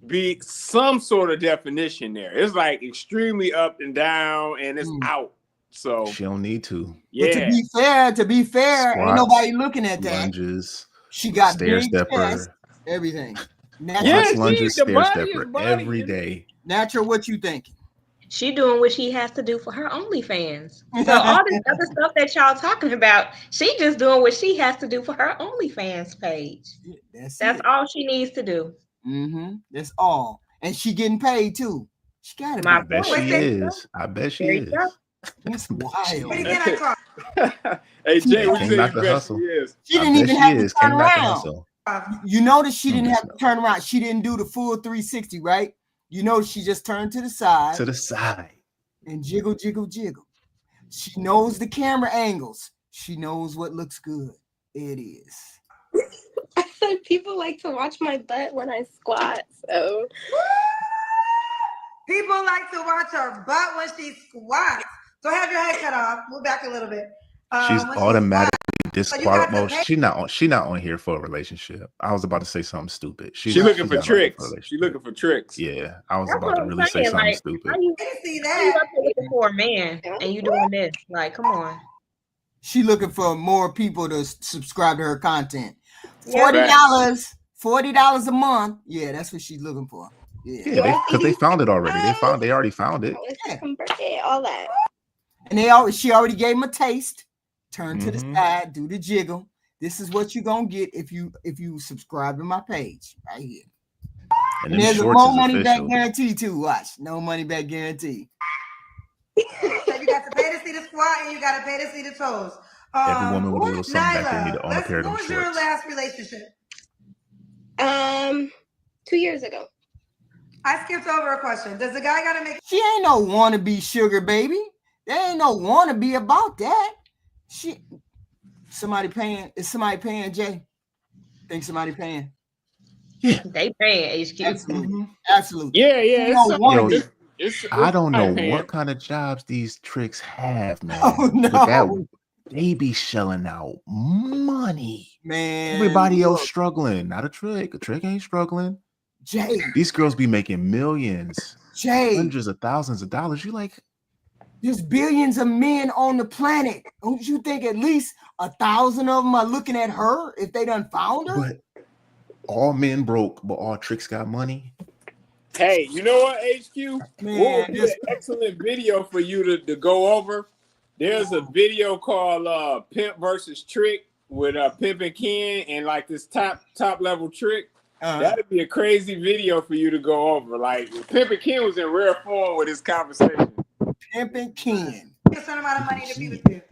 be some sort of definition there. It's like extremely up and down and it's out. So she don't need to. But to be fair, ain't nobody looking at that. Lunges. She got stair big stepper. chest, everything. Natural lunges, stair stepper every day. Natural, what you thinking? She doing what she has to do for her OnlyFans. So all this other stuff that y'all talking about, she just doing what she has to do for her OnlyFans page. That's all she needs to do. That's all. And she getting paid too. She got it. I bet she is. I bet she is. That's wild. Hey Jay, what King you knock think the best hustle. she is? She didn't even have to turn around. Hustle. You notice she didn't have to turn around. She didn't do the full 360, right? You know, she just turned to the side. To the side. And jiggle, jiggle, jiggle. She knows the camera angles. She knows what looks good. It is. I said people like to watch my butt when I squat, so. People like to watch her butt when she squats. So have your head cut off. Move back a little bit. She's automatically disqualified. So Well, she's not on here for a relationship. I was about to say something stupid. She's looking for tricks. She's looking for tricks. Yeah, I was about to really say something stupid. How you looking for a man and you doing this? Like, come on. She looking for more people to subscribe to her content. $40 a month. Yeah, that's what she's looking for. Yeah, because they found it already. They already found it. All that. And she already gave him a taste. Turn to the side, do the jiggle. This is what you're gonna get if you subscribe to my page right here. And there's a no money back guarantee too. Watch, no money back guarantee. So you got to pay to see the squat and you got to pay to see the toes. Every woman with a little something back there need to own a pair of them shorts. What was your last relationship? 2 years ago. I skipped over a question. Does the guy gotta make? She ain't no wannabe sugar baby. There ain't no wannabe about that. Somebody paying? Is somebody paying, Jay? Think somebody paying? Yeah, they paying HQ. Absolutely. Yeah. I don't know what kind of jobs these tricks have, man. Oh, no. But they be shelling out money. Man. Everybody else struggling. Not a trick. A trick ain't struggling. Jay. These girls be making millions. Jay. Hundreds of thousands of dollars. You like... There's billions of men on the planet. Don't you think at least 1,000 of them are looking at her if they done found her? But all men broke, but all tricks got money. Hey, you know what, HQ? What would be an excellent video for you to go over? There's a video called Pimp versus Trick with Pimp and Ken and like this top level trick. That'd be a crazy video for you to go over. Like Pimp and Ken was in rare form with his conversation. Pimp and Ken. A certain amount of money to be with you.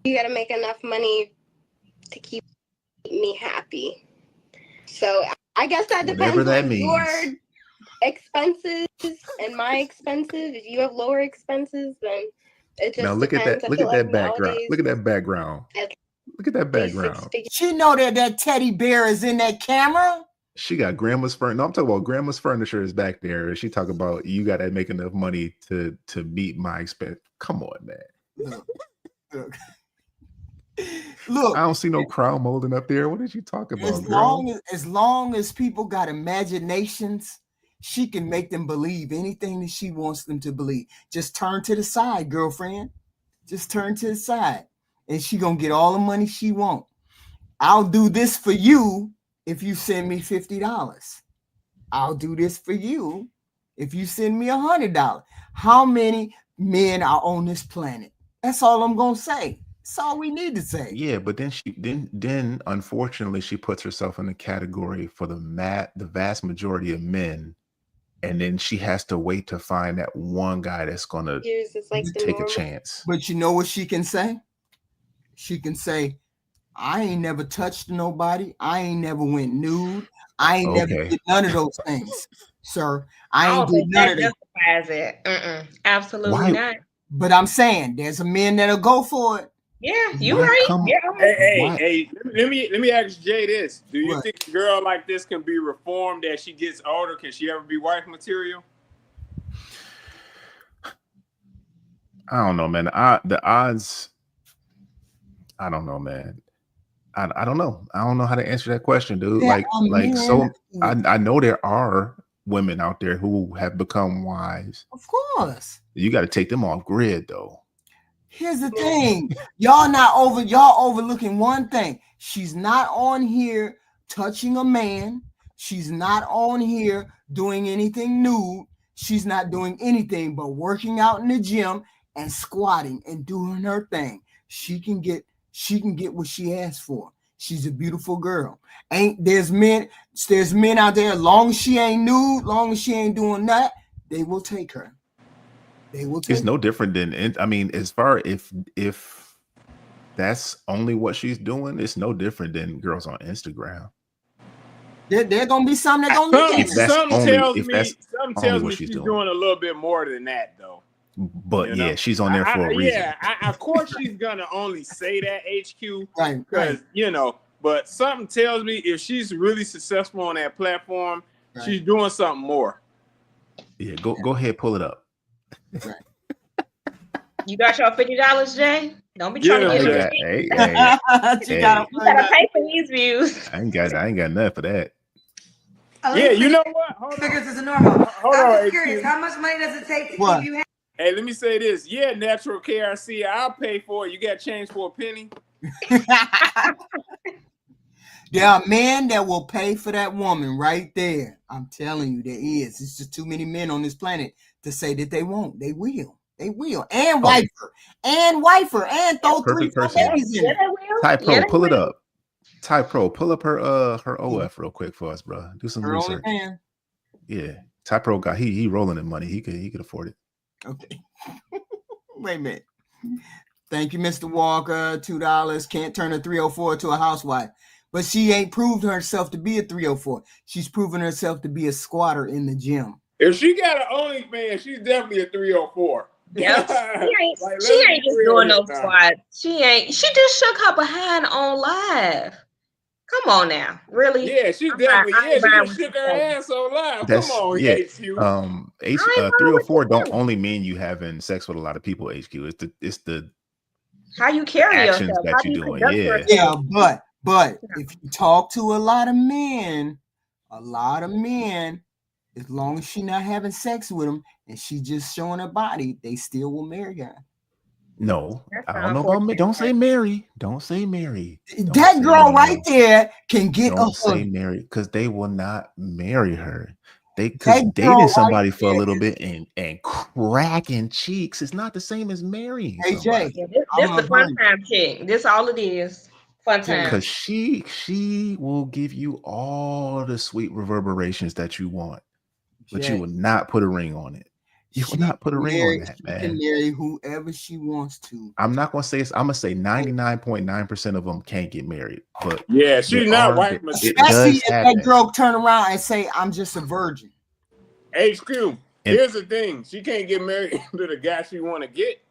You gotta make enough money to keep me happy. So I guess that depends on your expenses and my expenses. If you have lower expenses, then it just now look at that. Look at that background. Look at that background. Look at that background. She know that teddy bear is in that camera. She got grandma's furniture. No, I'm talking about grandma's furniture is back there. She talk about you got to make enough money to meet my expense. Come on, man. Look. I don't see no crown molding up there. What did you talk about? As long as people got imaginations, she can make them believe anything that she wants them to believe. Just turn to the side, girlfriend. Just turn to the side, and she gonna get all the money she want. I'll do this for you. If you send me $50, I'll do this for you. If you send me $100, how many men are on this planet? That's all I'm gonna say. That's all we need to say. Yeah, but then unfortunately she puts herself in the category for the vast majority of men, and then she has to wait to find that one guy that's gonna take a chance. But you know what she can say? She can say, I ain't never touched nobody. I ain't never went nude. I ain't never did none of those things, sir. I ain't did none of that. Justifies it. Absolutely not. But I'm saying there's a men that'll go for it. Yeah, you right. Yeah, Hey, let me ask Jay this. Do you think a girl like this can be reformed as she gets older? Can she ever be wife material? I don't know, man. The odds, I don't know, man. I don't know. I don't know how to answer that question, dude. I know there are women out there who have become wise. Of course. You got to take them off grid, though. Here's the thing. Y'all overlooking one thing. She's not on here touching a man. She's not on here doing anything nude. She's not doing anything but working out in the gym and squatting and doing her thing. She can get what she asked for. She's a beautiful girl. There's men out there, long as she ain't nude, long as she ain't doing that, they will take her. It's no different than, I mean, as far if that's only what she's doing, it's no different than girls on Instagram. They're gonna be some that gonna look at her. Something tells me she's doing a little bit more than that, though. But yeah, she's on there for a reason. Of course she's gonna only say that, HQ, because but something tells me if she's really successful on that platform, she's doing something more. Yeah, go ahead, pull it up. You got your $50, Jay? Don't be trying to get it. You gotta pay for these views. I ain't got nothing for that. Yeah, you know what? Figures is normal. I'm just curious, how much money does it take to keep you happy? Hey, let me say this. Yeah, natural KRC, I'll pay for it. You got change for a penny? There are men that will pay for that woman right there. I'm telling you, there is. It's just too many men on this planet to say that they won't. They will. They will. And wife her. And throw 3 babies in. Ty Pro, pull it up. Ty Pro, pull up her OF real quick for us, bro. Do some research. Yeah. Ty Pro got he rolling in money. He could afford it. Okay. Wait a minute. Thank you, Mr. Walker. $2. Can't turn a 304 to a housewife. But she ain't proved herself to be a 304. She's proven herself to be a squatter in the gym. If she got an OnlyFans, she's definitely a 304. Yep. She ain't just doing no squats. She just shook her behind on live. Come on now. Really? Yeah, she just shook her ass on live. Come on, HQ. 304 don't only mean you having sex with a lot of people, HQ. It's the how you carry actions yourself. that you're doing. Yeah, but if you talk to a lot of men, as long as she not having sex with them and she just showing her body, they still will marry her. No, I don't know about me. Don't say Mary. Don't say Mary. That girl right there can get a husband. Don't say Mary, because they will not marry her. Because dating somebody for a little bit and cracking cheeks is not the same as marrying somebody. This the fun time chick. This all it is. Fun time. Because she will give you all the sweet reverberations that you want, but you will not put a ring on it. You will not put a ring on that, man. She can marry whoever she wants to. I'm not gonna say I'm gonna say 99.9% of them can't get married. But yeah, she's not white. Especially if that girl turn around and say, "I'm just a virgin." HQ. Here's the thing: she can't get married to the guy she want to get.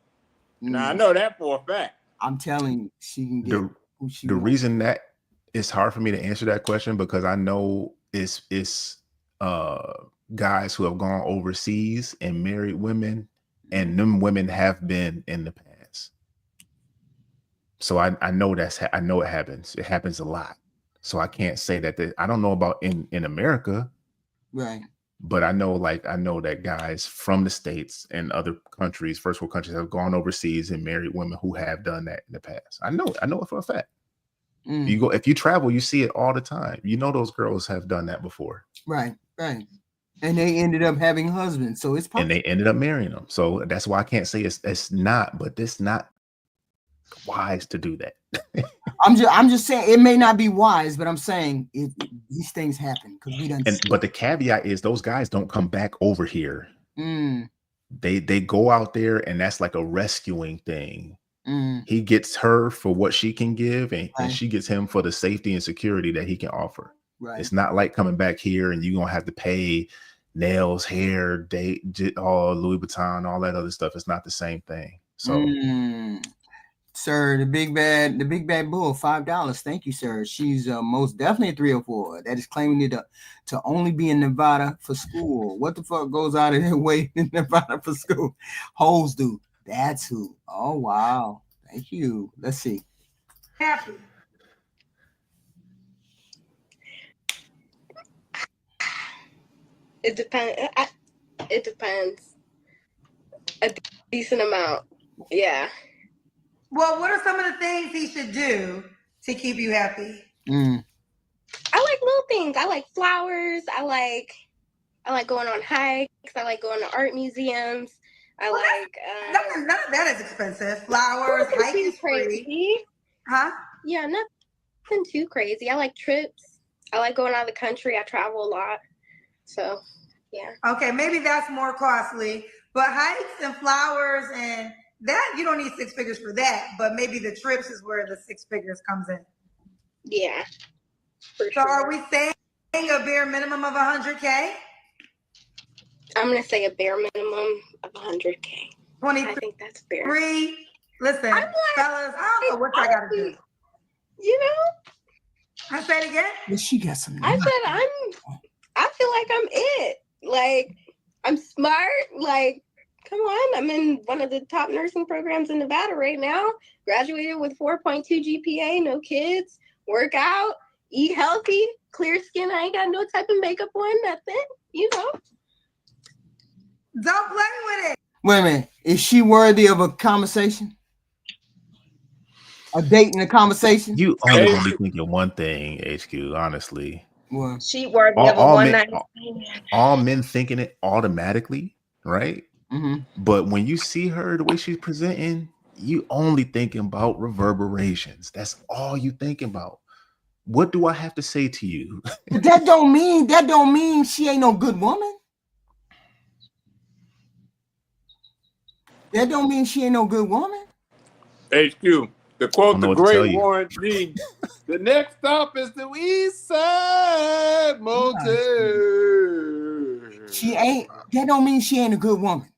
Now I know that for a fact. I'm telling you, she can get who she the wants. reason that it's hard for me to answer that question because I know it's guys who have gone overseas and married women, and them women have been in the past. So I know I know it happens. It happens a lot. So I can't say that I don't know about in America, right? But I know that guys from the States and other countries, first world countries, have gone overseas and married women who have done that in the past. I know it for a fact. If you travel, you see it all the time. You know those girls have done that before. Right. And they ended up having husbands, so it's possible. And they ended up marrying them. So that's why I can't say it's not, but it's not wise to do that. I'm just saying it may not be wise, but I'm saying these things happen because we don't. But the caveat is those guys don't come back over here. They go out there, and that's like a rescuing thing. He gets her for what she can give, and she gets him for the safety and security that he can offer. Right. It's not like coming back here and you're gonna have to pay nails, hair, date, all Louis Vuitton, all that other stuff. It's not the same thing. So Sir, the big bad bull, $5. Thank you, sir. She's most definitely a 304. That is claiming it to only be in Nevada for school. What the fuck goes out of their way in Nevada for school? Hoes do. That's who. Oh wow. Thank you. Let's see. Happy. It depends. It depends. A decent amount. Yeah. Well, what are some of the things he should do to keep you happy? I like little things. I like flowers. I like going on hikes. I like going to art museums. None of that is expensive. Flowers, hiking is free. Huh? Yeah, nothing too crazy. I like trips. I like going out of the country. I travel a lot. So, yeah. Okay, maybe that's more costly. But hikes and flowers and that, you don't need 6 figures for that. But maybe the trips is where the 6 figures comes in. Yeah. So are we saying a bare minimum of 100K? I'm going to say a bare minimum of 100K. 23. I think that's fair. Listen, fellas, I don't know what I got to do. You know? I say it again? Well, she got some. I said I feel like I'm it. Like, I'm smart. Like, come on. I'm in one of the top nursing programs in Nevada right now. Graduated with 4.2 GPA, no kids, work out, eat healthy, clear skin. I ain't got no type of makeup on, nothing, you know. Don't play with it. Wait a minute. Is she worthy of a conversation? A date and a conversation? You only gonna be thinking one thing, HQ, honestly. What? She worthy of a one night stand. All men thinking it automatically, right? Mm-hmm. But when you see her the way she's presenting, you only thinking about reverberations. That's all you thinking about. What do I have to say to you? That don't mean she ain't no good woman. That don't mean she ain't no good woman. HQ, to quote the great you. Warren G, the next stop is the East Side Motel. She ain't. That don't mean she ain't a good woman.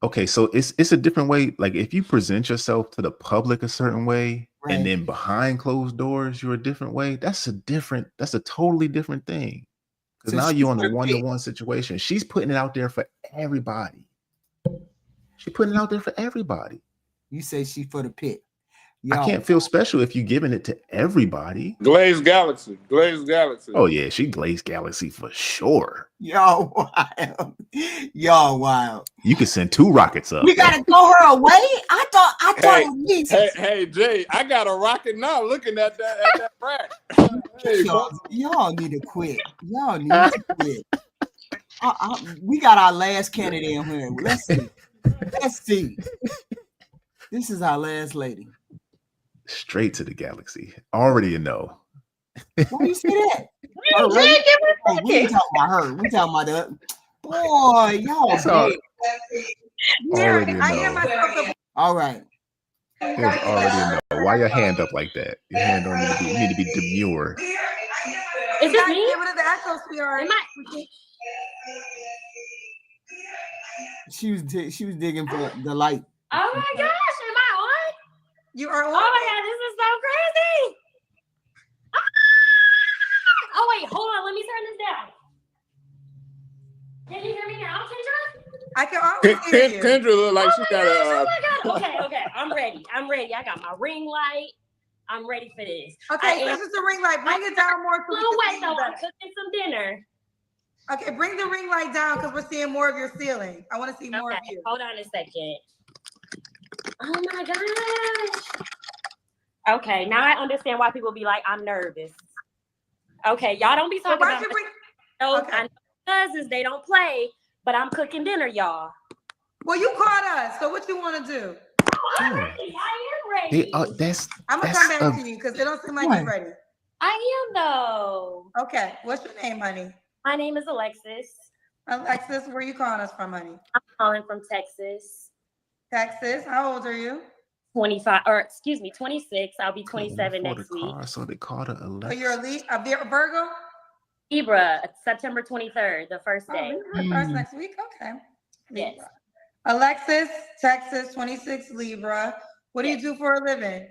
Okay, so it's a different way. Like if you present yourself to the public a certain way, right, and then behind closed doors you're a different way. That's a totally different thing. Because So now you're on a she's one-to-one situation. She's putting it out there for everybody. She's putting it out there for everybody. You say she for the pit. I can't feel special if you're giving it to everybody. Glazed Galaxy. Oh yeah, she Glazed Galaxy for sure. Y'all wild. Y'all wild. You could send 2 rockets up. We gotta throw her away. I thought. Hey, Jay, I got a rocket now. Looking at that rack. Hey, y'all need to quit. Y'all need to quit. We got our last candidate in here. Let's see. This is our last lady. Straight to the galaxy. Already you know. Why you say that? We ain't talking about her. We talking about the boy. Y'all. Already know. All right. It was already a no. Why your hand up like that? Your hand don't need to be. You need to be demure. Is it me? Give it the echo, sweetheart. She was digging for the light. Oh my gosh, am I on? You are on. Oh my god, this is so crazy. Ah! Oh wait, hold on, let me turn this down. Can you hear me now, Kendra? I can always hear you. Kendra look like she got a. Oh my god. Okay, I'm ready. I got my ring light. I'm ready for this. Okay, this is the ring light. Bring it down more. Wait, though, I'm cooking some dinner. Okay, bring the ring light down because we're seeing more of your ceiling. I want to see more of you. Hold on a second. Oh my gosh. Okay, now I understand why people be like, I'm nervous. Okay, y'all don't be talking about I know cousins, they don't play, but I'm cooking dinner, y'all. Well, you caught us, so what you want to do? I'm ready. I am ready. I'm going to come back to you because it don't seem like you're ready. I am, though. Okay, what's your name, honey? My name is Alexis. Alexis, where are you calling us from, honey? I'm calling from Texas. Texas, how old are you? 26. I'll be 27 next week. So they called her Alexis. So you're a Virgo? Libra, September 23rd, the first day. First next week? Okay. Yes. Alexis, Texas, 26 Libra. What do you do for a living?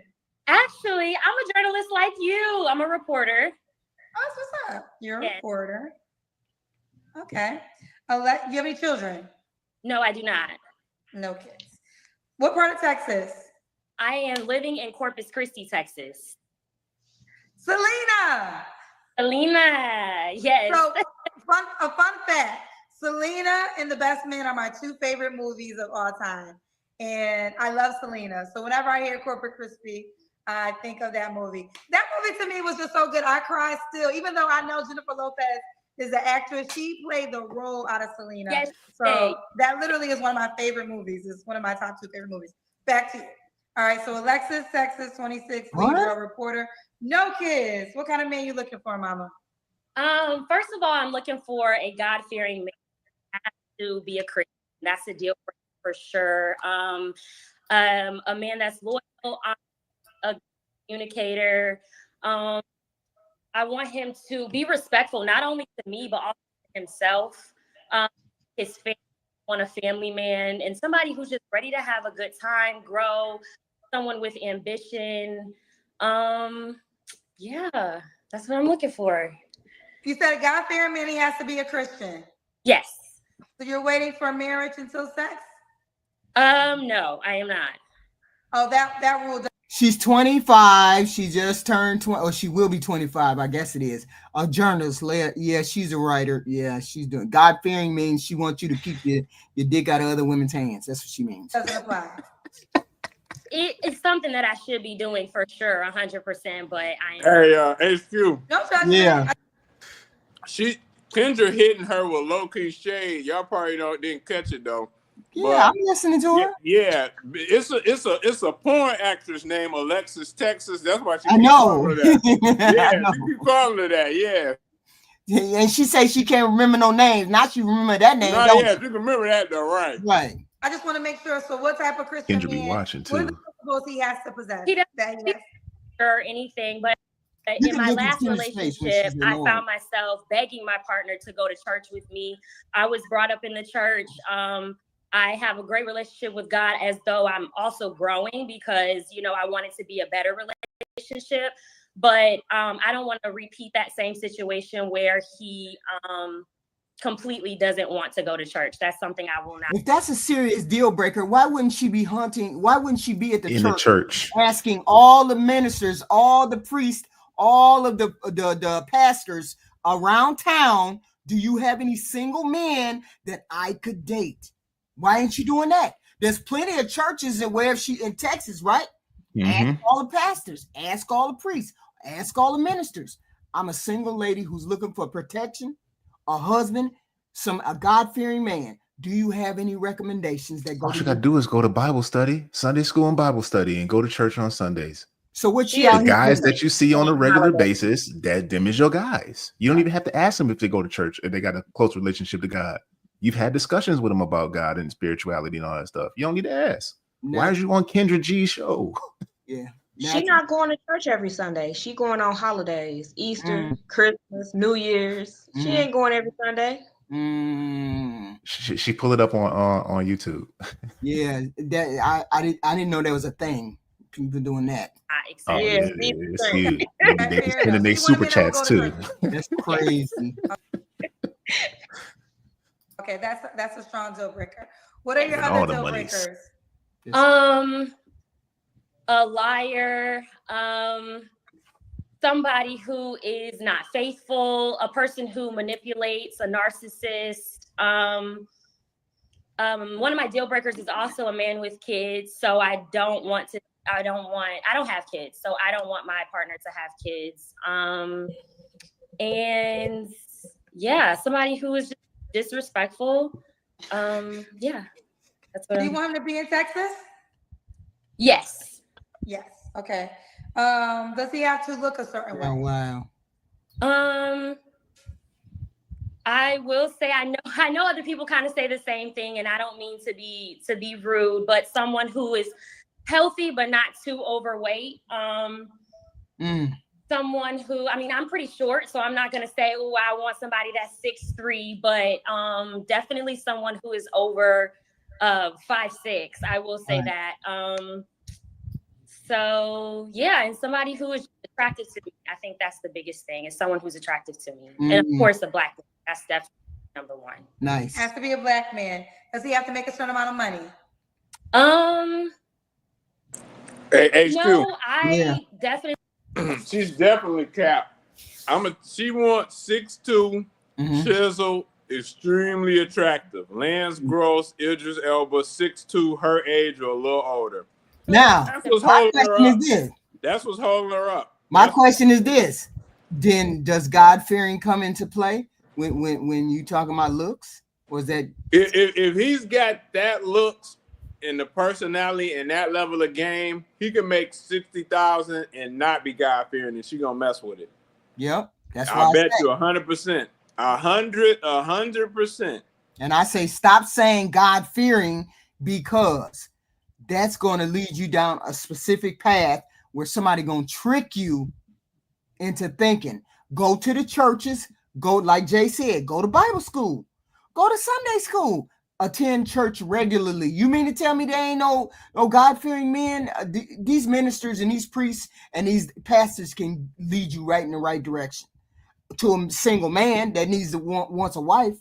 Actually, I'm a journalist like you. I'm a reporter. Oh, that's what's up. You're a reporter. Okay. Do you have any children? No, I do not. No kids. What part of Texas? I am living in Corpus Christi, Texas. Selena. Selena, yes. So, a fun fact. Selena and The Best Man are my two favorite movies of all time. And I love Selena. So whenever I hear Corpus Christi, I think of that movie. That movie to me was just so good. I cry still, even though I know Jennifer Lopez is the actress. She played the role out of Selena. Yes, so that literally is one of my favorite movies. It's one of my top two favorite movies. Back to you. All right. So Alexis, Texas, 26, Libra, reporter. No kids. What kind of man you looking for, mama? First of all, I'm looking for a God-fearing man. I have to be a Christian. That's a deal for sure. A man that's loyal, a communicator. I want him to be respectful, not only to me, but also to himself, his family. I want a family man and somebody who's just ready to have a good time, grow, someone with ambition. Yeah, that's what I'm looking for. You said a God-fearing man, he has to be a Christian. Yes. So you're waiting for marriage until sex? No, I am not. Oh, that rule. She's 25. She just turned 20, or she will be 25. I guess it is. A journalist. Yeah, she's a writer. Yeah, she's doing. God-fearing means she wants you to keep your dick out of other women's hands. That's what she means. Doesn't apply. It's something that I should be doing for sure, 100%. But I am. Hey, HQ. Don't touch yeah. Kendra hitting her with low-key shade. Y'all probably didn't catch it though. Yeah, I'm listening to her. Yeah, it's a porn actress named Alexis Texas. That's why she I know. calling her that. Yeah, she keep calling her that. Yeah. And she say she can't remember no names. Now she remember that name. No, yeah, she can remember that though, right? Right. I just want to make sure. So, what type of Christian Kendra be man? watching What are too. the principles he has to possess? He doesn't that he has? or anything, but in my last relationship, I found myself begging my partner to go to church with me. I was brought up in the church. I have a great relationship with God, as though I'm also growing because, I want it to be a better relationship. But I don't want to repeat that same situation where he completely doesn't want to go to church. That's something I will not. If that's a serious deal breaker, why wouldn't she be hunting? Why wouldn't she be at the church asking all the ministers, all the priests, all of the pastors around town, do you have any single men that I could date? Why ain't she doing that? There's plenty of churches in Texas, right? Mm-hmm. Ask all the pastors, ask all the priests, ask all the ministers. I'm a single lady who's looking for protection, a husband, a God-fearing man. Do you have any recommendations that go? All you gotta do is go to Bible study, Sunday school and Bible study, and go to church on Sundays. So what the guys that you see on a regular basis, them is your guys. You don't even have to ask them if they go to church if they got a close relationship to God. You've had discussions with them about God and spirituality and all that stuff. You don't need to ask. No. Why is you on Kendra G's show? Yeah. She not going to church every Sunday. She going on holidays, Easter, Christmas, New Year's. She ain't going every Sunday. She pull it up on YouTube. Yeah, that I didn't know there was a thing. People doing that. Oh yeah, it's huge. They sending their super chats too. That's crazy. Okay, that's a strong deal breaker. What are your other deal breakers? A liar, somebody who is not faithful, a person who manipulates, a narcissist. One of my deal breakers is also a man with kids. So I don't have kids. So I don't want my partner to have kids. And yeah, somebody who is just disrespectful. Yeah. That's what Do you want him to be in Texas? Yes. Yes. Okay. Does he have to look a certain way? Oh wow. I will say I know other people kind of say the same thing, and I don't mean to be rude, but someone who is healthy but not too overweight. Someone who, I'm pretty short, so I'm not gonna say, oh, I want somebody that's 6'3", but definitely someone who is over 5'6". I will say that. So yeah, and somebody who is attractive to me. I think that's the biggest thing, is someone who's attractive to me. And of course a black man. That's definitely number one. Nice. Has to be a black man. Does he have to make a certain amount of money? No, I definitely. She's definitely capped. She wants 6'2", chisel, extremely attractive. Lance Gross, Idris Elba, 6'2", her age or a little older. Now, that's what's my holding her question up. is this. That's what's holding her up. My question is this. Then does God-fearing come into play when you talking about looks? Was that if he's got that looks and the personality and that level of game, he can make 60,000 and not be God-fearing, and she gonna mess with it. Yep, that's why I bet you 100%, 100%. And I say stop saying God-fearing, because that's going to lead you down a specific path where somebody gonna trick you into thinking. Go to the churches. Go, like Jay said, go to Bible school. Go to Sunday school. Attend church regularly. You mean to tell me there ain't no God-fearing men? These ministers and these priests and these pastors can lead you right in the right direction to a single man that needs to wants a wife,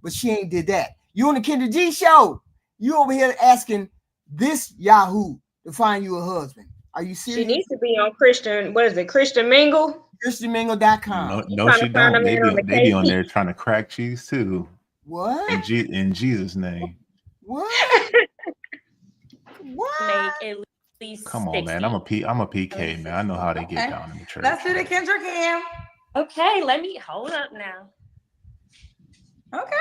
but she ain't did that. You on the Kendra G show. You over here asking this Yahoo to find you a husband. Are you serious? She needs to be on Christian. What is it? Christian Mingle. ChristianMingle.com. No, she don't. They be on there trying to crack cheese too. What? In Jesus' name. What? Make at least. Come on, 60. man. I'm a PK, man. I know how they get down in the church. Let's do the Kendra Cam. Okay, let me hold up now. Okay.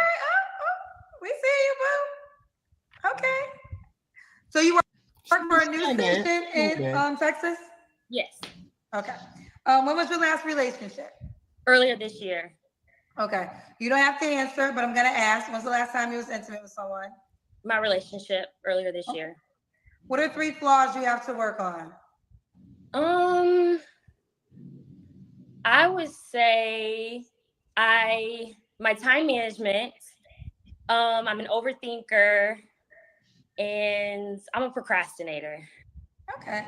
We see you, boo. Okay. So you work for a news station in Texas? Yes. Okay. When was your last relationship? Earlier this year. Okay. You don't have to answer, but I'm gonna ask. When's the last time you was intimate with someone? My relationship earlier this year. What are 3 flaws you have to work on? I would say my time management. I'm an overthinker, and I'm a procrastinator. Okay.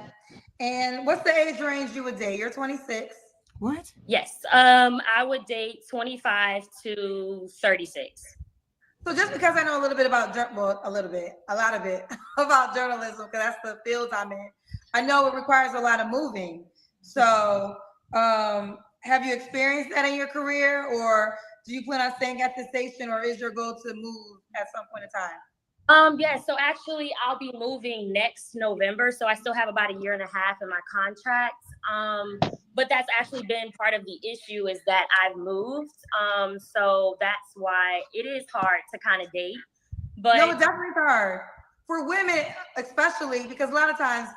And what's the age range you would date? You're 26. What? Yes. I would date 25 to 36. So just because I know a little bit about a lot of it about journalism, because that's the field I'm in, I know it requires a lot of moving. So have you experienced that in your career, or do you plan on staying at the station, or is your goal to move at some point in time? Yeah, so actually I'll be moving next November. So I still have about a year and a half in my contract. But that's actually been part of the issue, is that I've moved. So that's why it is hard to kind of date. But no, it's definitely hard for women, especially because a lot of times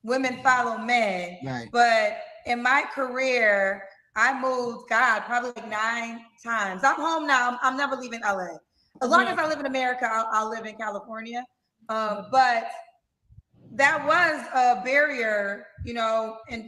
women follow men. Right. But in my career, I moved, probably like 9 times. I'm home now. I'm never leaving LA. As long as I live in America, I'll live in California. But that was a barrier,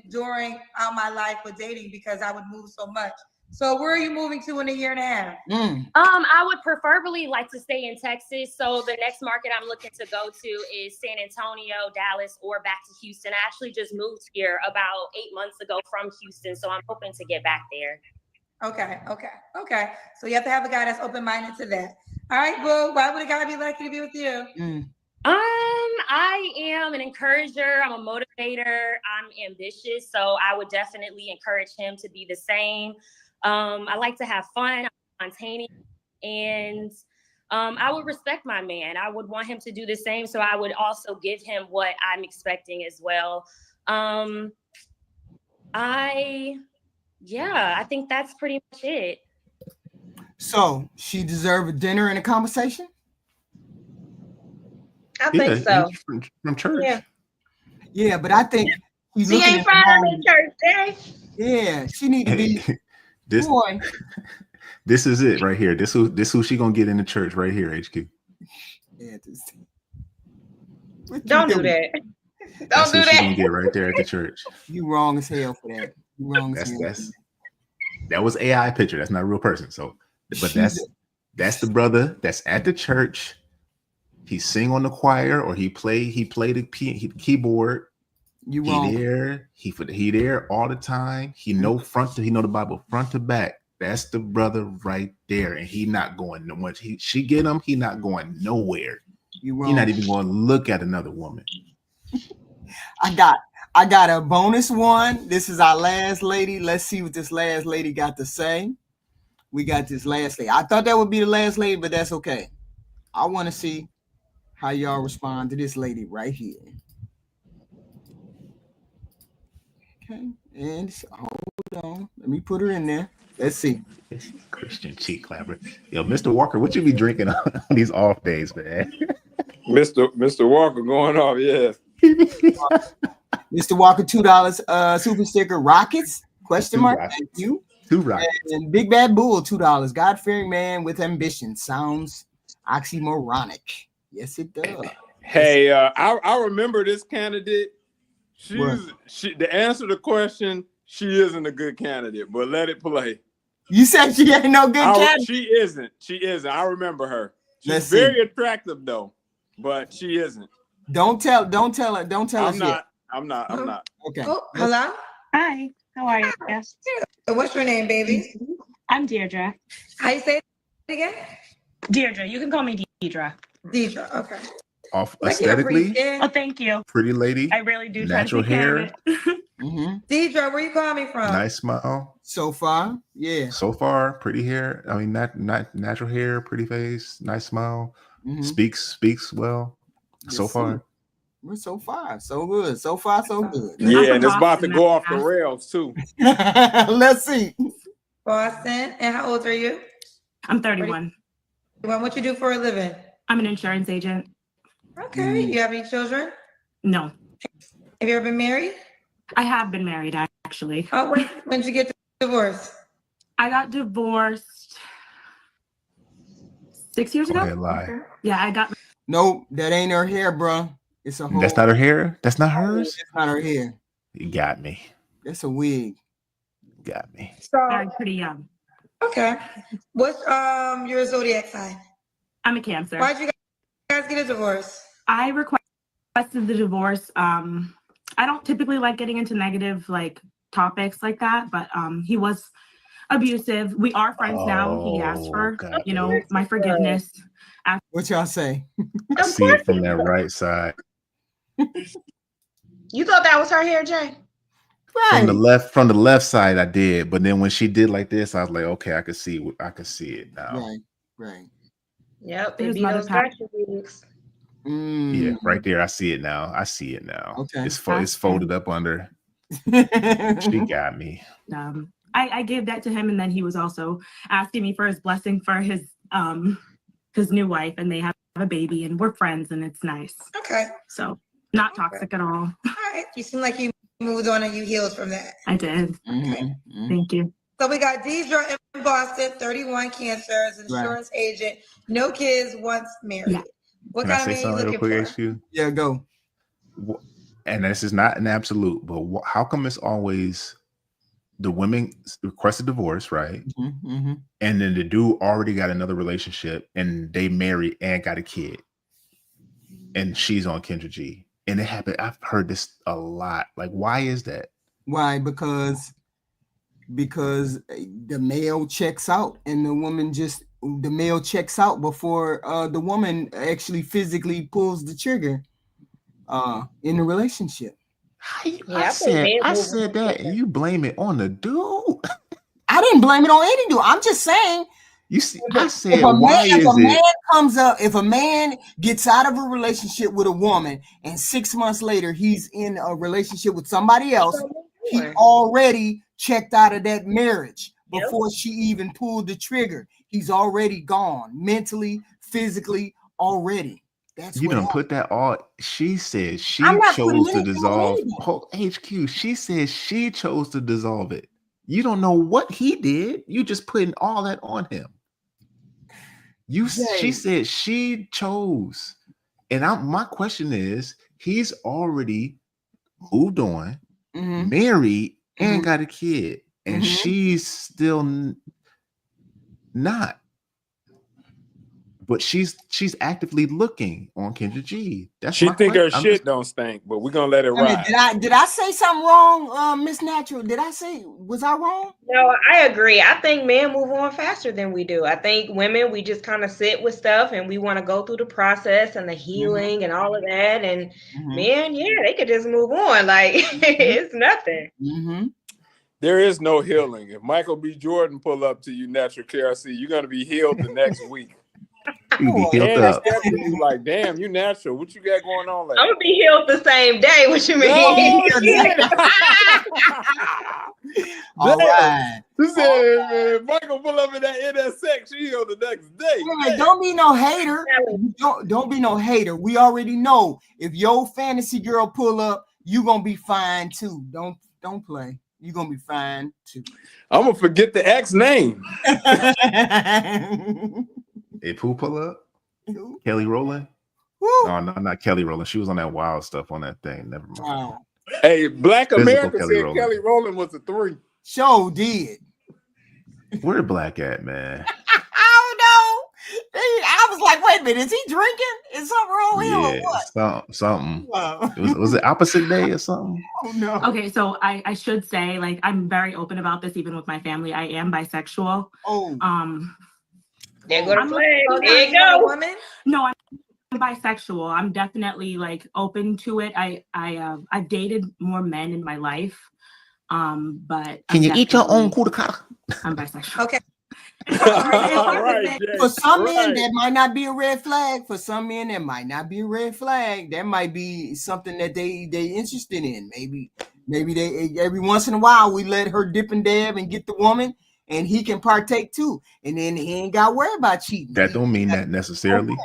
during my life with dating, because I would move so much. So where are you moving to in a year and a half? I would preferably like to stay in Texas. So the next market I'm looking to go to is San Antonio, Dallas, or back to Houston. I actually just moved here about 8 months ago from Houston. So I'm hoping to get back there. Okay. So you have to have a guy that's open-minded to that. All right, boo. Why would a guy be lucky to be with you? I am an encourager. I'm a motivator. I'm ambitious. So I would definitely encourage him to be the same. I like to have fun. I'm spontaneous, and I would respect my man. I would want him to do the same. So I would also give him what I'm expecting as well. I think that's pretty much it. So she deserve a dinner and a conversation? I think so. From church. Yeah, but I think she ain't finding in church, Jay. Yeah, she need to be. This is it right here. This who she gonna get in the church right here, HQ. Yeah, don't do that. That's who she gonna get right there at the church. You wrong as hell for that. You wrong as hell. That was AI picture. That's not a real person. So, but that's the brother that's at the church. He sing on the choir, or he play the keyboard. You he wrong. there. He there all the time. He know the Bible front to back. That's the brother right there, and he not going no much. She get him. He not going nowhere. You wrong. He not even going to look at another woman. I got a bonus one. This is our last lady. Let's see what this last lady got to say. We got this last lady. I thought that would be the last lady, but that's okay. I want to see how y'all respond to this lady right here. Okay, and hold on. Let me put her in there. Let's see. Christian cheek clapper. Yo, Mr. Walker, what you be drinking on these off days, man? Mr. Walker going off, yes. Mr. Walker, $2 super sticker. Rockets? Question mark. Thank you. 2 rockets. And Big Bad Bull, $2. God-fearing man with ambition. Sounds oxymoronic. Yes, it does. Hey, I remember this candidate. The answer to the question, she isn't a good candidate, but let it play. You said she ain't no good candidate? She isn't. She isn't. I remember her. She's very attractive though, but she isn't. Don't tell her. Don't tell I'm us not. yet. I'm not. Okay. Oh, hello? Hi, how are you? Yes. What's your name, baby? I'm Deirdre. How you say it again? Deirdre. You can call me Deirdre. Deirdre, okay. Off aesthetically, Oh, thank you. pretty lady. I really do. Natural hair. Deidre, where you calling me from? Nice smile. So far, yeah. So far, pretty hair. I mean, not natural hair, pretty face, nice smile. Speaks well. So far. We're so far, so good. So far, so good. Yeah, and it's about to go off the rails too. Let's see. Boston. And how old are you? I'm 31. What you do for a living? I'm an insurance agent. Okay. You have any children? No. Have you ever been married? I have been married, actually. Oh, when did you get divorced? I got divorced 6 years ago. Lie. Yeah, I got. Nope, that ain't her hair, bro. It's a whole. That's not her hair. That's not hers. It's not her hair. You got me. That's a wig. Got me. I'm pretty young. Okay. What's your zodiac sign? I'm a Cancer. Why'd you guys get a divorce? I requested the divorce. I don't typically like getting into negative topics like that, but he was abusive. We are friends now. He asked for, my forgiveness. What y'all say? I see it from that right side. You thought that was her hair, Jay? Right. From the left side, I did, but then when she did like this, I was like, okay, I could see it now. Right. Yep, they be those gotcha wigs. Yeah, right there. I see it now. Okay. It's folded up under. She got me. I gave that to him, and then he was also asking me for his blessing for his new wife, and they have a baby, and we're friends, and it's nice. Okay. So not toxic at all. All right. You seem like you moved on and you healed from that. I did. Okay. Thank you. So we got Deidre in Boston, 31, Cancer, as an insurance agent, no kids, once married. Yeah. What Can kind I say of man something you real looking quick, for? HQ? Yeah, go. And this is not an absolute, but how come it's always the women request a divorce, right? And then the dude already got another relationship and they married and got a kid. And she's on Kendra G. And it happened. I've heard this a lot. Like, why is that? Why? Because the male checks out and the male checks out before the woman actually physically pulls the trigger in the relationship. I said that and you blame it on the dude. I didn't blame it on any dude. I'm just saying. You see, I said, why is it? If a man gets out of a relationship with a woman and 6 months later he's in a relationship with somebody else, he already checked out of that marriage before she even pulled the trigger. He's already gone mentally, physically, already. That's you what done happened. put that all. She said she I'm not chose putting to anything dissolve. on anybody. Whole HQ. She said she chose to dissolve it. You don't know what he did. You just putting all that on him. She said she chose. And my question is, he's already moved on, married, and got a kid. And she's still not. but she's actively looking on Kendra G. That's She my think her question. shit don't stink, but we're gonna let it I mean, ride. did I say something wrong, Miss Natural? Was I wrong? No, I agree. I think men move on faster than we do. I think women, we just kind of sit with stuff and we want to go through the process and the healing and all of that. And men, yeah, they could just move on. Like it's nothing. There is no healing. If Michael B. Jordan pull up to you, Natural KRC, you're gonna be healed the next week. You be healed And up. it's you like, damn, you natural. What you got going on? Like, I'm gonna be healed the same day. What you mean? oh shit! All right. She said, if Michael pull up in that sex, she healed the next day. Yeah, don't be no hater. Don't be no hater. We already know if your fantasy girl pull up, you gonna be fine too. Don't play. You're gonna be fine too. I'm gonna forget the ex name. If who pull up? Who? Kelly Rowland? Woo. Oh, no, not Kelly Rowland. She was on that wild stuff on that thing. Never mind. Wow. Hey, Black Physical America Kelly said Rowland. Kelly Rowland was a 3. Show did. Where Black at, man? I don't know. I was like, wait a minute, is he drinking? Is something wrong with him or what? Something. Wow. Was it opposite day or something? Oh no. Okay, so I should say, like, I'm very open about this, even with my family. I am bisexual. Oh. There go the flag. So There you now go. a woman? No, I'm bisexual. I'm definitely like open to it. I've dated more men in my life. But Can you eat your own kudakata? I'm bisexual. Okay. For some men, that might not be a red flag. For some men, that might not be a red flag. That might be something that they interested in. Maybe they every once in a while we let her dip and dab and get the woman, and he can partake too. And then he ain't got to worry about cheating. That don't mean that necessarily.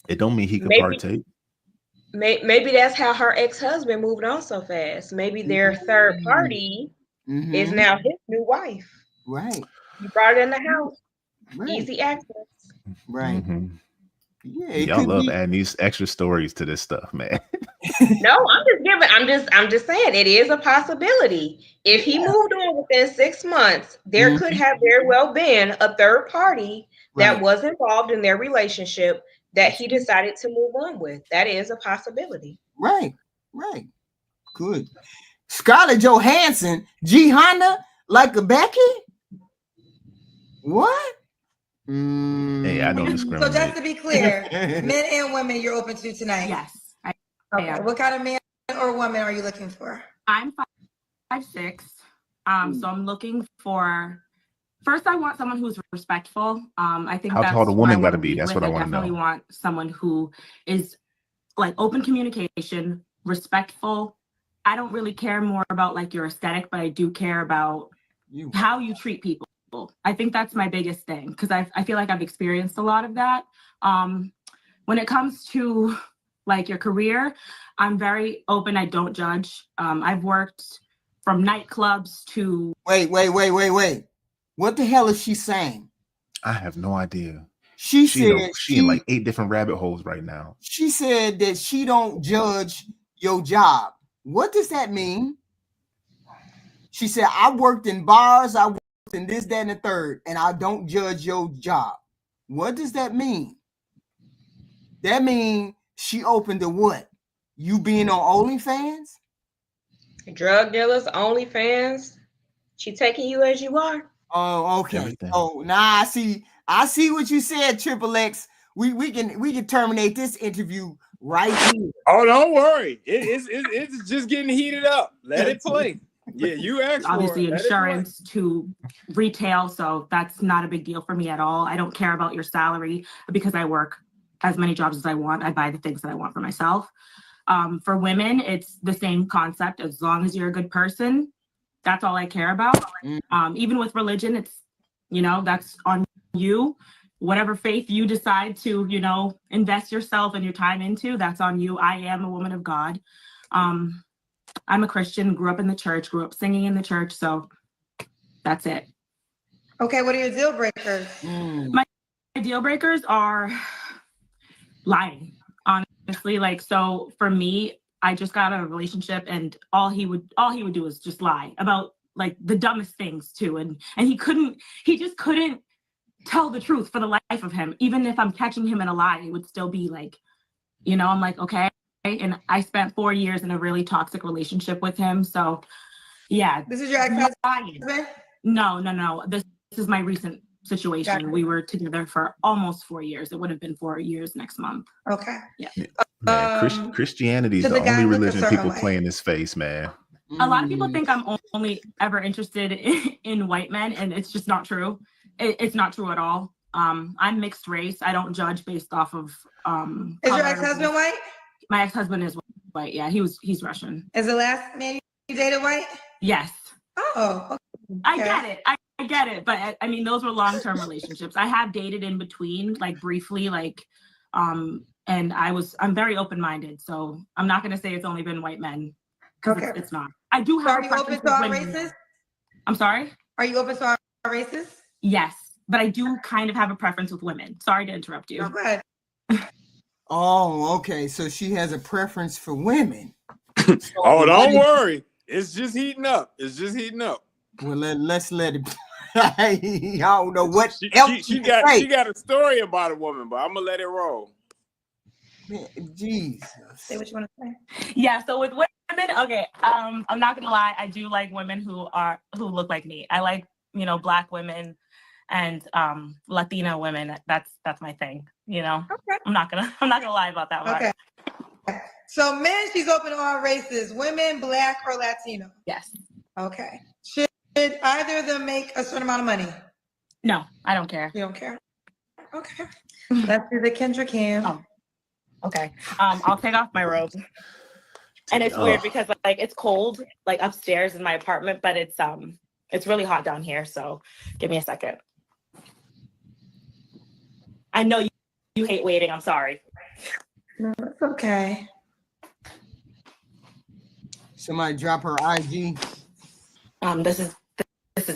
It don't mean he can partake. Maybe that's how her ex-husband moved on so fast. Maybe their third party is now his new wife. Right. You brought it in the house. Right. Easy access. Right. Yeah, Y'all love adding these extra stories to this stuff, man. No, I'm just saying it is a possibility. If he moved on within 6 months, there could have very well been a third party that was involved in their relationship that he decided to move on with. That is a possibility. Right. Good. Scarlett Johansson, G Honda, like a Becky? What? Hey, I don't discriminate. So just to be clear, men and women you're open to tonight? Yes. Okay. What kind of man or woman are you looking for? I'm 5'6". So I'm looking for. First, I want someone who's respectful. I think how that's tall the woman got to be. That's what I want to know. I definitely want someone who is like open communication, respectful. I don't really care more about like your aesthetic, but I do care about how you treat people. I think that's my biggest thing because I feel like I've experienced a lot of that. When it comes to like your career, I'm very open. I don't judge. I've worked from nightclubs to. Wait. What the hell is she saying? I have no idea. She said she in like 8 different rabbit holes right now. She said that she don't judge your job. What does that mean? She said, I worked in bars, I worked in this, that, and the third, and I don't judge your job. What does that mean? That means she open to what? You being on OnlyFans? Drug dealers, OnlyFans. She taking you as you are. Oh, okay. Everything. Oh, nah, I see what you said, Triple X. We can terminate this interview right here. Oh, don't worry. It's just getting heated up. Let it play. Yeah, you asked obviously for it. Insurance to retail, so that's not a big deal for me at all. I don't care about your salary because I work as many jobs as I want. I buy the things that I want for myself. For women, it's the same concept. As long as you're a good person, that's all I care about. Even with religion, it's, that's on you. Whatever faith you decide to, invest yourself and your time into, that's on you. I am a woman of God. I'm a Christian, grew up in the church, grew up singing in the church. So that's it. Okay, what are your deal breakers? My deal breakers are lying, honestly. Like, so for me, I just got out of a relationship and all he would do is just lie about like the dumbest things too. And he just couldn't tell the truth for the life of him. Even if I'm catching him in a lie, it would still be like, you know, I'm like, okay. And I spent 4 years in a really toxic relationship with him. So yeah. This is your ex-husband? No. This is my recent situation. Gotcha. We were together for almost 4 years. It would have been 4 years next month. Okay. Yeah. Man, Christianity is the only religion people play in his face, man. A lot of people think I'm only ever interested in white men, and it's just not true. It's not true at all. I'm mixed race. I don't judge based off of Is your ex-husband white? My ex-husband is white. Yeah, he's Russian. Is the last man you dated white? Yes. Oh, okay. I get it. I get it. But I mean, those were long-term relationships. I have dated in between, like briefly, like, and I'm very open-minded. So I'm not going to say it's only been white men. Okay. It's not. I do have. Are you open to all races? I'm sorry? Are you open to all races? Yes, but I do kind of have a preference with women. Sorry to interrupt you. No, go ahead. Oh, okay. So she has a preference for women. Oh, don't worry. It's just heating up. Well, let's let it. I don't know what she got a story about a woman, but I'm gonna let it roll. Jesus. Say what you want to say. Yeah. So with women, okay. I'm not gonna lie. I do like women who look like me. I like, you know, Black women and Latina women. That's my thing. You know. Okay. I'm not gonna lie about that one. Okay. So men, she's open to all races. Women, Black or Latino. Yes. Okay. Should either of them make a certain amount of money? No, I don't care. You don't care? Okay. Let's do the Kendra Cam. Oh. Okay. I'll take off my robe. And it's weird because like it's cold like upstairs in my apartment, but it's really hot down here. So give me a second. I know you hate waiting. I'm sorry. No, it's okay. Somebody drop her IG. This is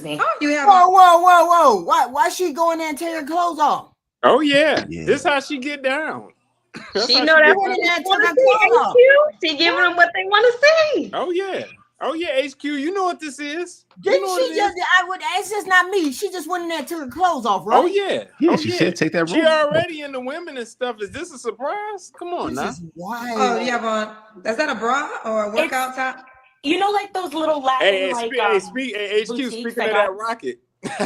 me. Oh, you have. Whoa! Why she go in there and take her clothes off? Oh yeah. This how she get down. She know that's what they want to see. She giving them what they want to see. Oh yeah, HQ. You know what this is? It's just not me. She just went in there and took her clothes off, right? Oh yeah. Yeah, she said take that robe. She already into women and stuff. Is this a surprise? Come on now. Oh, you have on. Is that a bra or a workout top? You know, like those little Latin HQ. Speaking of that rocket. What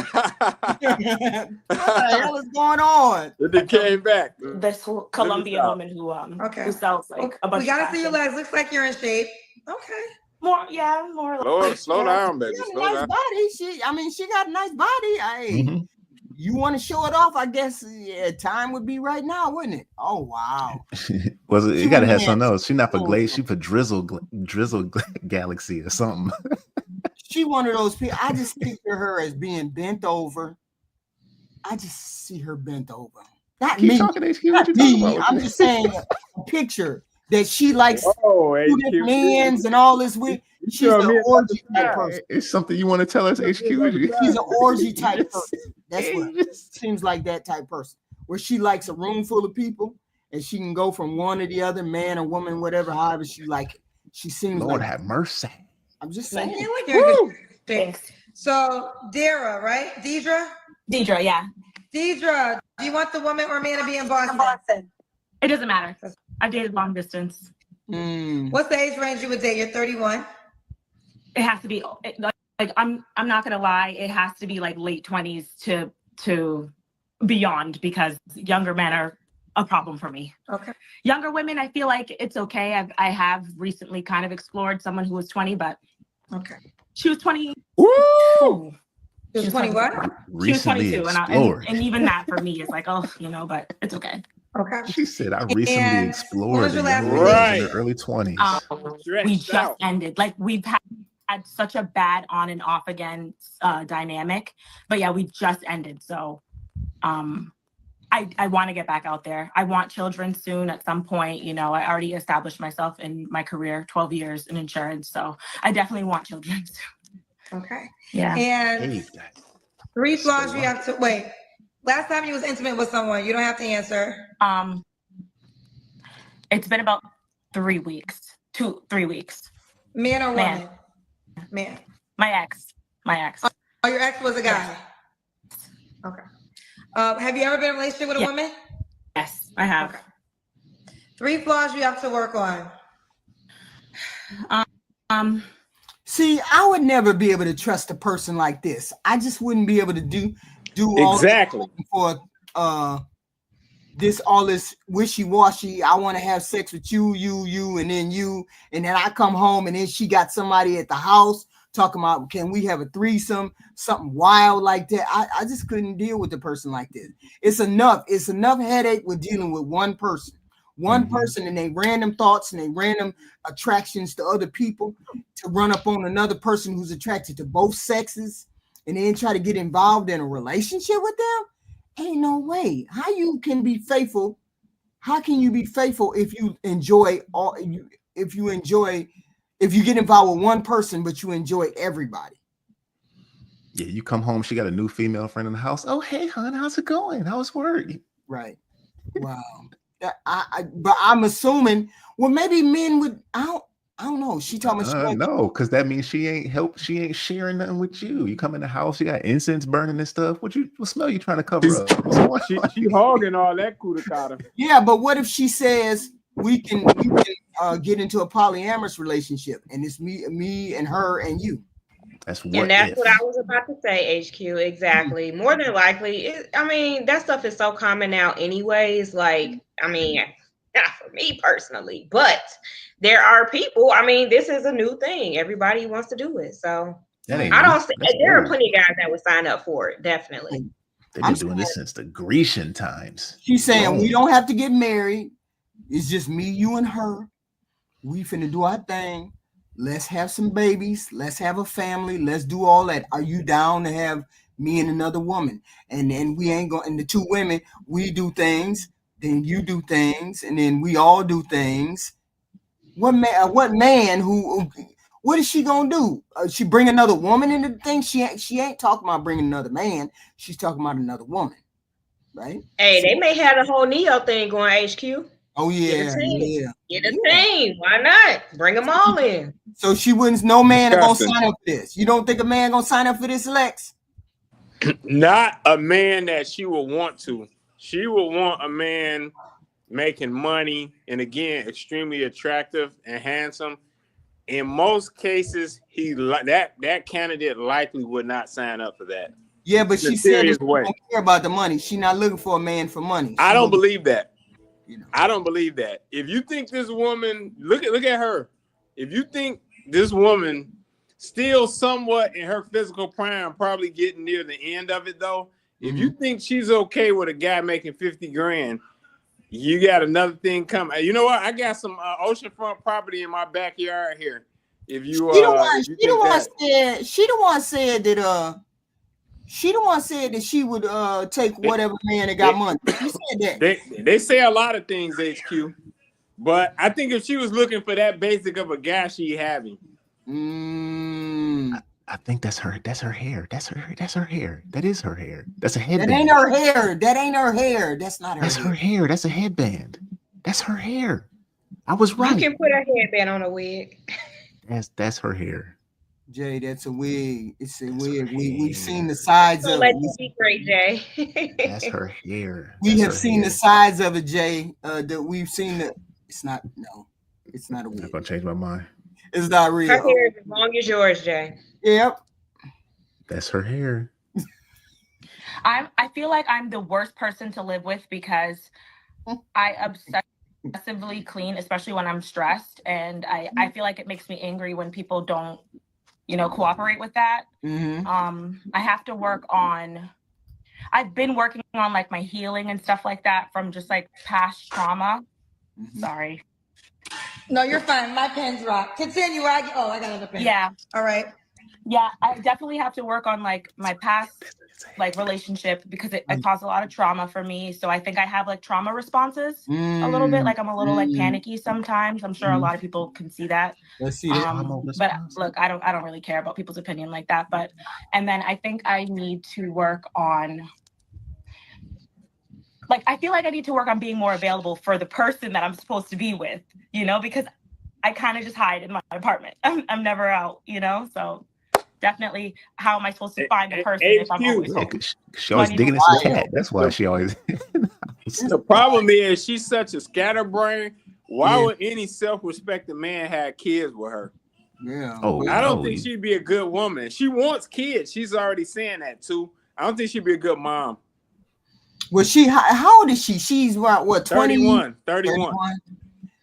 the hell is going on? It came back. This whole Colombian woman who sells like a bunch. We gotta of see your legs. Looks like you're in shape. Okay. More. Slow down, baby. She got a nice body. She got a nice body. You want to show it off? I guess time would be right now, wouldn't it? Oh wow. Was it? You gotta have something else. She not for Glaze. She for Drizzle Galaxy or something. She one of those people. I just picture her as being bent over. I just see her bent over. Not me. Not me. I'm just saying a picture that she likes men's and all this weird. She's an orgy type person. It's something you want to tell us, HQ? She's an orgy type person. That's what seems like that type person. Where she likes a room full of people and she can go from one to the other, man or woman, whatever, however she like it. She seems Lord like have mercy. I'm just saying. Thanks. So Dara, right? Deidre, yeah. Deidre, do you want the woman or man to be in Boston? It doesn't matter. I've dated long distance. What's the age range you would date? You're 31. It has to be like I'm not gonna lie. It has to be like late 20s to beyond because younger men are a problem for me. Okay. Younger women, I feel like it's okay. I have recently kind of explored someone who was 20, but okay. She was 20. Woo! She was 20 what? She was 22, and even that for me is like, but it's okay. Okay. She said, I recently explored in the early 20s. We just ended. Like we've had such a bad on and off again dynamic, but yeah, we just ended. So, I want to get back out there. I want children soon at some point. I already established myself in my career, 12 years in insurance. So I definitely want children soon. Okay. Yeah. And 3 flaws you have to wait. Last time you was intimate with someone, you don't have to answer. It's been about 3 weeks. 3 weeks. Man or woman? Man. My ex. Oh, your ex was a guy. Yes. Okay. Have you ever been in a relationship with a woman? Yes, I have. Okay. 3 flaws you have to work on. See, I would never be able to trust a person like this. I just wouldn't be able to do all Exactly for all this wishy-washy. I want to have sex with you, and then I come home and then she got somebody at the house talking about, can we have a threesome, something wild like that. I just couldn't deal with a person like this. It's enough headache with dealing with one person and they random thoughts and they random attractions to other people, to run up on another person who's attracted to both sexes and then try to get involved in a relationship with them. Ain't no way. How you can be faithful? How can you be faithful if you enjoy if you get involved with one person but you enjoy everybody? Yeah, you come home, she got a new female friend in the house. Oh, hey, hon, how's it going? How's work? Right. Wow. But I'm assuming, well, maybe men would. I don't know. She told me no, because that means she ain't sharing nothing with you. You come in the house, you got incense burning and stuff. What smell you trying to cover up? She hogging all that cootie. Yeah, but what if she says we can get into a polyamorous relationship and it's me and her and you? That's what I was about to say, HQ. Exactly. More than likely, that stuff is so common now anyways. Like, not for me personally, but there are people, this is a new thing. Everybody wants to do it. So there are plenty of guys that would sign up for it. Definitely. They've been doing this since the Grecian times. She's saying we don't have to get married. It's just me, you, and her. We finna do our thing. Let's have some babies. Let's have a family. Let's do all that. Are you down to have me and another woman? And then we ain't going, and the 2 women, we do things, then you do things, and then we all do things. What man who what is she gonna do? She bring another woman into the thing? She ain't talking about bringing another man. She's talking about another woman, right? Hey, they may have a whole Neo thing going, HQ. Oh yeah, Get a team. Why not? Bring them all in. So she wouldn't. No man are gonna sign up for this. You don't think a man gonna sign up for this, Lex? Not a man that she will want to. She will want a man making money and again extremely attractive and handsome. In most cases, that candidate likely would not sign up for that. Yeah, but she said she don't care about the money. She's not looking for a man for money. I don't believe that. I don't believe that. If you think this woman, look at her. If you think this woman still somewhat in her physical prime, probably getting near the end of it though. If you think she's okay with a guy making 50 grand, you got another thing coming. You know what? I got some oceanfront property in my backyard here. If you, she the one said that she would take whatever man that got money. She said that. They say a lot of things, HQ. But I think if she was looking for that basic of a guy she having. I think that's her. That's her hair. That's her hair. That is her hair. That's a headband. That ain't her hair. That ain't her hair. That's not her. That's her hair. That's a headband. That's her hair. I was right. You can put a headband on a wig. That's her hair. Jay, that's a wig. It's a wig. We've seen the sides of it. Be great, Jay. That's her hair. We have seen the sides of it, Jay. That we've seen the. It's not. No, it's not a wig. I'm gonna change my mind. It's not real. Her hair is as long as yours, Jay. Yep. That's her hair. I feel like I'm the worst person to live with because I obsessively clean, especially when I'm stressed, and I feel like it makes me angry when people don't, cooperate with that. I have to work on. I've been working on like my healing and stuff like that from just like past trauma. Sorry. No, you're fine. My pen's rock. Continue. I got another pen. Yeah. All right. Yeah, I definitely have to work on like my past like relationship because it caused a lot of trauma for me. So I think I have like trauma responses a little bit. Like I'm a little like panicky sometimes. I'm sure a lot of people can see that. Let's see that. But look, I don't really care about people's opinion like that. And then I think I need to work on. Like, I feel like I need to work on being more available for the person that I'm supposed to be with, because I kind of just hide in my apartment. I'm never out, so. definitely, how am I supposed to find the person if I'm always home? She always digging in some cat. That's why she always. The problem is she's such a scatterbrain. Why would any self-respecting man have kids with her? Yeah. I don't think she'd be a good woman. She wants kids. She's already saying that too. I don't think she'd be a good mom. Well, how old is she? She's what 20? 31.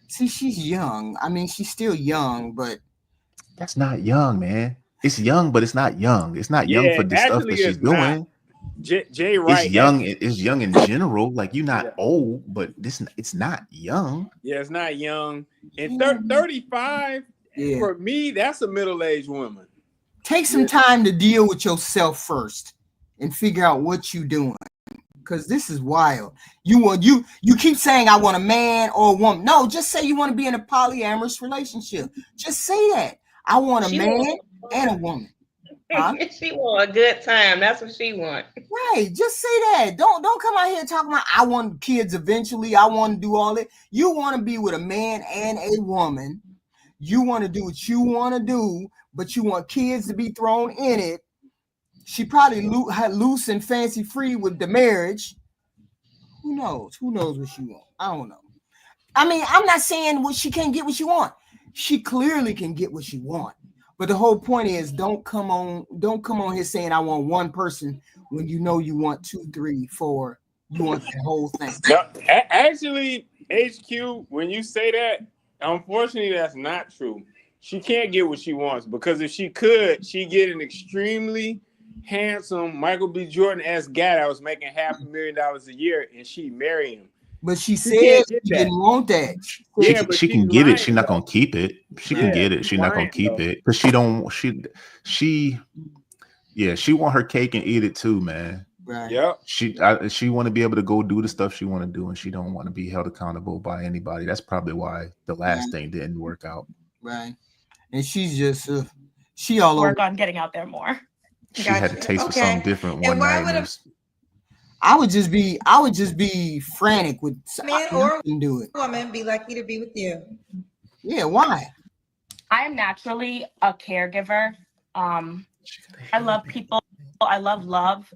See, she's young. I mean, she's still young, but that's not young, man. It's young, but it's not young. It's not young for the stuff that she's doing. Jay, right? It's young. It's young in general. Like you're not old, but it's not young. Yeah, it's not young. And 35, for me, that's a middle-aged woman. Take some time to deal with yourself first and figure out what you're doing. Because this is wild. You keep saying I want a man or a woman. No, just say you want to be in a polyamorous relationship. Just say that. I want a man and a woman. Huh? She want a good time. That's what she want. Right. Just say that. Don't come out here talking about I want kids eventually. I want to do all that. You want to be with a man and a woman. You want to do what you want to do, but you want kids to be thrown in it. She probably loose and fancy free with the marriage. Who knows? Who knows what she wants? I don't know. I mean, I'm not saying she can't get what she want. She clearly can get what she want. But the whole point is, don't come on here saying I want one person when you know you want 2, 3, 4. You want the whole thing. No, actually, HQ, when you say that, unfortunately, that's not true. She can't get what she wants, because if she could, she'd get an extremely handsome Michael B. Jordan-esque guy that was making $500,000 a year, and she'd marry him. But she said she didn't want that. She can get it. She's not gonna keep it. She can get it. She's not gonna keep it because she don't. She want her cake and eat it too, man. Right. Yep. She want to be able to go do the stuff she want to do, and she don't want to be held accountable by anybody. That's probably why the last thing didn't work out. Right. And she's just she all work on getting out there more. She had a taste of something different one night. I would just be frantic with man or woman be lucky to be with you. Yeah, why? I am naturally a caregiver. I love people. I love love.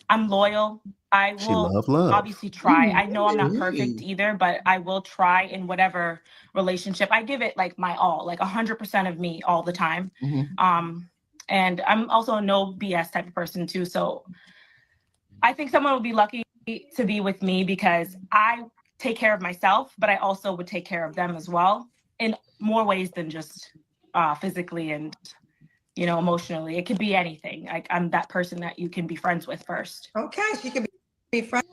I'm loyal. I will obviously try. I know I'm not perfect either, but I will try in whatever relationship. I give it like my all, like 100% of me all the time. Mm-hmm. And I'm also a no BS type of person too. So I think someone would be lucky to be with me because I take care of myself, but I also would take care of them as well in more ways than just physically and, emotionally. It could be anything. Like I'm that person that you can be friends with first. Okay, she can be friends.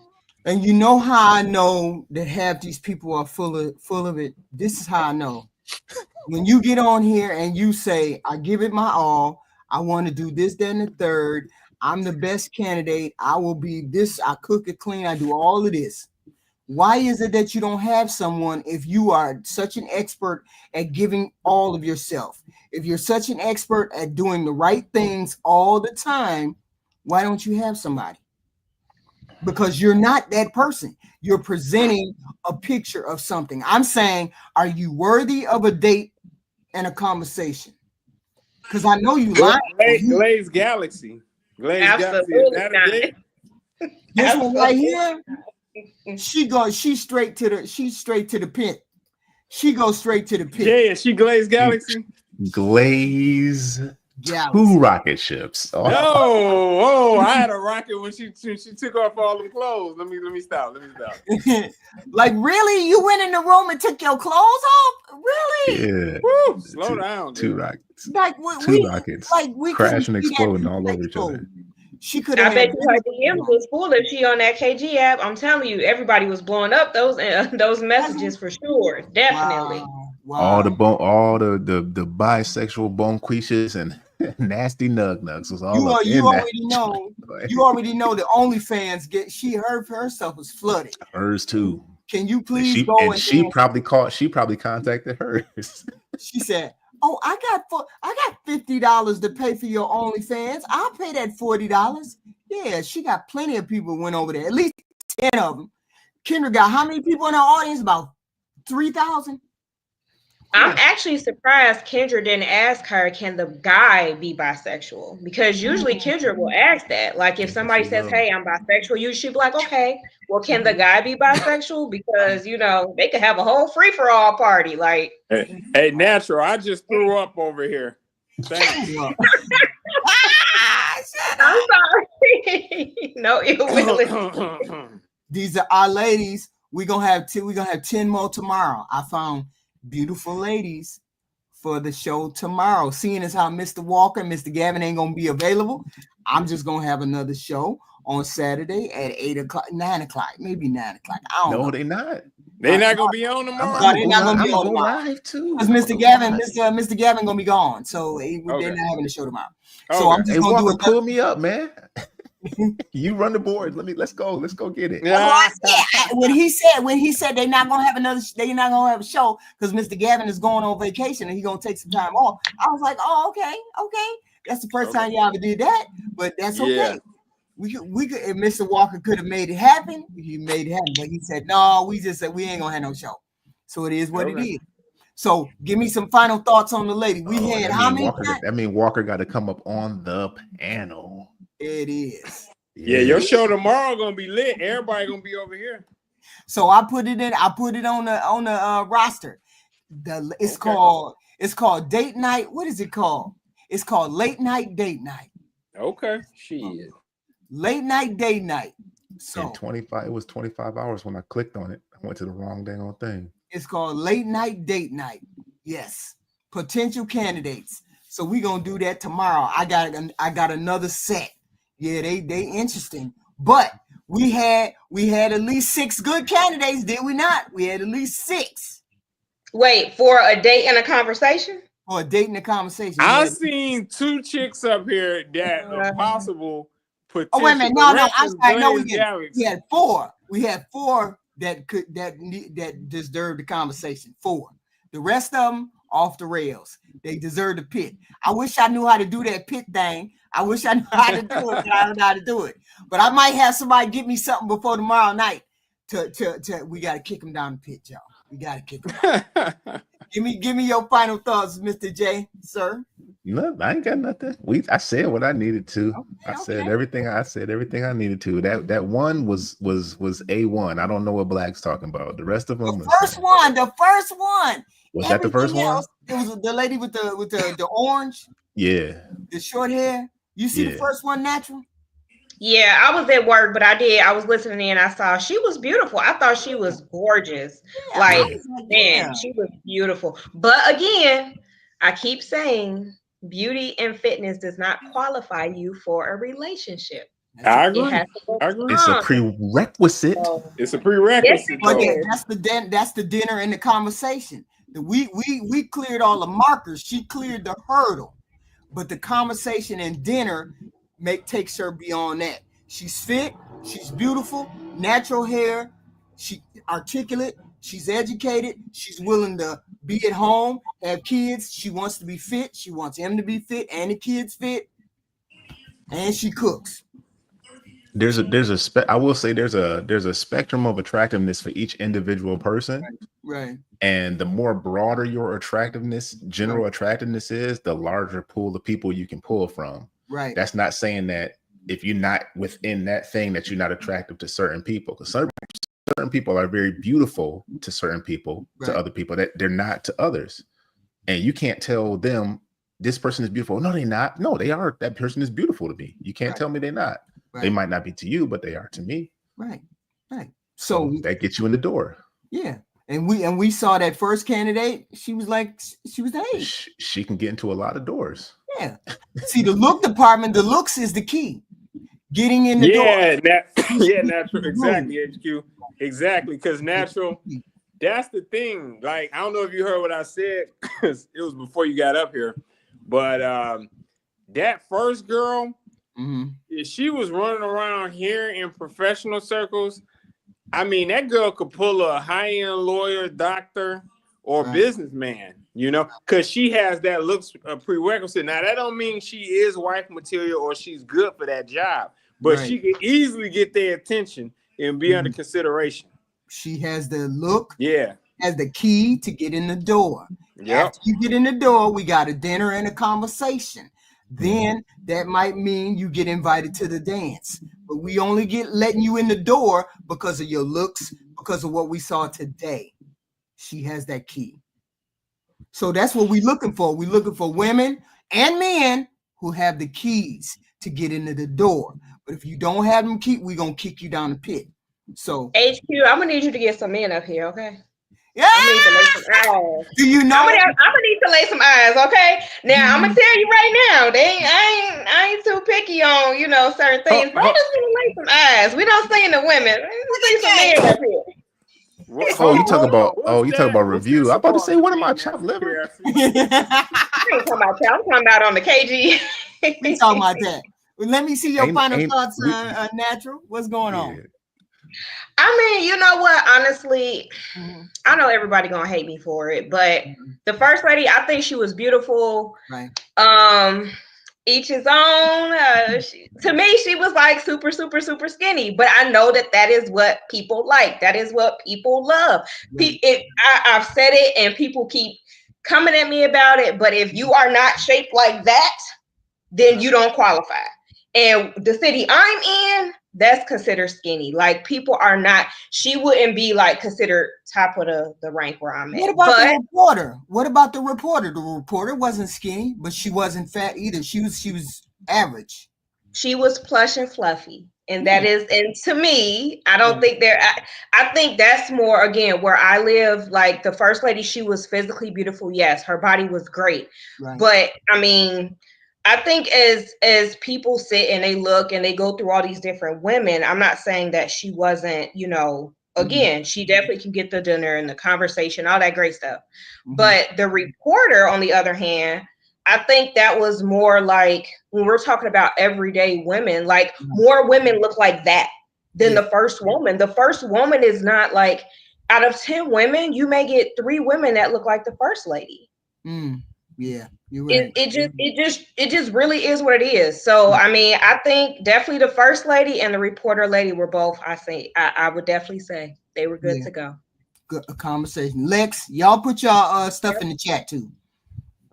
And you know how I know that half these people are full of it? This is how I know. When you get on here and you say, I give it my all, I want to do this, that, and the third. I'm the best candidate. I will be this. I cook it clean. I do all of this. Why is it that you don't have someone if you are such an expert at giving all of yourself? If you're such an expert at doing the right things all the time, why don't you have somebody? Because you're not that person. You're presenting a picture of something. I'm saying, are you worthy of a date and a conversation? Because I know you lying. Glaze Galaxy. Absolutely not. This one right here, she's straight to the pit. She goes straight to the pit. Yeah, she Glaze Galaxy. Glaze Two rocket ships. Oh, I had a rocket when she took off all them clothes. Let me stop. Like, really? You went in the room and took your clothes off? Really? Yeah. Woo, slow down. Two rockets. Like two rockets. Like we crashing and exploding all over each other. She could I have. bet you her DMs was full if she on that KG app. I'm telling you, everybody was blowing up those messages for sure. Definitely. Wow. All the bisexual bonquishes and nasty nug-nugs was all up in that. You already know the OnlyFans herself was flooded. Hers too. Can you please she probably contacted hers. She said, "Oh, I got $50 to pay for your OnlyFans. I'll pay that $40." Yeah, she got plenty of people went over there. At least 10 of them. Kendra got how many people in her audience? About 3,000. I'm actually surprised Kendra didn't ask her, can the guy be bisexual? Because usually Kendra will ask that. Like if somebody says, hey, I'm bisexual, you should be like, okay, well, can the guy be bisexual? Because, you know, they could have a whole free-for-all party. Like, hey, Natural, I just threw up over here. Thank you. I'm sorry. No ill will. These are our ladies. We're gonna have 10 more tomorrow. I found beautiful ladies for the show tomorrow. Seeing as how Mr. Walker and Mr. Gavin ain't gonna be available, I'm just gonna have another show on Saturday at 8 o'clock, 9 o'clock, maybe 9 o'clock. I don't know. They're not. They're not gonna be on tomorrow. No, they're not gonna be on tomorrow. Live too. Because Mr. Gavin gonna be gone, so they're not having a show tomorrow. So I'm just gonna do it. Pull me up, man. You run the board. Let's go get it. When he said they're not gonna have a show because Mr. Gavin is going on vacation and he's gonna take some time off. I was like, oh, okay. That's the first time y'all ever did that, but that's okay. Yeah. We could, if Mr. Walker could have made it happen, he made it happen. But he said, no, we just said we ain't gonna have no show. So it is what it is. So give me some final thoughts on the lady. We had how many? That mean Walker got to come up on the panel. It is. Yeah, your show tomorrow gonna be lit. Everybody gonna be over here. So I put it on the roster. It's called date night. What is it called? It's called late night date night. Okay, shit. Late night date night. So 25. It was 25 hours when I clicked on it. I went to the wrong dang on thing. It's called late night date night. Yes, potential candidates. So we gonna do that tomorrow. I got another set. Yeah, they interesting. But we had at least 6 good candidates, did we not? We had at least 6. Wait, for a date and a conversation? For a date and a conversation. I seen 2 chicks up here that are possible potential. Oh wait a minute, no, I'm sorry. No, we had 4. We had 4 that deserved the conversation. 4. The rest of them off the rails. They deserve the pit. I wish I knew how to do that pit thing. I wish I knew how to do it, but I don't know how to do it. But I might have somebody give me something before tomorrow night. We got to kick them down the pit, y'all. We got to kick them down. Give me your final thoughts, Mr. J, sir. No, I ain't got nothing. I said what I needed to. I said everything I needed to. That one was A1. I don't know what Black's talking about. The rest of them. The first one. Was that the first one? It was the lady with the orange. Yeah. The short hair. You see the first one, Natural? Yeah, I was at work, but I was listening in. I saw she was beautiful. I thought she was gorgeous. She was beautiful. But again, I keep saying beauty and fitness does not qualify you for a relationship. I agree. It's a prerequisite. It's a prerequisite. That's the dinner and the conversation. We cleared all the markers. She cleared the hurdle. But the conversation and dinner takes her beyond that. She's fit, she's beautiful, natural hair, she's articulate, she's educated, she's willing to be at home, have kids, she wants to be fit, she wants him to be fit and the kids fit, and she cooks. I will say there's a spectrum of attractiveness for each individual person. Right. And the more broader your general attractiveness is, the larger pool of people you can pull from. Right. That's not saying that if you're not within that thing that you're not attractive to certain people, because certain people are very beautiful to certain people, to other people that they're not to others. And you can't tell them this person is beautiful. No, they're not. No, they are. That person is beautiful to me. You can't tell me they're not. Right. They might not be to you, but they are to me. Right. So that gets you in the door. Yeah. And we saw that first candidate. She was the age. She can get into a lot of doors. Yeah. See, the look department, the looks is the key. Getting in the door. Natural. Exactly, HQ. Exactly. Because Natural, that's the thing. Like, I don't know if you heard what I said, because it was before you got up here. But that first girl, if she was running around here in professional circles, I mean, that girl could pull a high-end lawyer, doctor, or businessman, because she has that looks prerequisite. Now, that don't mean she is wife material or she's good for that job, but she can easily get their attention and be under consideration. She has the look. Yeah. Has the key to get in the door. Yep. After you get in the door, we got a dinner and a conversation. Then that might mean you get invited to the dance. But we only get letting you in the door because of your looks, because of what we saw today. She has that key. So that's what we're looking for. We're looking for women and men who have the keys to get into the door. But if you don't have them key, we're going to kick you down the pit. So HQ, I'm going to need you to get some men up here, okay? Yeah. I'm gonna need to lay some eyes. Do you know? I'm gonna need to lay some eyes, okay? Now I'm gonna tell you right now, I ain't too picky on certain things, but I just want to lay some eyes. We don't see the women. We see some men up here. Oh, you talk about review. I'm about to say, what am I, chopped liver? I ain't talking about that. I'm talking about on the KG. We talking about that. Well, let me see your final thoughts, we- Natural. What's going on? I mean, you know what? Honestly, I know everybody gonna hate me for it, but the first lady, I think she was beautiful. Right. Each his own. To me, she was like super, super, super skinny. But I know that is what people like. That is what people love. Right. I've said it, and people keep coming at me about it. But if you are not shaped like that, then you don't qualify. And the city I'm in, that's considered skinny. Like people are not. She wouldn't be like considered top of the rank where I'm at. What about the reporter? What about the reporter? The reporter wasn't skinny, but she wasn't fat either. She was average. She was plush and fluffy, and that is, and to me, I don't think I think that's more again where I live. Like the first lady, she was physically beautiful. Yes, her body was great, but I mean. I think as people sit and they look and they go through all these different women, I'm not saying that she wasn't, again, she definitely can get the dinner and the conversation, all that great stuff. But the reporter, on the other hand, I think that was more like when we're talking about everyday women, like more women look like that than the first woman. The first woman is not like out of 10 women, you may get 3 women that look like the first lady. Yeah, you're right. It just really is what it is. So I mean, I think definitely the first lady and the reporter lady were both. I would definitely say they were good to go. Good conversation. Lex, y'all put your stuff in the chat too.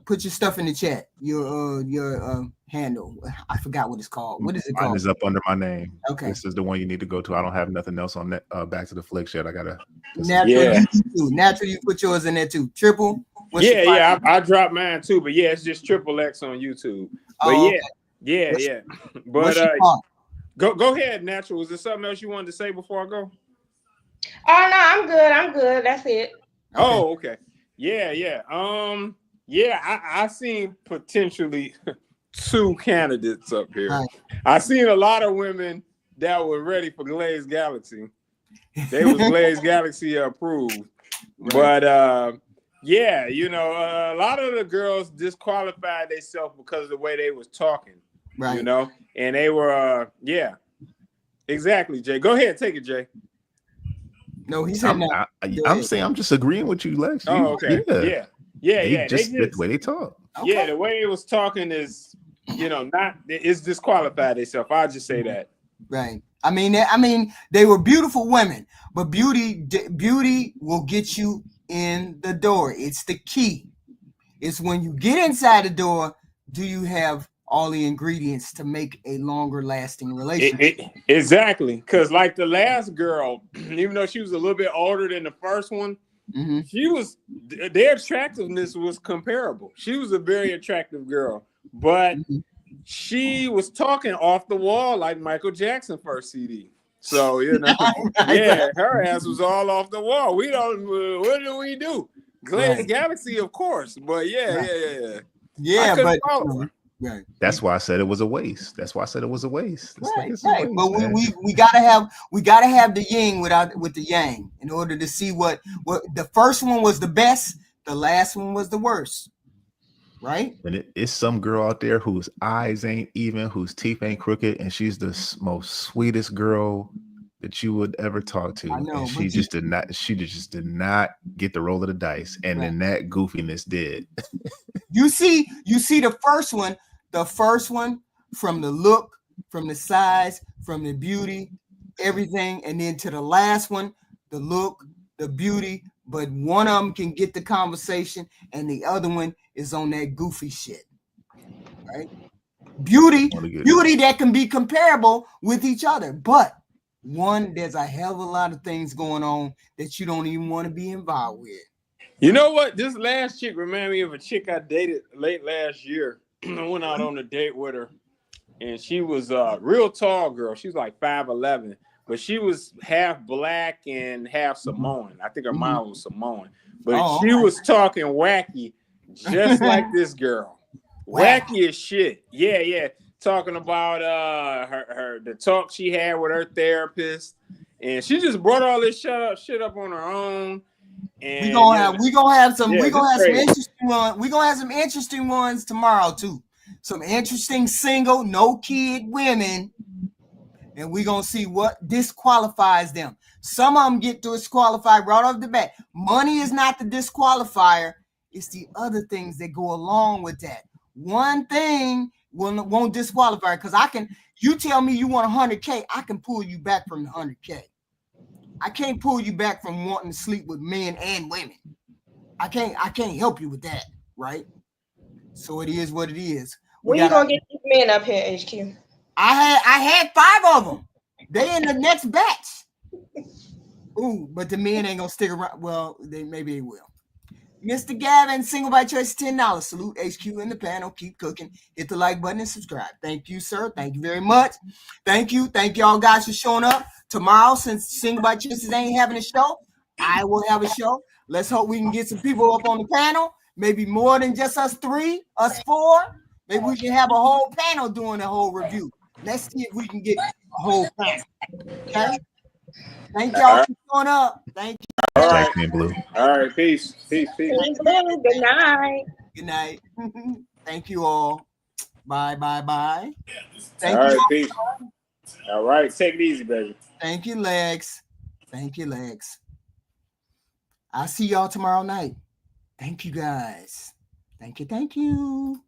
Put your stuff in the chat. Your handle. I forgot what it's called. What is it called? Mine is up under my name. Okay. This is the one you need to go to. I don't have nothing else on that. Back to the Flicks yet. I gotta. Natural, Natural, you put yours in there too. Triple. I dropped mine too, but it's just Triple X on YouTube. But yeah. But go ahead, Natural. Was there something else you wanted to say before I go? Oh no, I'm good. That's it. Oh, okay. Yeah. I seen potentially 2 candidates up here. Right. I seen a lot of women that were ready for Glaze Galaxy. They was Glaze Galaxy approved. Right. But a lot of the girls disqualified themselves because of the way they was talking. Right. And they were exactly, Jay. Go ahead, take it, Jay. No, he said I'm saying I'm just agreeing with you, Lex. Oh, okay. Yeah. Just the way they talk. Okay. Yeah, the way it was talking is, it's disqualified themselves. I'll just say that. Right. I mean, they were beautiful women, but beauty will get you in the door. It's the key. It's when you get inside the door, do you have all the ingredients to make a longer lasting relationship? Exactly. Because like the last girl, even though she was a little bit older than the first one, their attractiveness was comparable. She was a very attractive girl, but she was talking off the wall like Michael Jackson first CD. So, her ass was all off the wall. We don't, what do we do? Glaze Galaxy, of course. But yeah, but right. That's why I said it was a waste. Right. But we gotta have the yin with the yang in order to see what the first one was the best, the last one was the worst. Right? And it's some girl out there whose eyes ain't even, whose teeth ain't crooked, and she's the most sweetest girl that you would ever talk to. I know, and she just did not get the roll of the dice, and then that goofiness did. You see the first one from the look, from the size, from the beauty, everything, and then to the last one, the look, the beauty, but one of them can get the conversation and the other one is on that goofy shit, right? Beauty that can be comparable with each other, but one, there's a hell of a lot of things going on that you don't even want to be involved with. You know what? This last chick reminded me of a chick I dated late last year. I went out on a date with her, and she was a real tall girl. She was like 5'11", but she was half black and half Samoan. I think her mom was Samoan, but she was talking wacky, just like this girl. Wacky as shit. Yeah. Talking about her the talk she had with her therapist, and she just brought all this shit up on her own. And we gonna have some interesting ones tomorrow too. Some interesting single, no kid women, and we're gonna see what disqualifies them. Some of them get disqualified right off the bat. Money is not the disqualifier, it's the other things that go along with that. One thing won't disqualify, because you tell me you want 100K, I can pull you back from the 100K. I can't pull you back from wanting to sleep with men and women. I can't help you with that, right? So it is what it is. When you gonna get these men up here, HQ? I had 5 of them. They in the next batch. Ooh, but the men ain't gonna stick around. Well, maybe they will. Mr. Gavin, single by choice, $10. Salute HQ in the panel. Keep cooking. Hit the like button and subscribe. Thank you, sir. Thank you very much. Thank you. Thank y'all guys for showing up. Tomorrow, since Single by Choices ain't having a show, I will have a show. Let's hope we can get some people up on the panel. Maybe more than just us 3, us 4. Maybe we can have a whole panel doing a whole review. Let's see if we can get a whole panel. Okay? Thank y'all for showing up. Thank you. All right, Blue. All right, peace. Good night. Good night. Thank you all. Bye. All right, peace. All right, take it easy, baby. Thank you, Lex. I'll see y'all tomorrow night. Thank you, guys. Thank you.